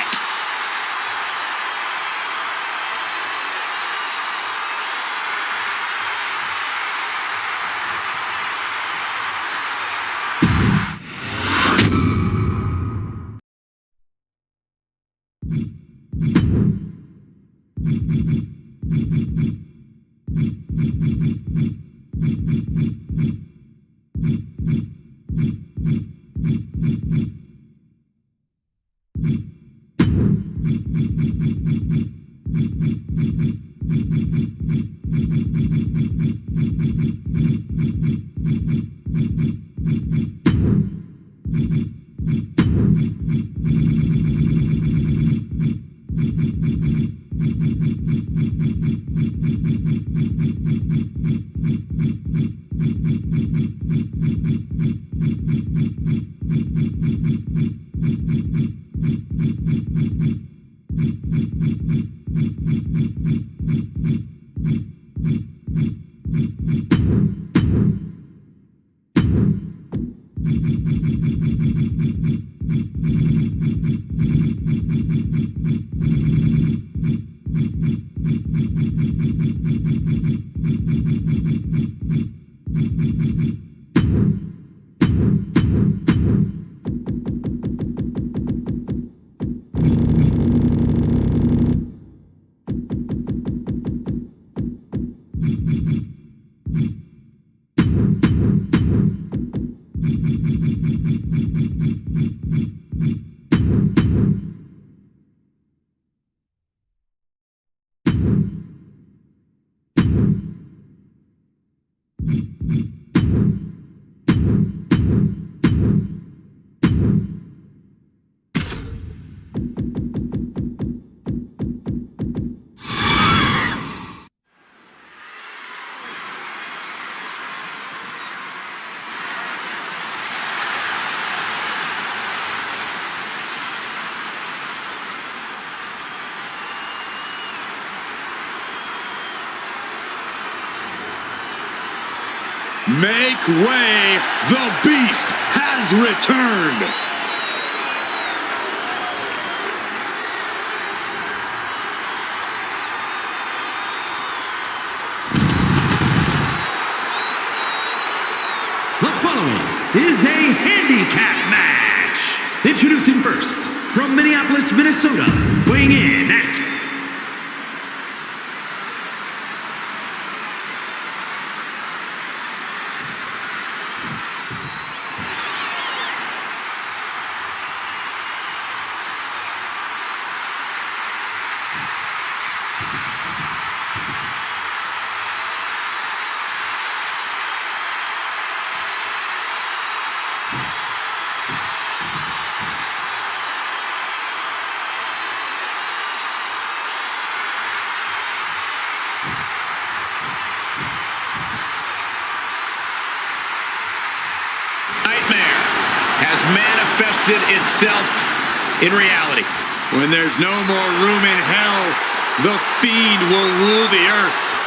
[SPEAKER 2] Make way, the Beast has returned.
[SPEAKER 6] The following is a handicap match. Introducing first, from Minneapolis, Minnesota, weighing in at
[SPEAKER 3] manifested itself in reality.
[SPEAKER 2] When there's no more room in hell, the Fiend will rule the earth.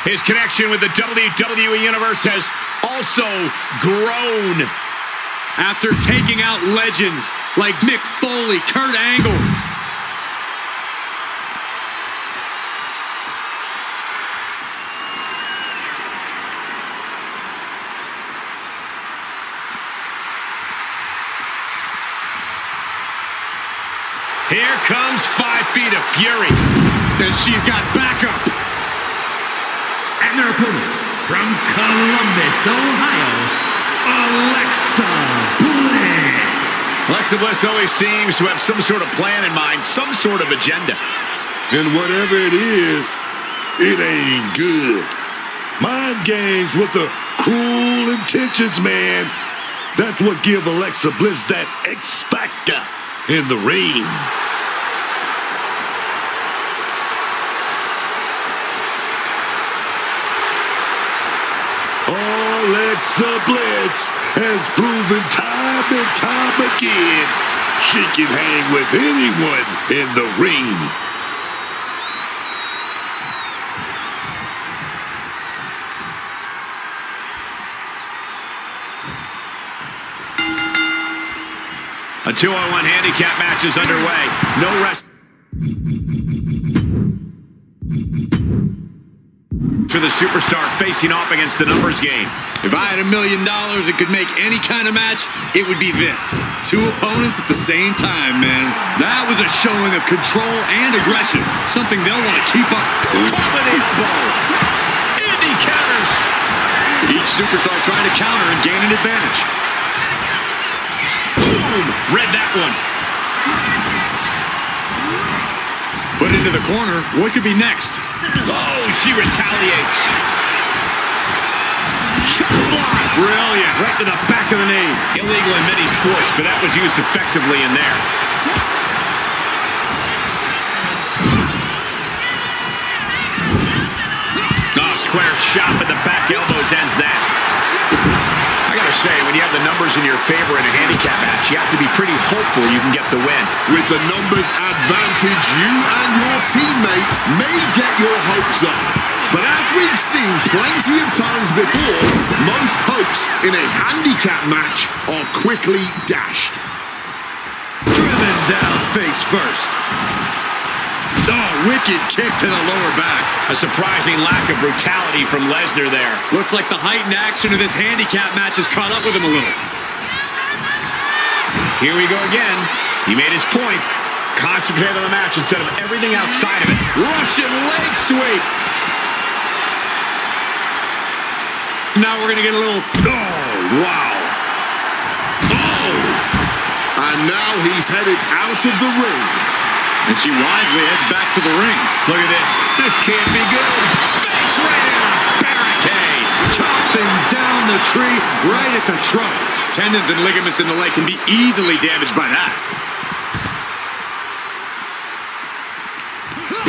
[SPEAKER 3] His connection with the WWE Universe has also grown.
[SPEAKER 2] After taking out legends like Mick Foley, Kurt Angle,
[SPEAKER 3] here comes 5 Feet of Fury.
[SPEAKER 2] and she's got backup.
[SPEAKER 6] And their opponent from Columbus, Ohio, Alexa Bliss.
[SPEAKER 3] Alexa Bliss always seems to have some sort of plan in mind, some sort of agenda.
[SPEAKER 5] And whatever it is, it ain't good. Mind games with the cruel intentions, man. That's what give Alexa Bliss that X factor in the ring. Alexa Bliss has proven time and time again she can hang with anyone in the ring.
[SPEAKER 3] A 2-on-1 handicap match is underway. No rest for the superstar facing off against the numbers game.
[SPEAKER 2] If I had $1 million and could make any kind of match, it would be this. 2 opponents at the same time, man. That was a showing of control and aggression, something they'll want to keep up.
[SPEAKER 3] Over the elbow. Indy counters.
[SPEAKER 2] Each superstar trying to counter and gain an advantage.
[SPEAKER 3] Boom. Read that one.
[SPEAKER 2] Put into the corner. What could be next?
[SPEAKER 3] Oh, she retaliates. Shot block. Brilliant. Right to the back of the knee. Illegal in many sports, but that was used effectively in there. Oh, square shot, but the back elbows ends that. I gotta say, when you have the numbers in your favor in a handicap match, you have to be pretty hopeful you can get the win.
[SPEAKER 4] With the numbers advantage, you and your teammate may get your hopes up. But as we've seen plenty of times before, most hopes in a handicap match are quickly dashed.
[SPEAKER 2] Driven down face first. Oh, wicked kick to the lower back.
[SPEAKER 3] A surprising lack of brutality from Lesnar there.
[SPEAKER 2] Looks like the heightened action of this handicap match has caught up with him a little.
[SPEAKER 3] Here we go again. He made his point. Concentrate on the match instead of everything outside of it. Russian leg sweep. Now we're going to get a little... Oh, wow. Oh!
[SPEAKER 4] And now he's headed out of the ring.
[SPEAKER 2] And she wisely heads back to the ring.
[SPEAKER 3] Look at this. This can't be good. Face right in.
[SPEAKER 2] Barricade. Chopping down the tree right at the trunk. Tendons and ligaments in the leg can be easily damaged by that.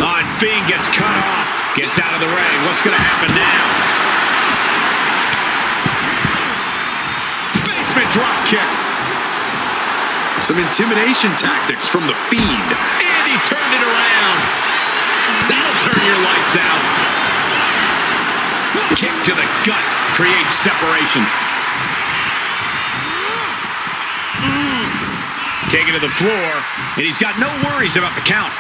[SPEAKER 3] And Fiend gets cut off. Gets out of the ring. What's going to happen now? Basement drop kick.
[SPEAKER 2] Some intimidation tactics from the Fiend.
[SPEAKER 3] And he turned it around. That'll turn your lights out. Kick to the gut creates separation. Taken to the floor, and he's got no worries about the count.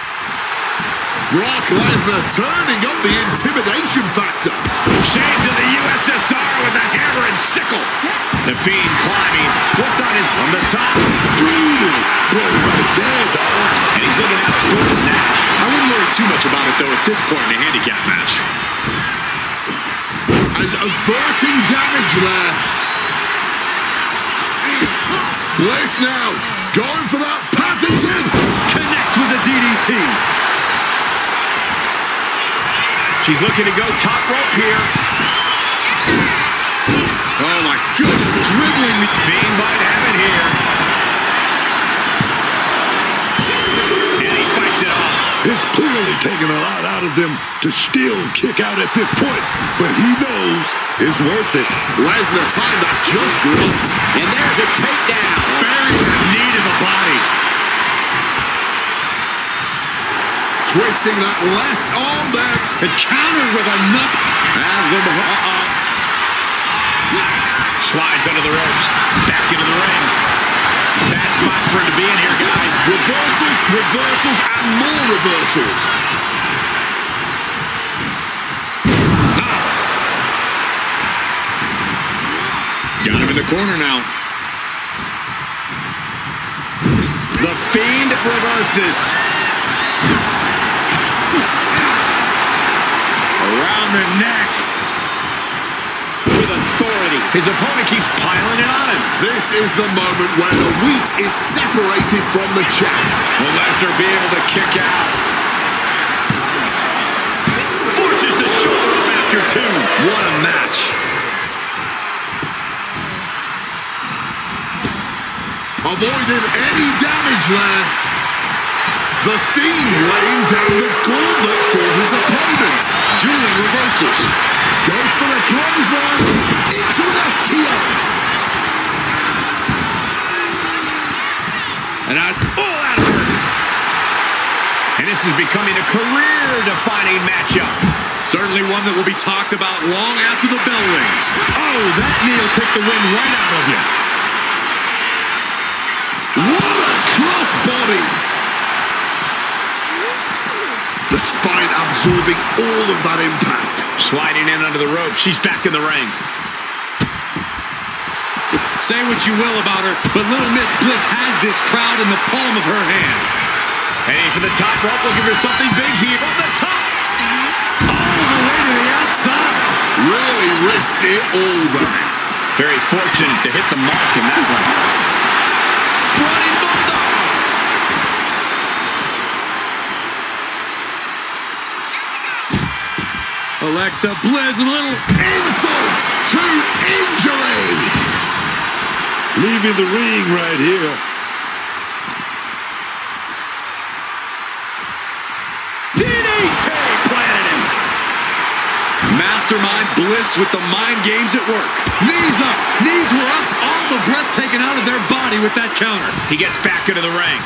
[SPEAKER 4] Brock Lesnar turning up the intimidation factor.
[SPEAKER 3] Shades of the USSR with the hammer and sickle. The Fiend climbing. What's on the top?
[SPEAKER 5] Brutal. Blow right there, dog.
[SPEAKER 3] And he's looking out for his neck.
[SPEAKER 2] I wouldn't worry too much about it, though, at this point in the handicap match.
[SPEAKER 4] And averting damage there. Bliss now going for that patented.
[SPEAKER 2] Connects with a DDT.
[SPEAKER 3] She's looking to go top rope here.
[SPEAKER 2] Oh, my goodness. Dribbling the
[SPEAKER 3] Fiend might have it here. And he fights it off.
[SPEAKER 5] It's clearly taking a lot out of them to still kick out at this point, but he knows it's worth it.
[SPEAKER 4] Lesnar timed that just right.
[SPEAKER 3] And there's a takedown.
[SPEAKER 2] buries the knee to the body.
[SPEAKER 4] Twisting that left arm there.
[SPEAKER 2] And countered with a nut. As the
[SPEAKER 3] slides under the ropes. Back into the ring. Bad spot for him to be in here, guys.
[SPEAKER 4] Reversals, reversals, and more reversals.
[SPEAKER 2] got him in the corner now.
[SPEAKER 3] The Fiend reverses. Around the neck. With authority. His opponent keeps piling it on him.
[SPEAKER 4] This is the moment where the wheat is separated from the chaff.
[SPEAKER 3] Will Lesnar be able to kick out? Forces the shoulder up after two.
[SPEAKER 2] What a match.
[SPEAKER 4] Avoided any damage there. The Fiend laying down the gauntlet for his opponent.
[SPEAKER 2] Dueling reversals.
[SPEAKER 4] Goes for the clothesline. Into an STO.
[SPEAKER 3] And out of it. And this is becoming a career-defining matchup.
[SPEAKER 2] Certainly one that will be talked about long after the bell rings. Oh, that knee will take the wind right out of you.
[SPEAKER 4] What a crossbody. The spine absorbing all of that impact.
[SPEAKER 3] Sliding in under the rope. She's back in the ring.
[SPEAKER 2] Say what you will about her, but Little Miss Bliss has this crowd in the palm of her hand.
[SPEAKER 3] Heading for the top rope, looking for something big here. On the top.
[SPEAKER 2] All the way to the outside.
[SPEAKER 4] Really risked it all there.
[SPEAKER 3] Very fortunate to hit the mark in that one. Running Bulldog.
[SPEAKER 2] Alexa Bliss with a little
[SPEAKER 4] Insult to injury.
[SPEAKER 5] Leaving the ring right here.
[SPEAKER 3] DDT planted him.
[SPEAKER 2] Mastermind Bliss with the mind games at work. Knees up. Knees were up. All the breath taken out of their body with that counter.
[SPEAKER 3] He gets back into the ring.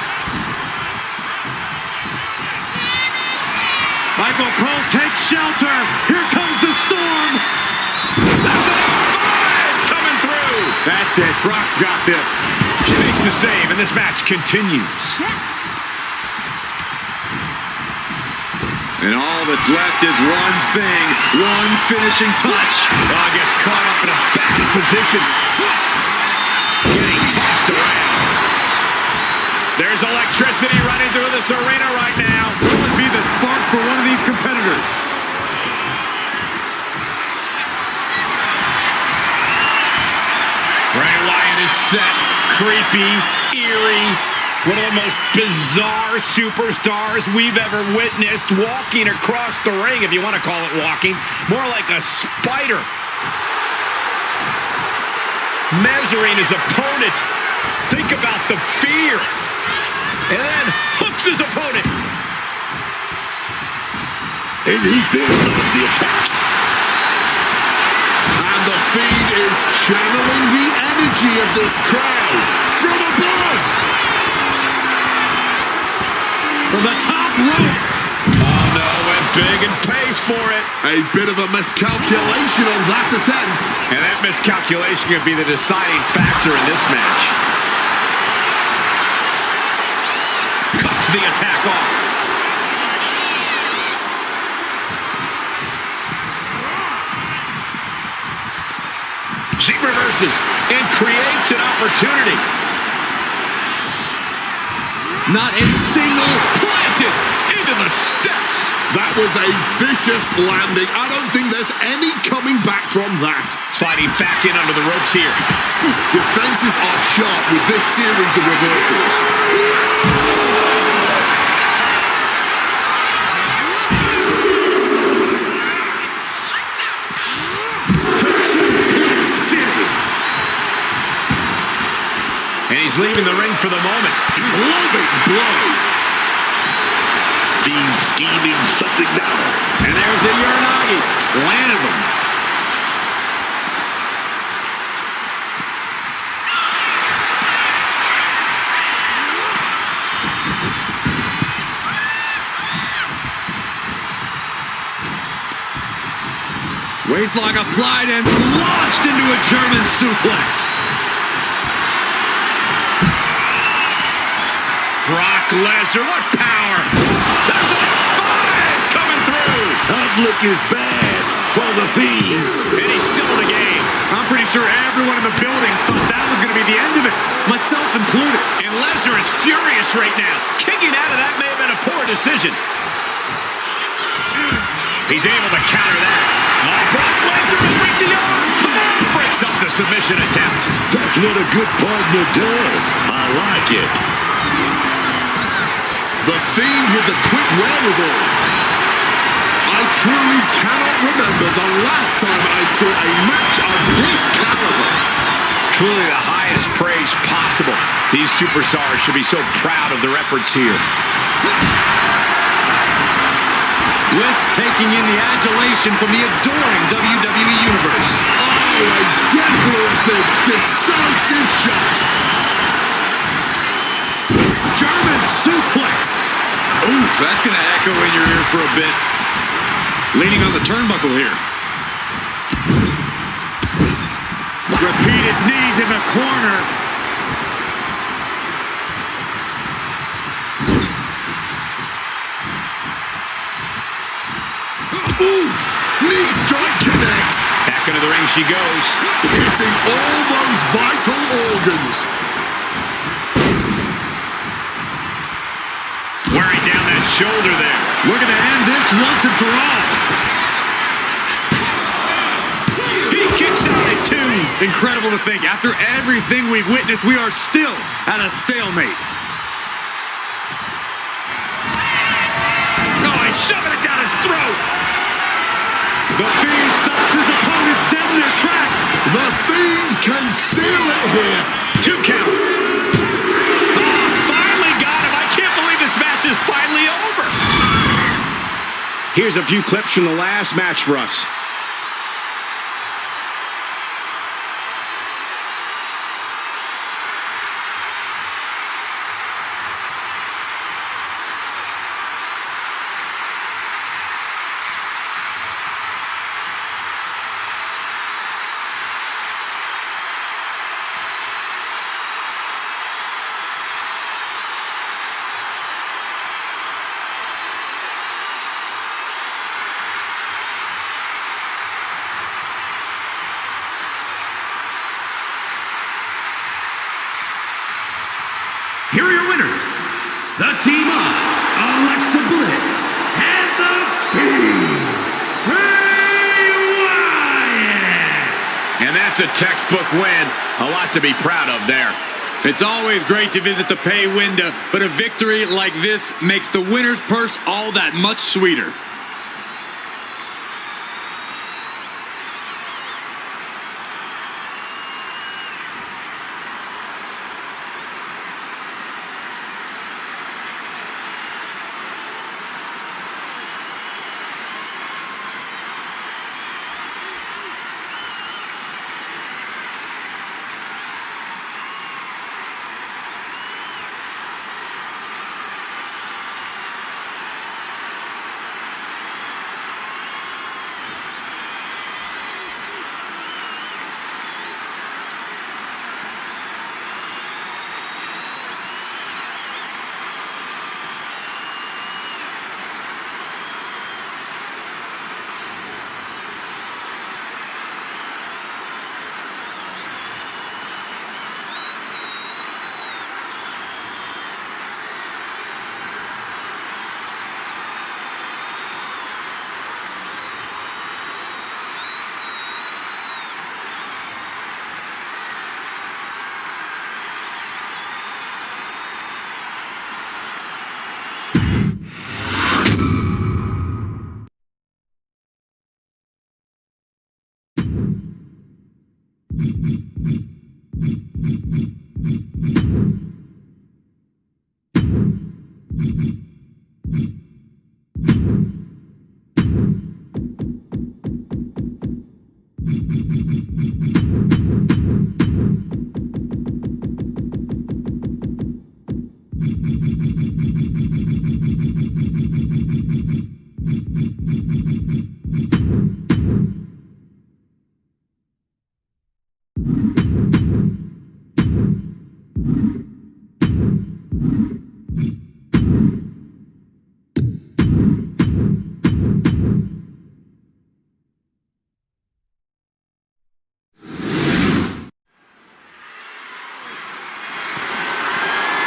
[SPEAKER 2] Michael Cole takes shelter. Here comes the storm.
[SPEAKER 3] That's an F5 coming through.
[SPEAKER 2] That's it. Brock's got this.
[SPEAKER 3] She makes the save, and this match continues.
[SPEAKER 2] And all that's left is one thing, one finishing touch.
[SPEAKER 3] Dog gets caught up in a bad position. Getting tossed around. There's electricity running through this arena right now.
[SPEAKER 2] Will it be the spark for one of these competitors?
[SPEAKER 3] Bray Wyatt is set. Creepy. eerie. One of the most bizarre superstars we've ever witnessed walking across the ring, if you want to call it walking. More like a spider. Measuring his opponent. Think about the fear. And then hooks his opponent.
[SPEAKER 5] And he finishes off the attack.
[SPEAKER 4] And the Fiend is channeling the energy of this crowd from above.
[SPEAKER 2] From the top rope.
[SPEAKER 3] Oh no, went big and pays for it.
[SPEAKER 4] A bit of a miscalculation on that attempt.
[SPEAKER 3] And that miscalculation could be the deciding factor in this match. Cuts the attack off. She reverses and creates an opportunity.
[SPEAKER 2] Not a single planted
[SPEAKER 3] Into the steps.
[SPEAKER 4] That was a vicious landing. I don't think there's any coming back from that.
[SPEAKER 3] Sliding back in under the ropes here.
[SPEAKER 4] Defenses are sharp with this series of reversals.
[SPEAKER 3] And he's leaving the ring for the moment.
[SPEAKER 4] Clubbing blow.
[SPEAKER 5] Fiend scheming something now.
[SPEAKER 3] And there's the Uranagi. Landed him.
[SPEAKER 2] Waistlock applied and launched into a German suplex.
[SPEAKER 3] Brock Lesnar, what power! There's an F5 coming through!
[SPEAKER 5] Outlook is bad for the Fiend.
[SPEAKER 3] And he's still in the game.
[SPEAKER 2] I'm pretty sure everyone in the building thought that was going to be the end of it, myself included.
[SPEAKER 3] And Lesnar is furious right now. Kicking out of that may have been a poor decision. He's able to counter that. Oh, Brock Lesnar is reaching out. Breaks up the submission attempt.
[SPEAKER 5] That's what a good partner does. I like it.
[SPEAKER 4] The Fiend with the quick wherewithal. I truly cannot remember the last time I saw a match of this caliber.
[SPEAKER 3] Truly the highest praise possible. These superstars should be so proud of their efforts here.
[SPEAKER 2] Bliss taking in the adulation from the adoring WWE Universe.
[SPEAKER 4] Oh, a declarative, decisive shot.
[SPEAKER 2] German suplex. Ooh, that's going to echo in your ear for a bit. Leaning on the turnbuckle here.
[SPEAKER 3] Repeated knees in the corner.
[SPEAKER 4] Oof! Knee strike connects.
[SPEAKER 3] Back into the ring she goes.
[SPEAKER 4] Hitting all those vital organs.
[SPEAKER 3] Wearing down that shoulder there.
[SPEAKER 2] Looking to end this once and for all.
[SPEAKER 3] He kicks out at 2.
[SPEAKER 2] Incredible to think, after everything we've witnessed, we are still at a stalemate.
[SPEAKER 3] Oh, he's shoving it down his throat.
[SPEAKER 2] The Fiend stops his opponents dead in their tracks.
[SPEAKER 4] The Fiend can seal it here.
[SPEAKER 3] 2 count. Oh, finally got him. I can't believe this match is finally over. Here's a few clips from the last match for us.
[SPEAKER 6] Here are your winners, the team of Alexa Bliss and the Fiend, Bray Wyatt.
[SPEAKER 3] And that's a textbook win. A lot to be proud of there.
[SPEAKER 2] It's always great to visit the pay window, but a victory like this makes the winner's purse all that much sweeter.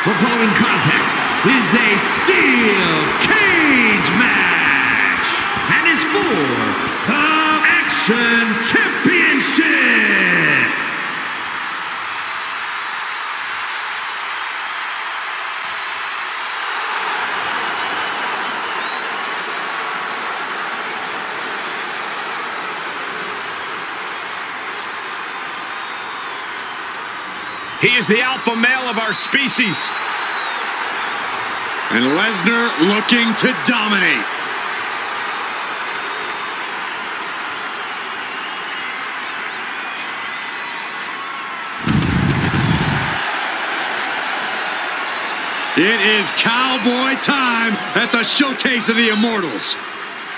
[SPEAKER 6] The following contest is a steel cage match and is for the Action Championship.
[SPEAKER 3] He is the alpha male of our species.
[SPEAKER 2] And Lesnar looking to dominate. It is cowboy time at the Showcase of the Immortals.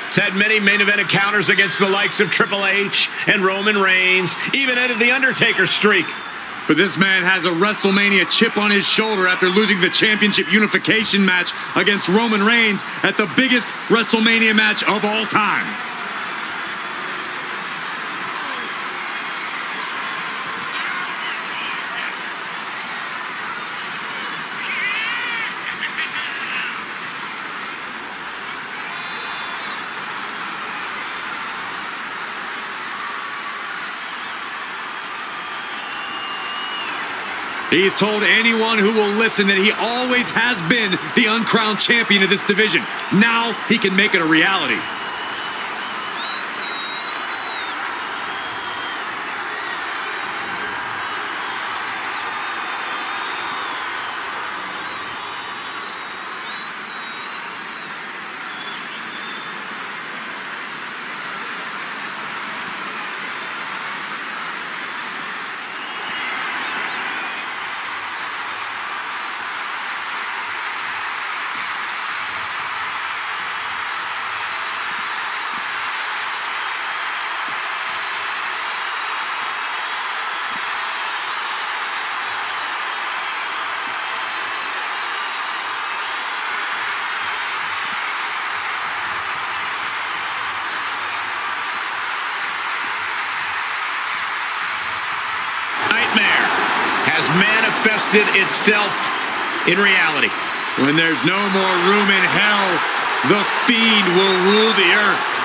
[SPEAKER 3] He's had many main event encounters against the likes of Triple H and Roman Reigns, even ended the Undertaker streak.
[SPEAKER 2] But this man has a WrestleMania chip on his shoulder after losing the championship unification match against Roman Reigns at the biggest WrestleMania match of all time. He's told anyone who will listen that he always has been the uncrowned champion of this division. Now he can make it a reality.
[SPEAKER 3] Manifested itself in reality.
[SPEAKER 2] When there's no more room in hell, the Fiend will rule the earth.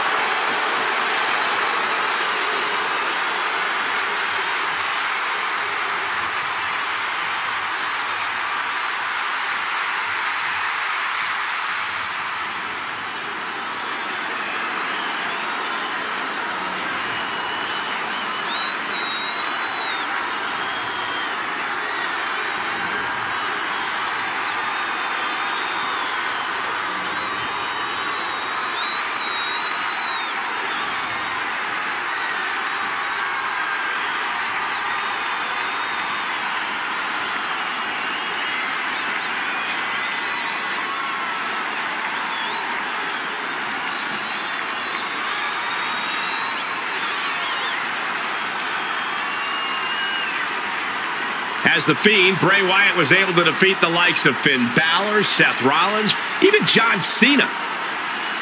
[SPEAKER 3] As The Fiend, Bray Wyatt was able to defeat the likes of Finn Balor, Seth Rollins, even John Cena.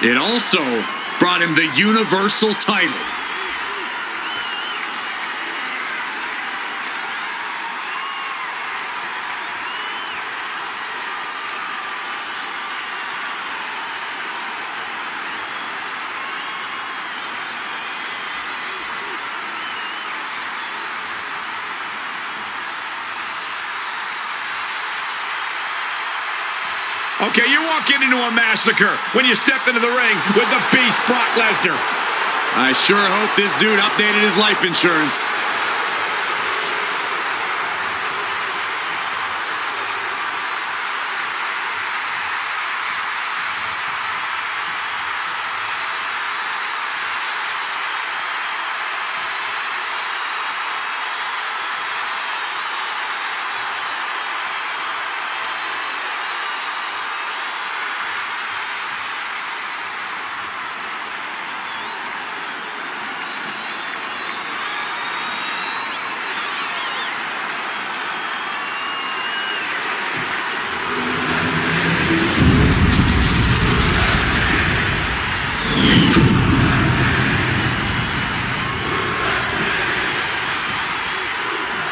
[SPEAKER 2] It also brought him the Universal title.
[SPEAKER 3] Okay, you're walking into a massacre when you stepped into the ring with the Beast, Brock Lesnar.
[SPEAKER 2] I sure hope this dude updated his life insurance.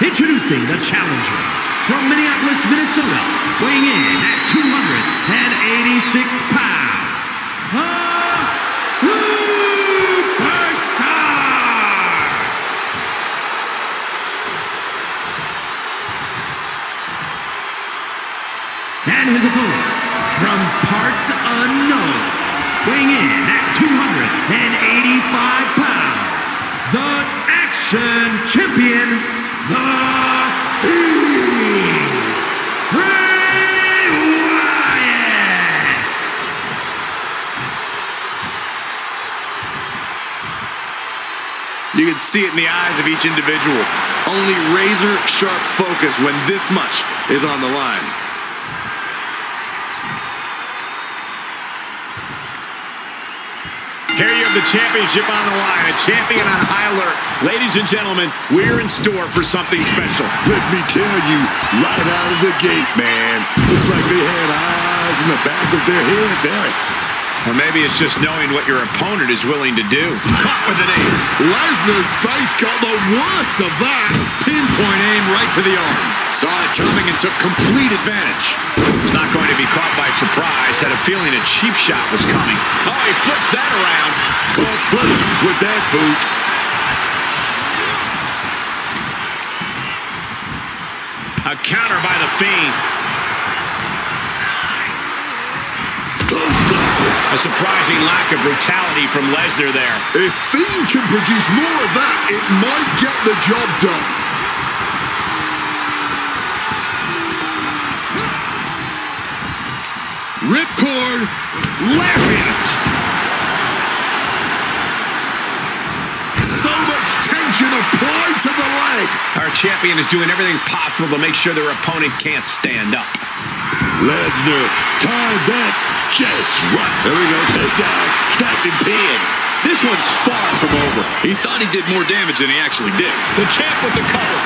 [SPEAKER 6] Introducing the challenger from Minneapolis, Minnesota, weighing in at 286 pounds, the Superstar! And his opponent from parts unknown, weighing in at 285 pounds, the Action Champion, the Bray Wyatt!
[SPEAKER 2] You can see it in the eyes of each individual. Only razor-sharp focus when this much is on the line.
[SPEAKER 3] Here you have the championship on the line, a champion on high alert. Ladies and gentlemen, we're in store for something special.
[SPEAKER 5] Let me tell you, right out of the gate, man, looks like they had eyes in the back of their head there.
[SPEAKER 3] Or maybe it's just knowing what your opponent is willing to do. Caught with an knee.
[SPEAKER 4] Lesnar's face got the worst of that.
[SPEAKER 2] Pinpoint aim right to the arm. Saw it coming and took complete advantage.
[SPEAKER 3] He's not going to be caught by surprise. Had a feeling a cheap shot was coming. Oh, he flips that around.
[SPEAKER 5] Caught flush with that boot.
[SPEAKER 3] A counter by the Fiend. A surprising lack of brutality from Lesnar there.
[SPEAKER 4] If Fiend can produce more of that, it might get the job done.
[SPEAKER 2] Ripcord lariat.
[SPEAKER 4] So much tension applied to the leg.
[SPEAKER 3] Our champion is doing everything possible to make sure their opponent can't stand up.
[SPEAKER 5] Lesnar timed that just right. There we go, takedown, strapped and pinned.
[SPEAKER 3] This one's far from over.
[SPEAKER 2] He thought he did more damage than he actually did.
[SPEAKER 3] The champ with the cover.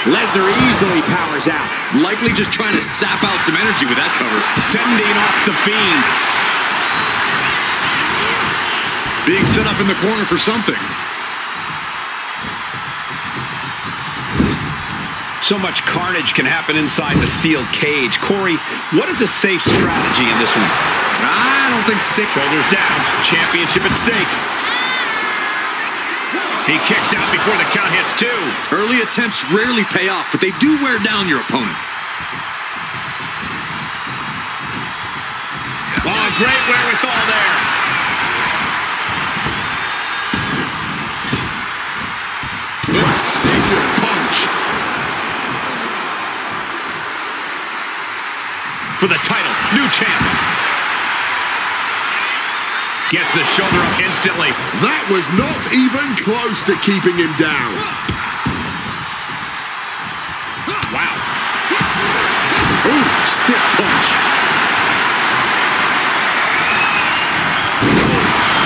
[SPEAKER 3] Lesnar easily powers out.
[SPEAKER 2] Likely just trying to sap out some energy with that cover.
[SPEAKER 3] Fending off the Fiend.
[SPEAKER 2] Being set up in the corner for something.
[SPEAKER 3] So much carnage can happen inside the steel cage. Corey, what is a safe strategy in this one?
[SPEAKER 2] I don't think sick.
[SPEAKER 3] Shoulders down. Championship at stake. He kicks out before the count hits two.
[SPEAKER 2] Early attempts rarely pay off, but they do wear down your opponent.
[SPEAKER 3] Oh, great wherewithal there.
[SPEAKER 4] Precision punch.
[SPEAKER 3] For the title, new champ. Gets the shoulder up instantly.
[SPEAKER 4] That was not even close to keeping him down.
[SPEAKER 3] Wow. Ooh, stiff punch.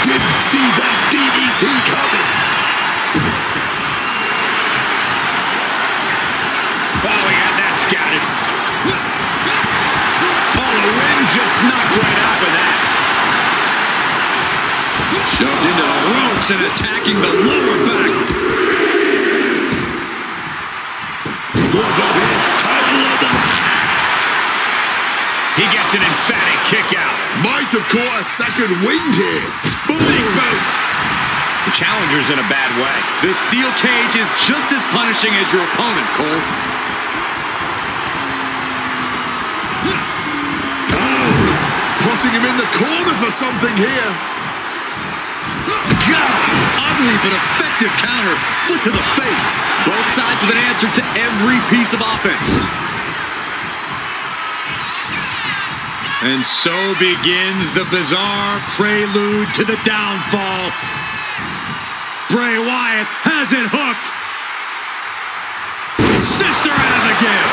[SPEAKER 5] Didn't see that DDT coming.
[SPEAKER 3] just knocked right out with that.
[SPEAKER 2] Shoved into the ropes and attacking the lower back.
[SPEAKER 3] He gets an emphatic kick out.
[SPEAKER 4] Might have caught a second wind here.
[SPEAKER 3] Big boot. The challenger's in a bad way.
[SPEAKER 2] The steel cage is just as punishing as your opponent, Cole.
[SPEAKER 4] Putting him in the corner for something here.
[SPEAKER 2] God, ugly but effective counter. Foot to the face. Both sides with an answer to every piece of offense. And so begins the bizarre prelude to the downfall. Bray Wyatt has it hooked. Sister Abigail.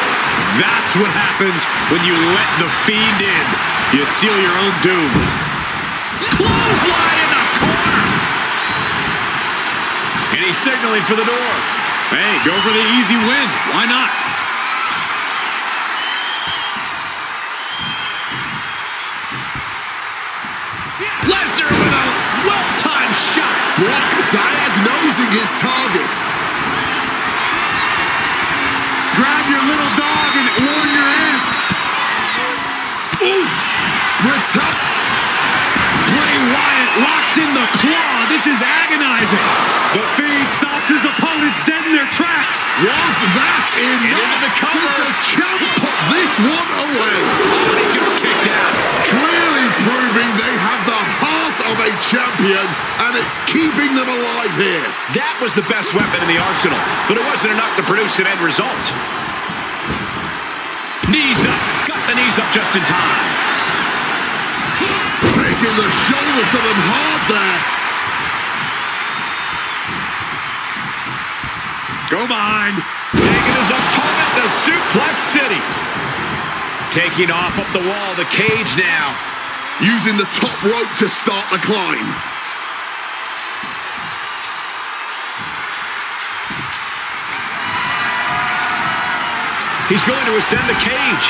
[SPEAKER 2] That's what happens when you let the Fiend in. You seal your own doom.
[SPEAKER 3] Clothesline in the corner. And he's signaling for the door.
[SPEAKER 2] Hey, go for the easy win. Why not?
[SPEAKER 3] Lesnar with a well-timed shot.
[SPEAKER 4] Brock diagnosing his target.
[SPEAKER 2] Grab your little dog and warn your aunt.
[SPEAKER 4] Oof!
[SPEAKER 2] Bray Wyatt locks in the claw. This is agonizing. The Fiend stops his opponents dead in their tracks.
[SPEAKER 4] Was that enough?
[SPEAKER 3] into the cover.
[SPEAKER 4] Did the champ put this one away?
[SPEAKER 3] Oh, he just kicked out.
[SPEAKER 4] Clearly proving they have the heart of a champion, and it's keeping them alive here.
[SPEAKER 3] That was the best weapon in the arsenal, but it wasn't enough to produce an end result. Knees up. Got the knees up just in time.
[SPEAKER 4] Taking the shoulder to them hard there.
[SPEAKER 2] Go behind.
[SPEAKER 3] Taking his opponent to Suplex City. Taking off up the wall, the cage now.
[SPEAKER 4] Using the top rope to start the climb.
[SPEAKER 3] He's going to ascend the cage.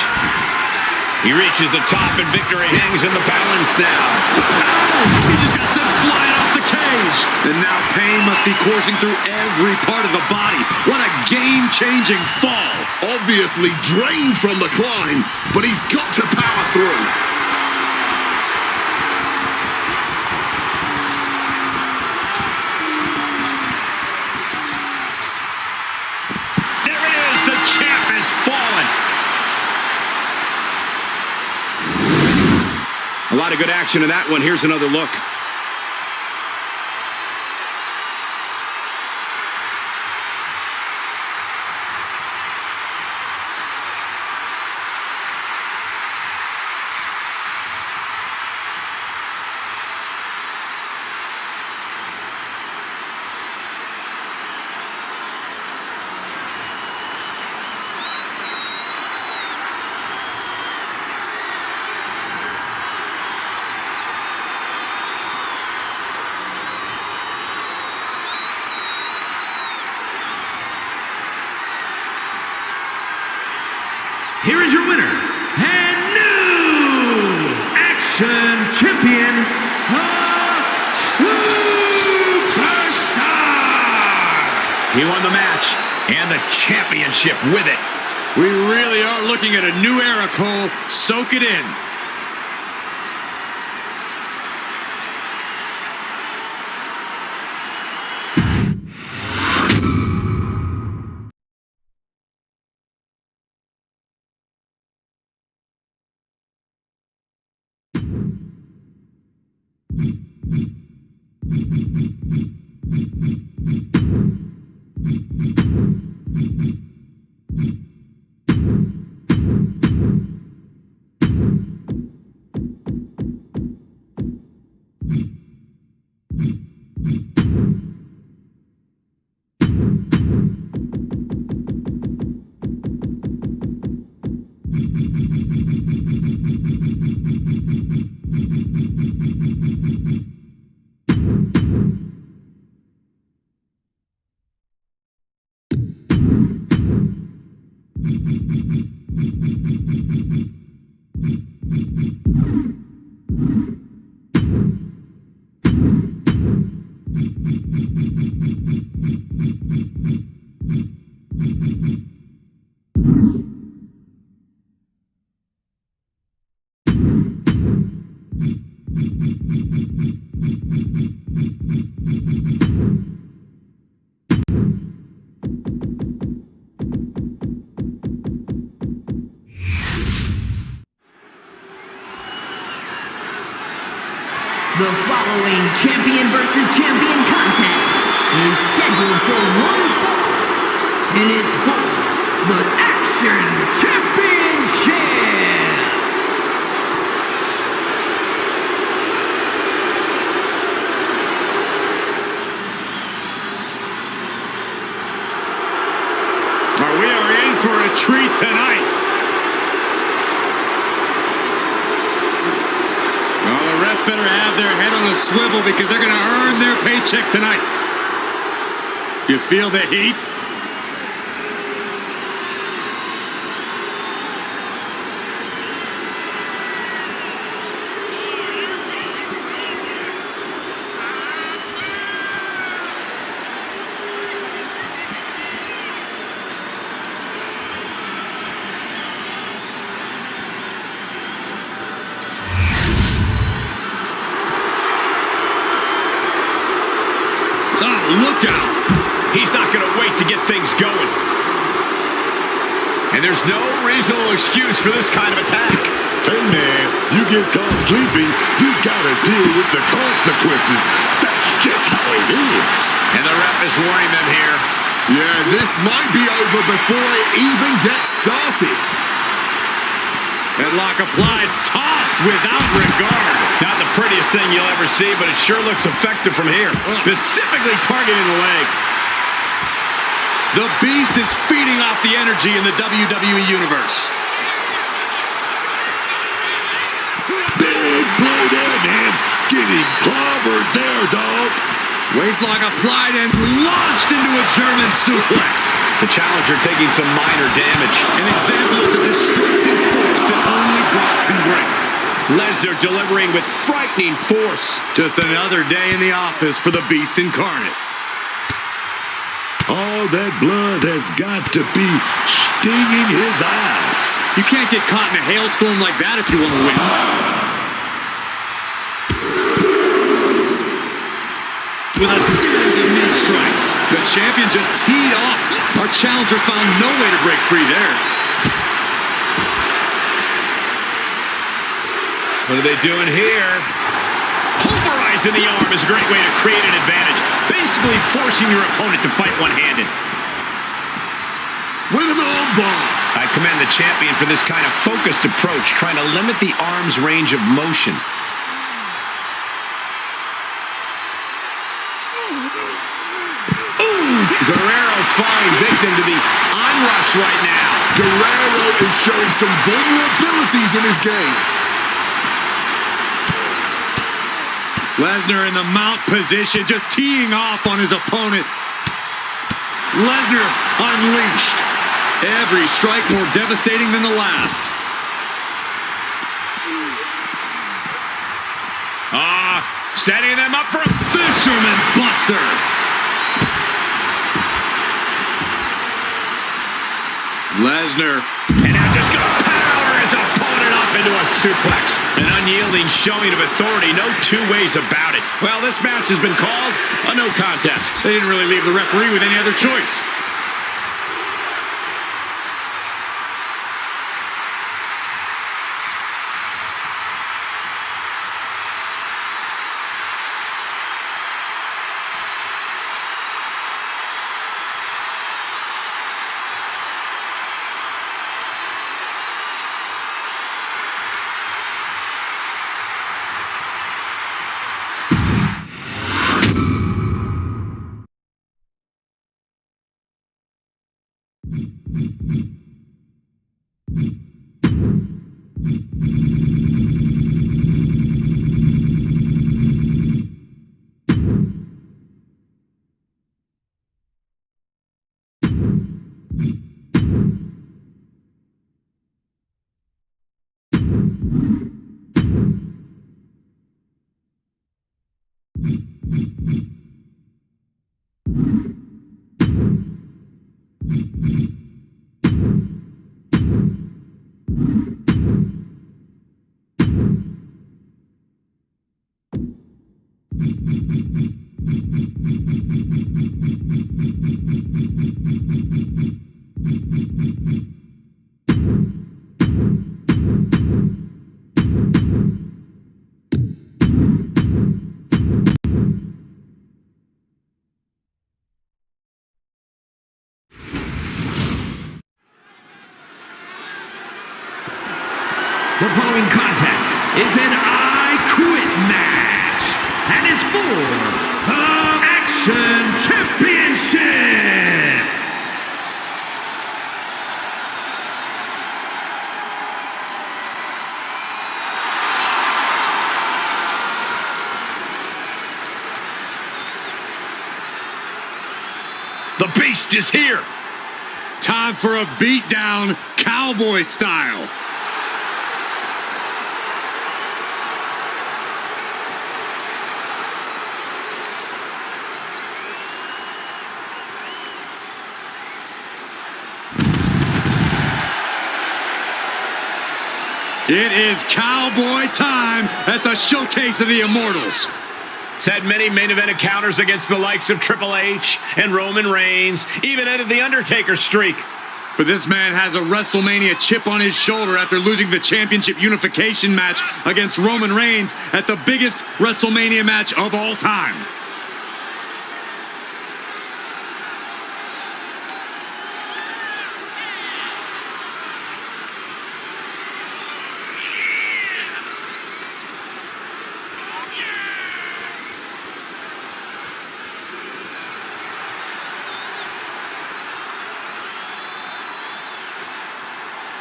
[SPEAKER 3] He reaches the top and victory hangs in the balance now.
[SPEAKER 2] He just got sent flying off the cage. And now pain must be coursing through every part of the body. What a game-changing fall.
[SPEAKER 4] Obviously drained from the climb, but he's got to power through.
[SPEAKER 3] There it is. The champ has fallen. A lot of good action in that one. Here's another look.
[SPEAKER 6] Here is your winner and new Action Champion, the Superstar.
[SPEAKER 3] He won the match and the championship with it.
[SPEAKER 2] We really are looking at a new era, Cole. Soak it in.
[SPEAKER 1] The following champion versus champion contest is scheduled for one fall and is for the Action Championship.
[SPEAKER 2] We are in for a treat tonight. Well, the ref better have their head on a swivel because they're going to earn their paycheck tonight. You feel the heat?
[SPEAKER 3] Look out! He's not going to wait to get things going. And there's no reasonable excuse for this kind of attack.
[SPEAKER 5] Hey, man, you get caught sleeping, you gotta deal with the consequences. That's just how it is.
[SPEAKER 3] And the ref is warning them here.
[SPEAKER 4] Yeah, this might be over before it even gets started.
[SPEAKER 2] Headlock applied, tossed without regard.
[SPEAKER 3] Not the prettiest thing you'll ever see, but it sure looks effective from here. Specifically targeting the leg.
[SPEAKER 2] The Beast is feeding off the energy in the WWE Universe.
[SPEAKER 5] Big blow there, man. Getting clobbered there, dog.
[SPEAKER 2] Waistlock applied and launched into a German suplex.
[SPEAKER 3] The challenger taking some minor damage.
[SPEAKER 2] An example of the destructive force that only Brock can bring.
[SPEAKER 3] Lesnar delivering with frightening force.
[SPEAKER 2] Just another day in the office for the Beast Incarnate.
[SPEAKER 5] All that blood has got to be stinging his eyes.
[SPEAKER 2] You can't get caught in a hailstorm like that if you want to win. With a series of knee strikes, the champion just teed off. Our challenger found no way to break free there.
[SPEAKER 3] What are they doing here? Pulverizing the arm is a great way to create an advantage. Basically forcing your opponent to fight one-handed.
[SPEAKER 5] With an armbar.
[SPEAKER 3] I commend the champion for this kind of focused approach, trying to limit the arm's range of motion. Guerrero's falling victim to the onrush right now.
[SPEAKER 4] Guerrero is showing some vulnerabilities in his game.
[SPEAKER 2] Lesnar in the mount position, just teeing off on his opponent. Lesnar unleashed. Every strike more devastating than the last.
[SPEAKER 3] Setting them up for a
[SPEAKER 2] Fisherman Buster. Lesnar.
[SPEAKER 3] And now just going to power his opponent up into a suplex. An unyielding showing of authority, no two ways about it. Well, this match has been called a no contest.
[SPEAKER 2] They didn't really leave the referee with any other choice.
[SPEAKER 6] following contest is an I Quit match and is for the Action Championship.
[SPEAKER 3] The Beast is here.
[SPEAKER 2] Time for a beatdown, cowboy style. It is cowboy time at the Showcase of the Immortals.
[SPEAKER 3] He's had many main event encounters against the likes of Triple H and Roman Reigns, even ended the Undertaker streak.
[SPEAKER 2] But this man has a WrestleMania chip on his shoulder after losing the championship unification match against Roman Reigns at the biggest WrestleMania match of all time.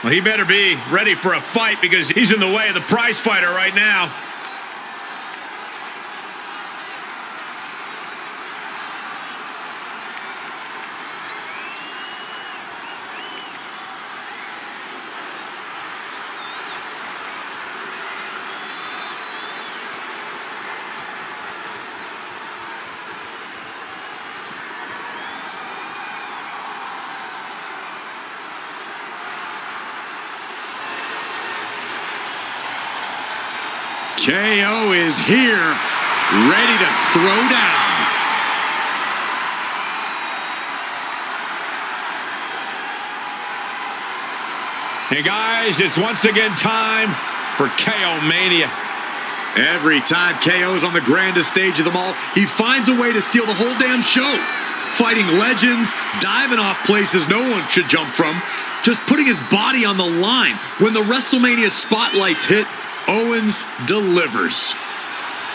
[SPEAKER 3] Well, he better be ready for a fight because he's in the way of the prize fighter right now.
[SPEAKER 2] KO is here, ready to throw down.
[SPEAKER 3] Hey guys, it's once again time for KO Mania.
[SPEAKER 2] Every time KO's on the grandest stage of them all, he finds a way to steal the whole damn show. Fighting legends, diving off places no one should jump from, just putting his body on the line. When the WrestleMania spotlights hit, Owens delivers.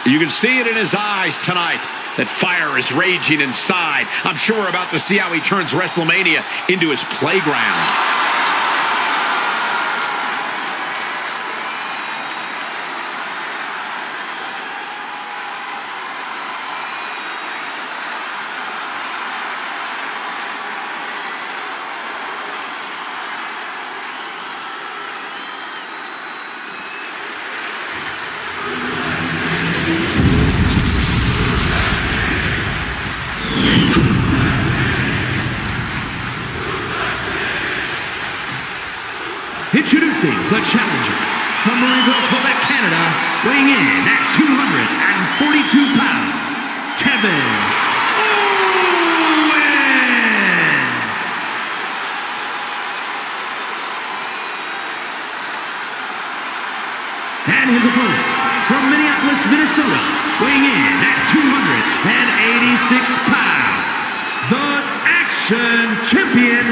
[SPEAKER 3] You can see it in his eyes tonight. That fire is raging inside. I'm sure we're about to see how he turns WrestleMania into his playground.
[SPEAKER 6] Introducing the challenger from Marieville, Quebec, Canada, weighing in at 242 pounds, Kevin Owens! And his opponent from Minneapolis, Minnesota, weighing in at 286 pounds, the Action Champion,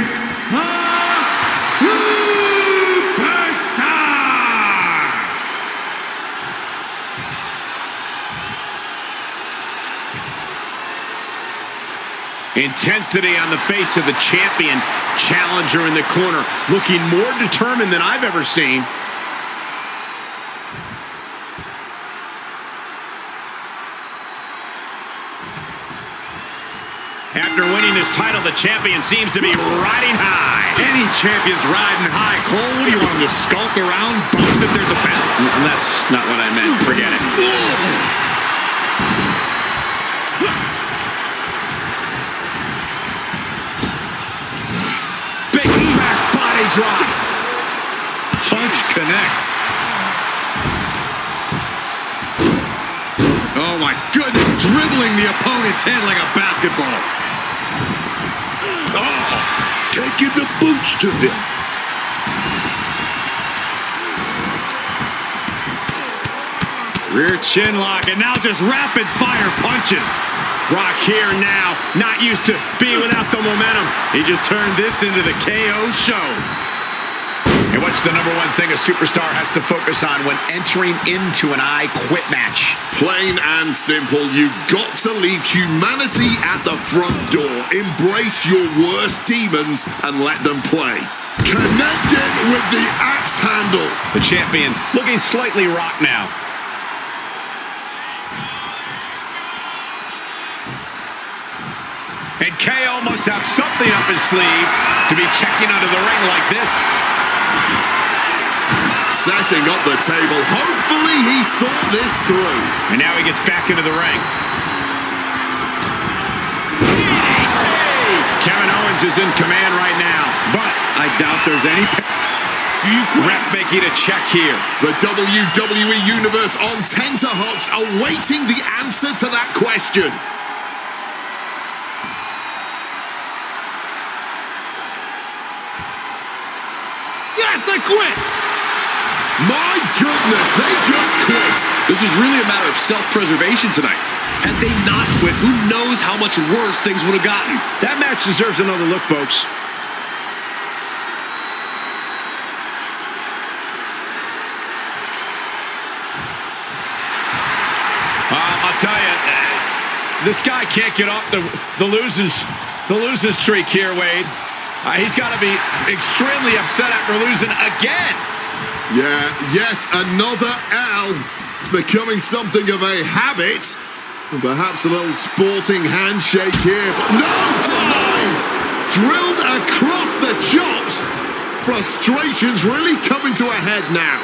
[SPEAKER 3] Intensity on the face of the champion. Challenger in the corner, looking more determined than I've ever seen. After winning this title, the champion seems to be riding high.
[SPEAKER 2] Any champion's riding high. Cole, what do you want them to skulk around, believe that they're the best?
[SPEAKER 3] That's not what I meant. Forget it. Big back body drop.
[SPEAKER 2] Punch connects. Oh my goodness, dribbling the opponent's head like a basketball.
[SPEAKER 5] Oh, taking the boots to them.
[SPEAKER 3] Rear chin lock, and now just rapid fire punches. Brock here now, not used to being without the momentum.
[SPEAKER 2] He just turned this into the KO show.
[SPEAKER 3] And what's the number one thing a superstar has to focus on when entering into an I Quit match?
[SPEAKER 4] Plain and simple, you've got to leave humanity at the front door. Embrace your worst demons and let them play. Connect it with the axe handle.
[SPEAKER 3] The champion looking slightly rocked now. And KO must have something up his sleeve to be checking under the ring like this.
[SPEAKER 4] Setting up the table. Hopefully he's thought this through.
[SPEAKER 3] And now he gets back into the ring. Kevin Owens is in command right now, but
[SPEAKER 2] I doubt there's any...
[SPEAKER 3] Ref making a check here.
[SPEAKER 4] The WWE Universe on tenterhooks awaiting the answer to that question.
[SPEAKER 2] Yes, I quit!
[SPEAKER 4] My goodness, they just quit.
[SPEAKER 2] This was really a matter of self-preservation tonight. Had they not quit, who knows how much worse things would have gotten.
[SPEAKER 3] That match deserves another look, folks. I'll tell you, this guy can't get off the losing streak here, Wade. He's got to be extremely upset after losing again.
[SPEAKER 4] Yeah, yet another L. It's becoming something of a habit. And perhaps a little sporting handshake here. But no, denied. Drilled across the chops. Frustration's really coming to a head now.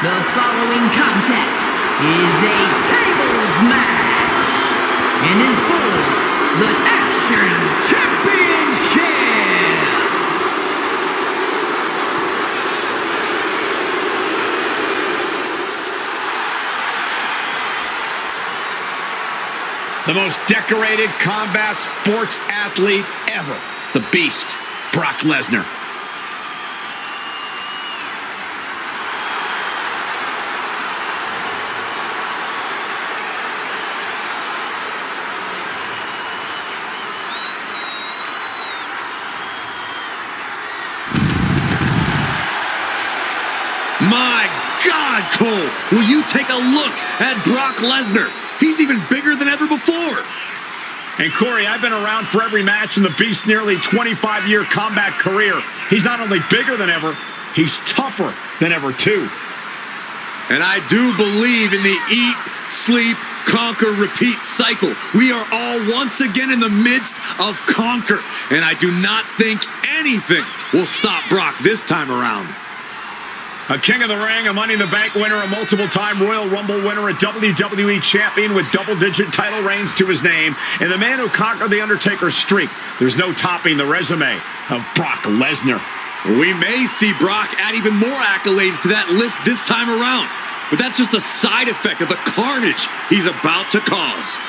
[SPEAKER 1] The following contest is a tables match and is for the Action Championship.
[SPEAKER 3] The most decorated combat sports athlete ever. The Beast, Brock Lesnar.
[SPEAKER 2] My God, Cole, will you take a look at Brock Lesnar? He's even bigger than ever before.
[SPEAKER 3] And Corey, I've been around for every match in the Beast's nearly 25-year combat career. He's not only bigger than ever, he's tougher than ever, too.
[SPEAKER 2] And I do believe in the eat, sleep, conquer, repeat cycle. We are all once again in the midst of conquer. And I do not think anything will stop Brock this time around.
[SPEAKER 3] A King of the Ring, a Money in the Bank winner, a multiple-time Royal Rumble winner, a WWE champion with double-digit title reigns to his name, and the man who conquered The Undertaker's streak. There's no topping the resume of Brock Lesnar.
[SPEAKER 2] We may see Brock add even more accolades to that list this time around, but that's just a side effect of the carnage he's about to cause.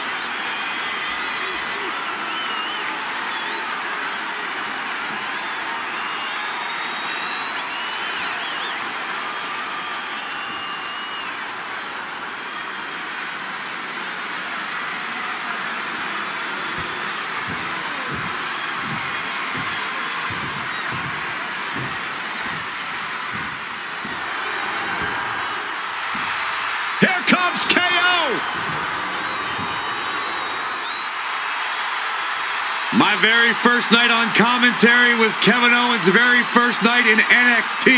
[SPEAKER 2] My very first night on commentary was Kevin Owens' very first night in NXT.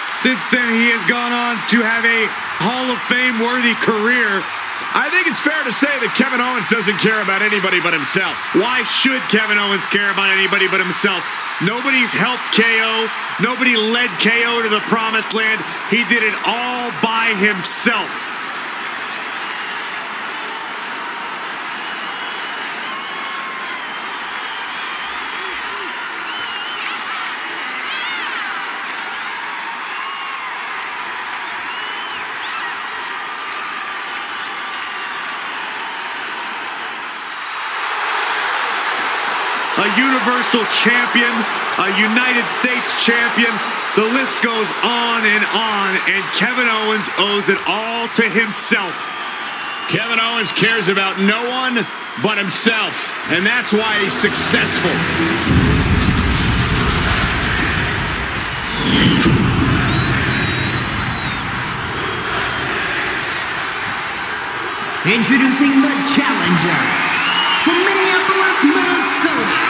[SPEAKER 2] Since then, he has gone on to have a Hall of Fame-worthy career.
[SPEAKER 3] I think it's fair to say that Kevin Owens doesn't care about anybody but himself.
[SPEAKER 2] Why should Kevin Owens care about anybody but himself? Nobody's helped KO. Nobody led KO to the promised land. He did it all by himself. A Universal Champion, a United States Champion. The list goes on, and Kevin Owens owes it all to himself.
[SPEAKER 3] Kevin Owens cares about no one but himself, and that's why he's successful.
[SPEAKER 1] Introducing the challenger from Minneapolis, Minnesota,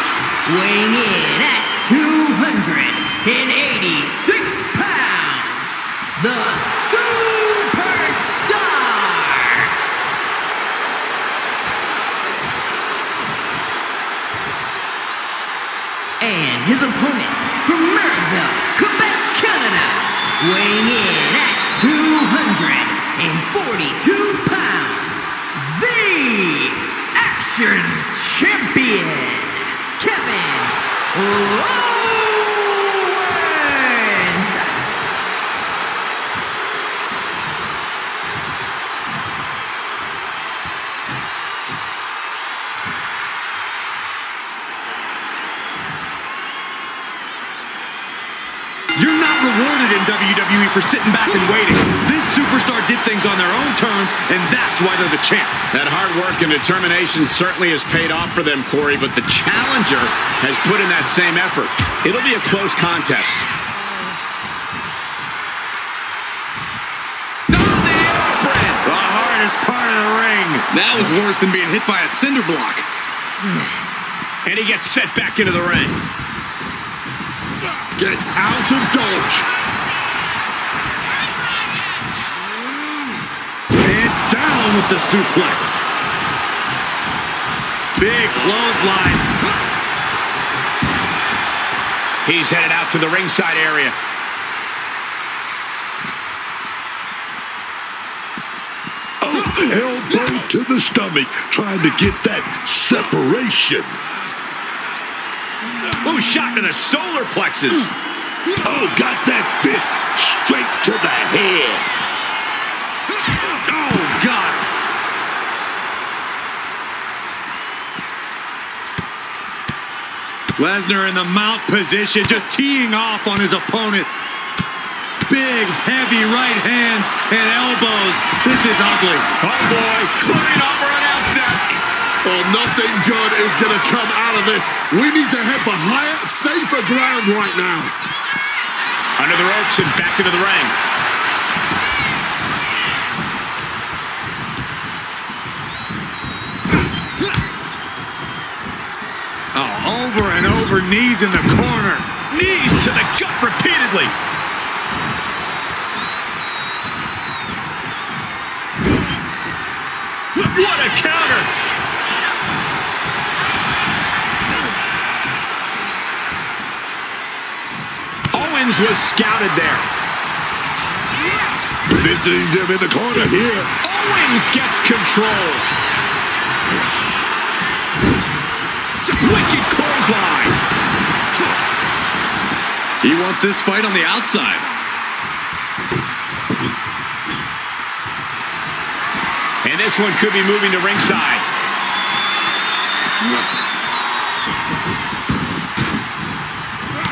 [SPEAKER 1] weighing in at 286 pounds, the Superstar. And his opponent from Merivale, Quebec, Canada, weighing in at 242 pounds, the Action Champion, Kevin Owens.
[SPEAKER 2] You're not rewarded in WWE for sitting back and waiting. This superstar did things on their own terms, and that's why they're the champ.
[SPEAKER 3] That hard work and determination certainly has paid off for them, Corey, but the challenger has put in that same effort. It'll be a close contest.
[SPEAKER 2] The hardest part of the ring. That was worse than being hit by a cinder block.
[SPEAKER 3] And he gets set back into the ring.
[SPEAKER 4] Gets out of dodge.
[SPEAKER 2] And down with the suplex. Big clothesline.
[SPEAKER 3] He's headed out to the ringside area.
[SPEAKER 5] Oh, elbow to the stomach, trying to get that separation.
[SPEAKER 3] Ooh, shot to the solar plexus.
[SPEAKER 5] Oh, got that fist straight to the head.
[SPEAKER 2] Oh, God. Lesnar in the mount position, just teeing off on his opponent. Big, heavy right hands and elbows. This is ugly.
[SPEAKER 3] Oh, boy. Climbing over announce desk.
[SPEAKER 4] Oh, nothing good is going to come out of this. We need to head for higher, safer ground right now.
[SPEAKER 3] Under the ropes and back into the ring.
[SPEAKER 2] Oh, over and over, knees in the corner.
[SPEAKER 3] Knees to the gut repeatedly. What a counter. Owens was scouted there.
[SPEAKER 5] Visiting them in the corner here.
[SPEAKER 3] Owens gets control. Wicked clothesline.
[SPEAKER 2] He wants this fight on the outside.
[SPEAKER 3] And this one could be moving to ringside.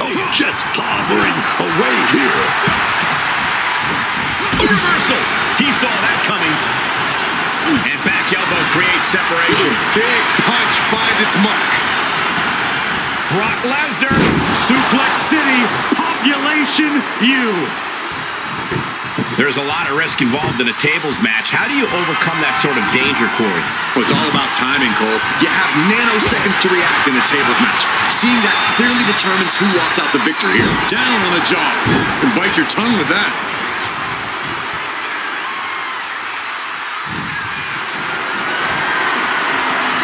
[SPEAKER 5] Oh, just clobbering away here.
[SPEAKER 3] A reversal. He saw that coming. And back elbow creates separation.
[SPEAKER 2] Big punch finds its mark.
[SPEAKER 3] Brock Lesnar.
[SPEAKER 2] Suplex City, population U.
[SPEAKER 3] There's a lot of risk involved in a tables match. How do you overcome that sort of danger, Corey?
[SPEAKER 2] Well, it's all about timing, Cole. You have nanoseconds to react in a tables match. Seeing that clearly determines who walks out the victor here. Down on the jaw. And bite your tongue with that.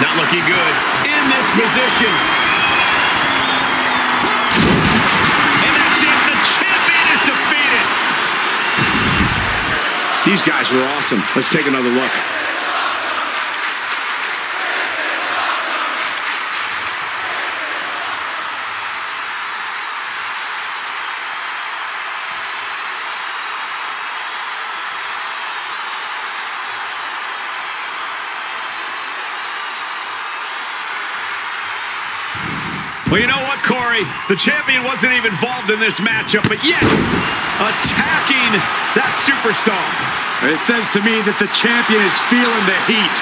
[SPEAKER 3] Not looking good in this position. And that's it. The champion is defeated. These guys were awesome. Let's take another look. Well, you know what, Corey? The champion wasn't even involved in this matchup, but yet attacking that superstar.
[SPEAKER 2] It says to me that the champion is feeling the heat.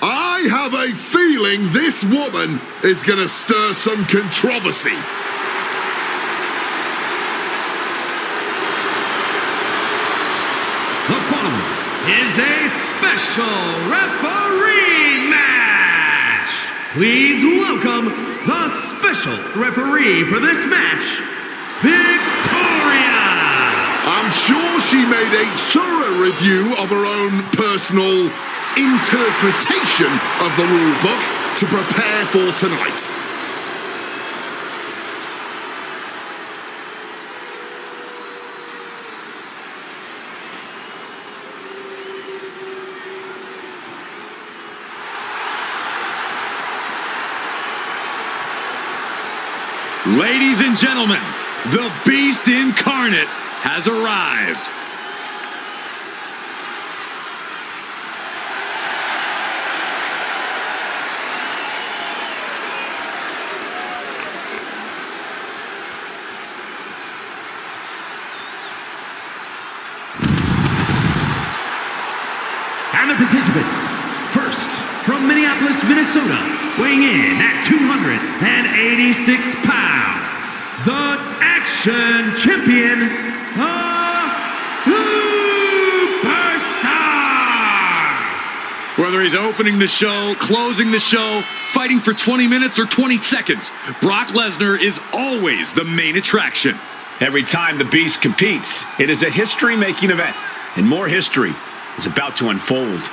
[SPEAKER 4] I have a feeling this woman is going to stir some controversy.
[SPEAKER 6] The following is a special referee match. Please welcome the special referee for this match, Victoria.
[SPEAKER 4] I'm sure she made a thorough review of her own personal interpretation of the rule book to prepare for tonight.
[SPEAKER 2] Ladies and gentlemen, the Beast Incarnate has arrived.
[SPEAKER 6] And the participants, first from Minneapolis, Minnesota, weighing in at 286 pounds, the Action Champion, the Superstar!
[SPEAKER 2] Whether he's opening the show, closing the show, fighting for 20 minutes or 20 seconds, Brock Lesnar is always the main attraction.
[SPEAKER 3] Every time the Beast competes, it is a history-making event, and more history is about to unfold.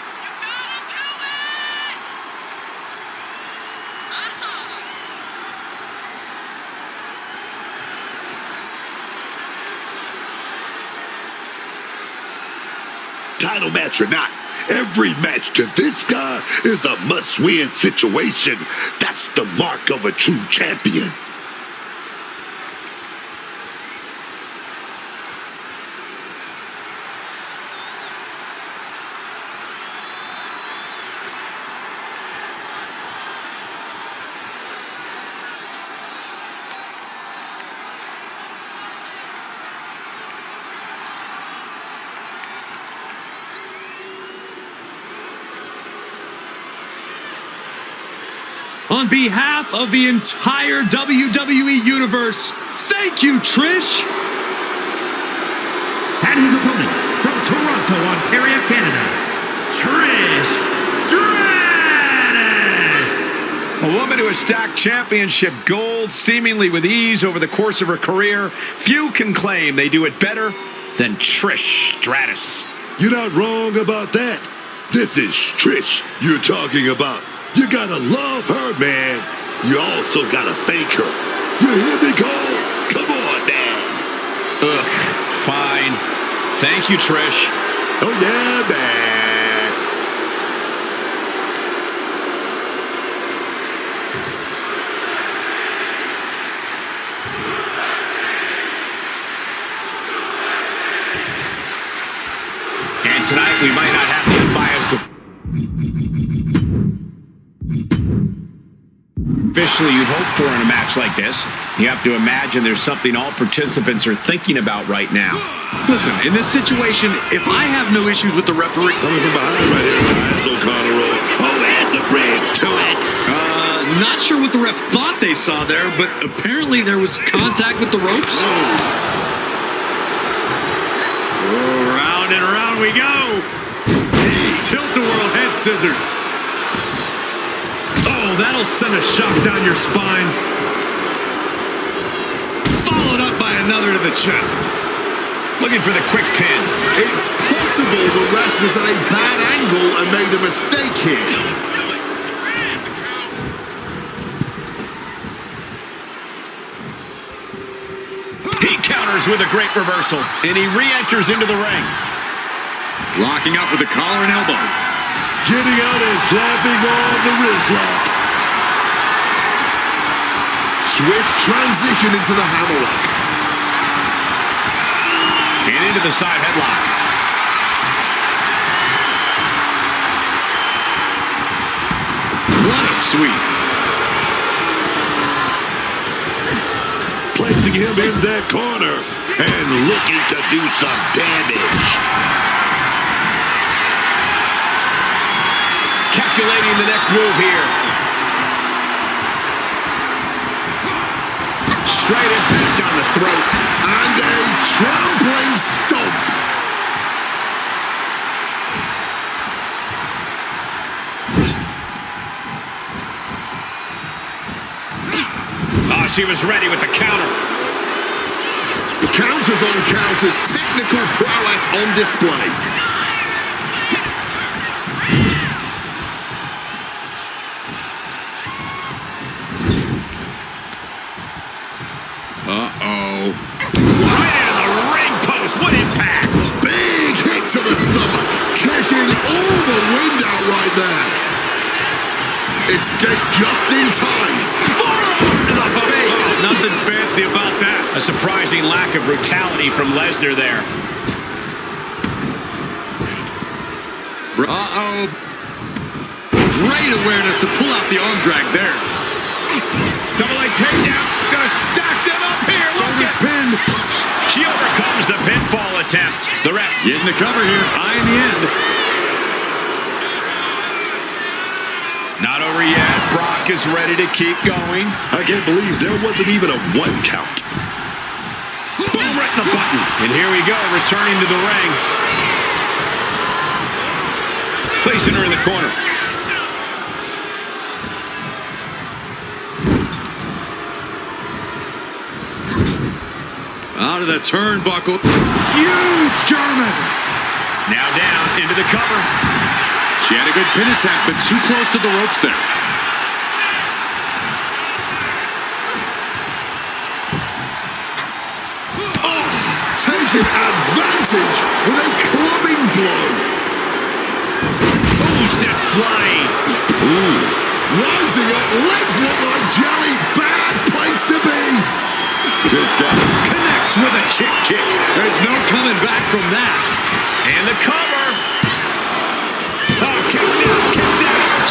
[SPEAKER 5] Title match or not, every match to this guy is a must-win situation. That's the mark of a true champion.
[SPEAKER 2] On behalf of the entire WWE Universe, thank you, Trish!
[SPEAKER 6] And his opponent, from Toronto, Ontario, Canada, Trish Stratus!
[SPEAKER 3] A woman who has stacked championship gold seemingly with ease over the course of her career. Few can claim they do it better than Trish Stratus.
[SPEAKER 5] You're not wrong about that. This is Trish you're talking about. You gotta love her, man. You also gotta thank her. You hear me, Cole? Come on, man.
[SPEAKER 3] Ugh, fine. Thank you, Trish.
[SPEAKER 5] Oh, yeah, man.
[SPEAKER 3] And tonight we might not have the unbiased officially you'd hope for in a match like this. You have to imagine there's something all participants are thinking about right now.
[SPEAKER 2] Listen, in this situation, if I have no issues with the referee...
[SPEAKER 5] Coming from behind right here, guys. O'Connor roll. Oh, and the bridge to it.
[SPEAKER 2] Not sure what the ref thought they saw there, but apparently there was contact with the ropes.
[SPEAKER 3] Round and around we go.
[SPEAKER 2] Tilt-a-whirl head scissors. Oh, that'll send a shock down your spine. Followed up by another to the chest.
[SPEAKER 3] Looking for the quick pin.
[SPEAKER 4] It's possible the ref was at a bad angle and made a mistake here.
[SPEAKER 3] He counters with a great reversal, and he re-enters into the ring.
[SPEAKER 2] Locking up with the collar and elbow.
[SPEAKER 5] Getting out and slapping on the wrist lock.
[SPEAKER 4] Swift transition into the hammerlock.
[SPEAKER 3] And into the side headlock.
[SPEAKER 2] What a sweep.
[SPEAKER 5] Placing him in that corner and looking to do some damage.
[SPEAKER 3] Calculating the next move here. Straight impact on the throat.
[SPEAKER 4] And a trampling stomp.
[SPEAKER 3] Oh, she was ready with the counter.
[SPEAKER 4] Counters on counters. Technical prowess on display.
[SPEAKER 2] Uh-oh.
[SPEAKER 3] Right into the ring post. What impact?
[SPEAKER 4] Big hit to the stomach. Kicking all the wind out right there. Escape just in time.
[SPEAKER 3] Forearm to the face.
[SPEAKER 2] Oh, nothing fancy about that.
[SPEAKER 3] A surprising lack of brutality from Lesnar there.
[SPEAKER 2] Uh-oh. Great awareness to pull out the arm drag there.
[SPEAKER 3] Double leg takedown. Gonna stack them up here. Look at
[SPEAKER 2] Pin.
[SPEAKER 3] She overcomes the pinfall attempt. The ref
[SPEAKER 2] Getting the cover here. Eye in the end.
[SPEAKER 3] not over yet. Brock is ready to keep going.
[SPEAKER 5] I can't believe there wasn't even a 1 count.
[SPEAKER 3] Boom, right in the button. And here we go, returning to the ring. Placing her in the corner.
[SPEAKER 2] Out of the turnbuckle. Huge German.
[SPEAKER 3] Now down into the cover.
[SPEAKER 2] She had a good pin attack, but too close to the ropes there.
[SPEAKER 4] Oh, taking advantage with a clubbing blow.
[SPEAKER 3] Oh, set flying.
[SPEAKER 4] Ooh. Rising up, legs look like jelly. Bad place to be.
[SPEAKER 5] Just
[SPEAKER 2] Connects with a kick. There's no coming back from that.
[SPEAKER 3] And the cover. Oh, kicks out.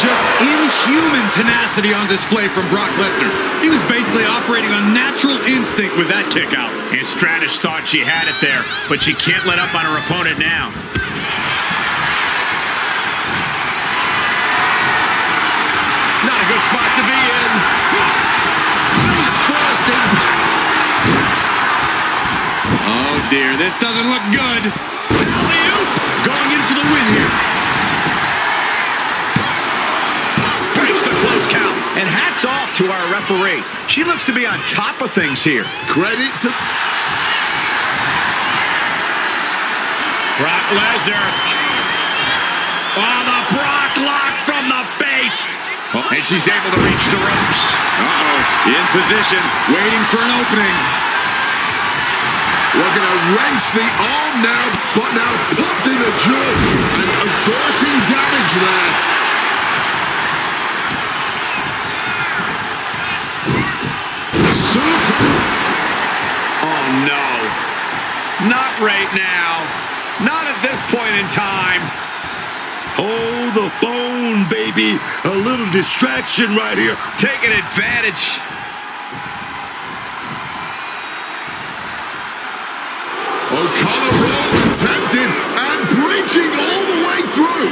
[SPEAKER 2] Just inhuman tenacity on display from Brock Lesnar. He was basically operating on natural instinct with that kick out.
[SPEAKER 3] And Stratus thought she had it there, but she can't let up on her opponent now. Not a good spot to be in.
[SPEAKER 2] Oh, dear. This doesn't look good. Alley-oop. Going in for the win here.
[SPEAKER 3] Breaks the close count. And hats off to our referee. She looks to be on top of things here.
[SPEAKER 4] Credit to...
[SPEAKER 3] Brock Lesnar. Oh, the Brock lock from the base. Oh, and she's able to reach the ropes.
[SPEAKER 2] Uh-oh. In position. Waiting for an opening.
[SPEAKER 4] Looking to wrench the arm now, but now popped in a jerk and averting damage there.
[SPEAKER 3] Super. Oh, no. Not right now. Not at this point in time.
[SPEAKER 5] Oh, the phone, baby. A little distraction right here.
[SPEAKER 3] Taking advantage.
[SPEAKER 4] O'Connor roll attempted and breaching all the way through.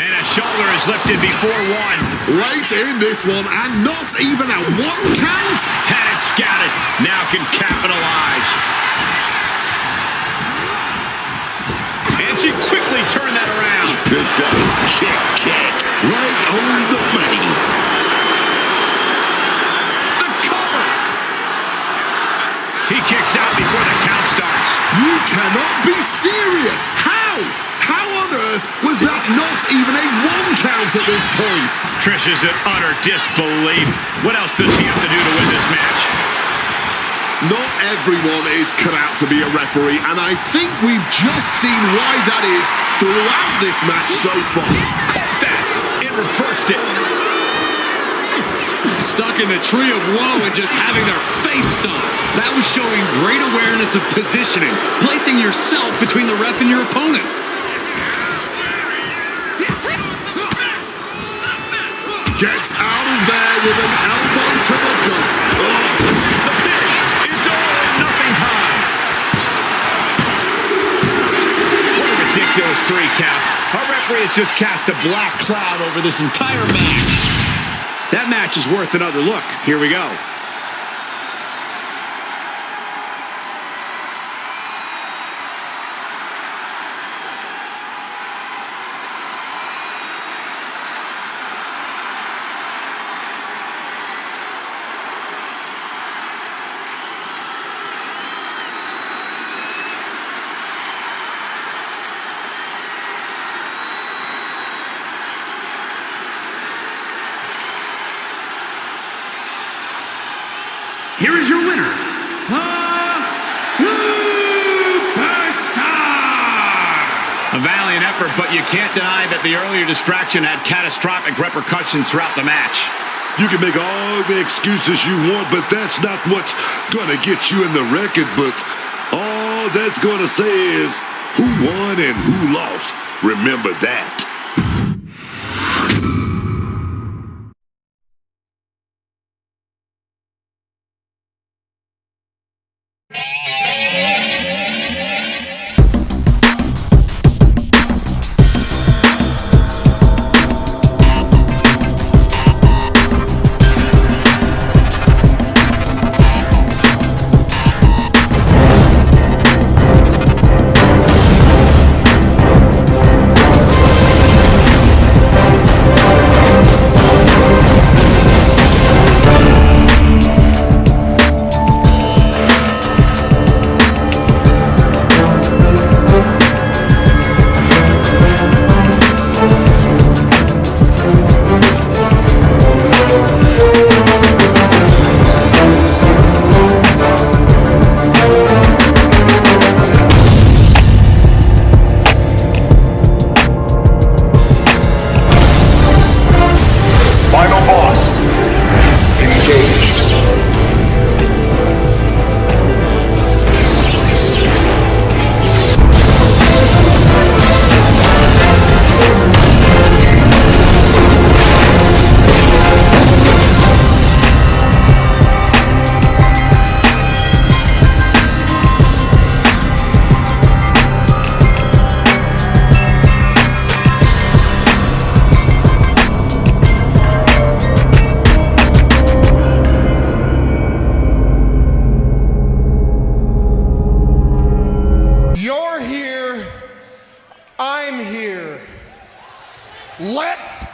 [SPEAKER 3] And a shoulder is lifted before one.
[SPEAKER 4] Late in this one and not even at one count.
[SPEAKER 3] Had it scouted. Now can capitalize. And she quickly turned that around.
[SPEAKER 5] Just a check. Right on the money.
[SPEAKER 4] The cover.
[SPEAKER 3] He kicks out before the count starts.
[SPEAKER 4] You cannot be serious. How? How on earth was that not even a one count at this point?
[SPEAKER 3] Trish is in utter disbelief. What else does she have to do to win this match?
[SPEAKER 4] Not everyone is cut out to be a referee, and I think we've just seen why that is throughout this match so far.
[SPEAKER 3] Caught that. It reversed it.
[SPEAKER 2] Stuck in the tree of woe and just having their face stomped. That was showing great awareness of positioning, placing yourself between the ref and your opponent.
[SPEAKER 4] Gets out of there with an elbow to the gut. Oh.
[SPEAKER 3] The pin. It's all or nothing time. What a ridiculous 3 count. Our referee has just cast a black cloud over this entire match. That match is worth another look. Here we go.
[SPEAKER 6] Here is your winner, the Superstar!
[SPEAKER 3] A valiant effort, but you can't deny that the earlier distraction had catastrophic repercussions throughout the match.
[SPEAKER 5] You can make all the excuses you want, but that's not what's gonna get you in the record books. All that's gonna say is who won and who lost. Remember that.
[SPEAKER 8] Let's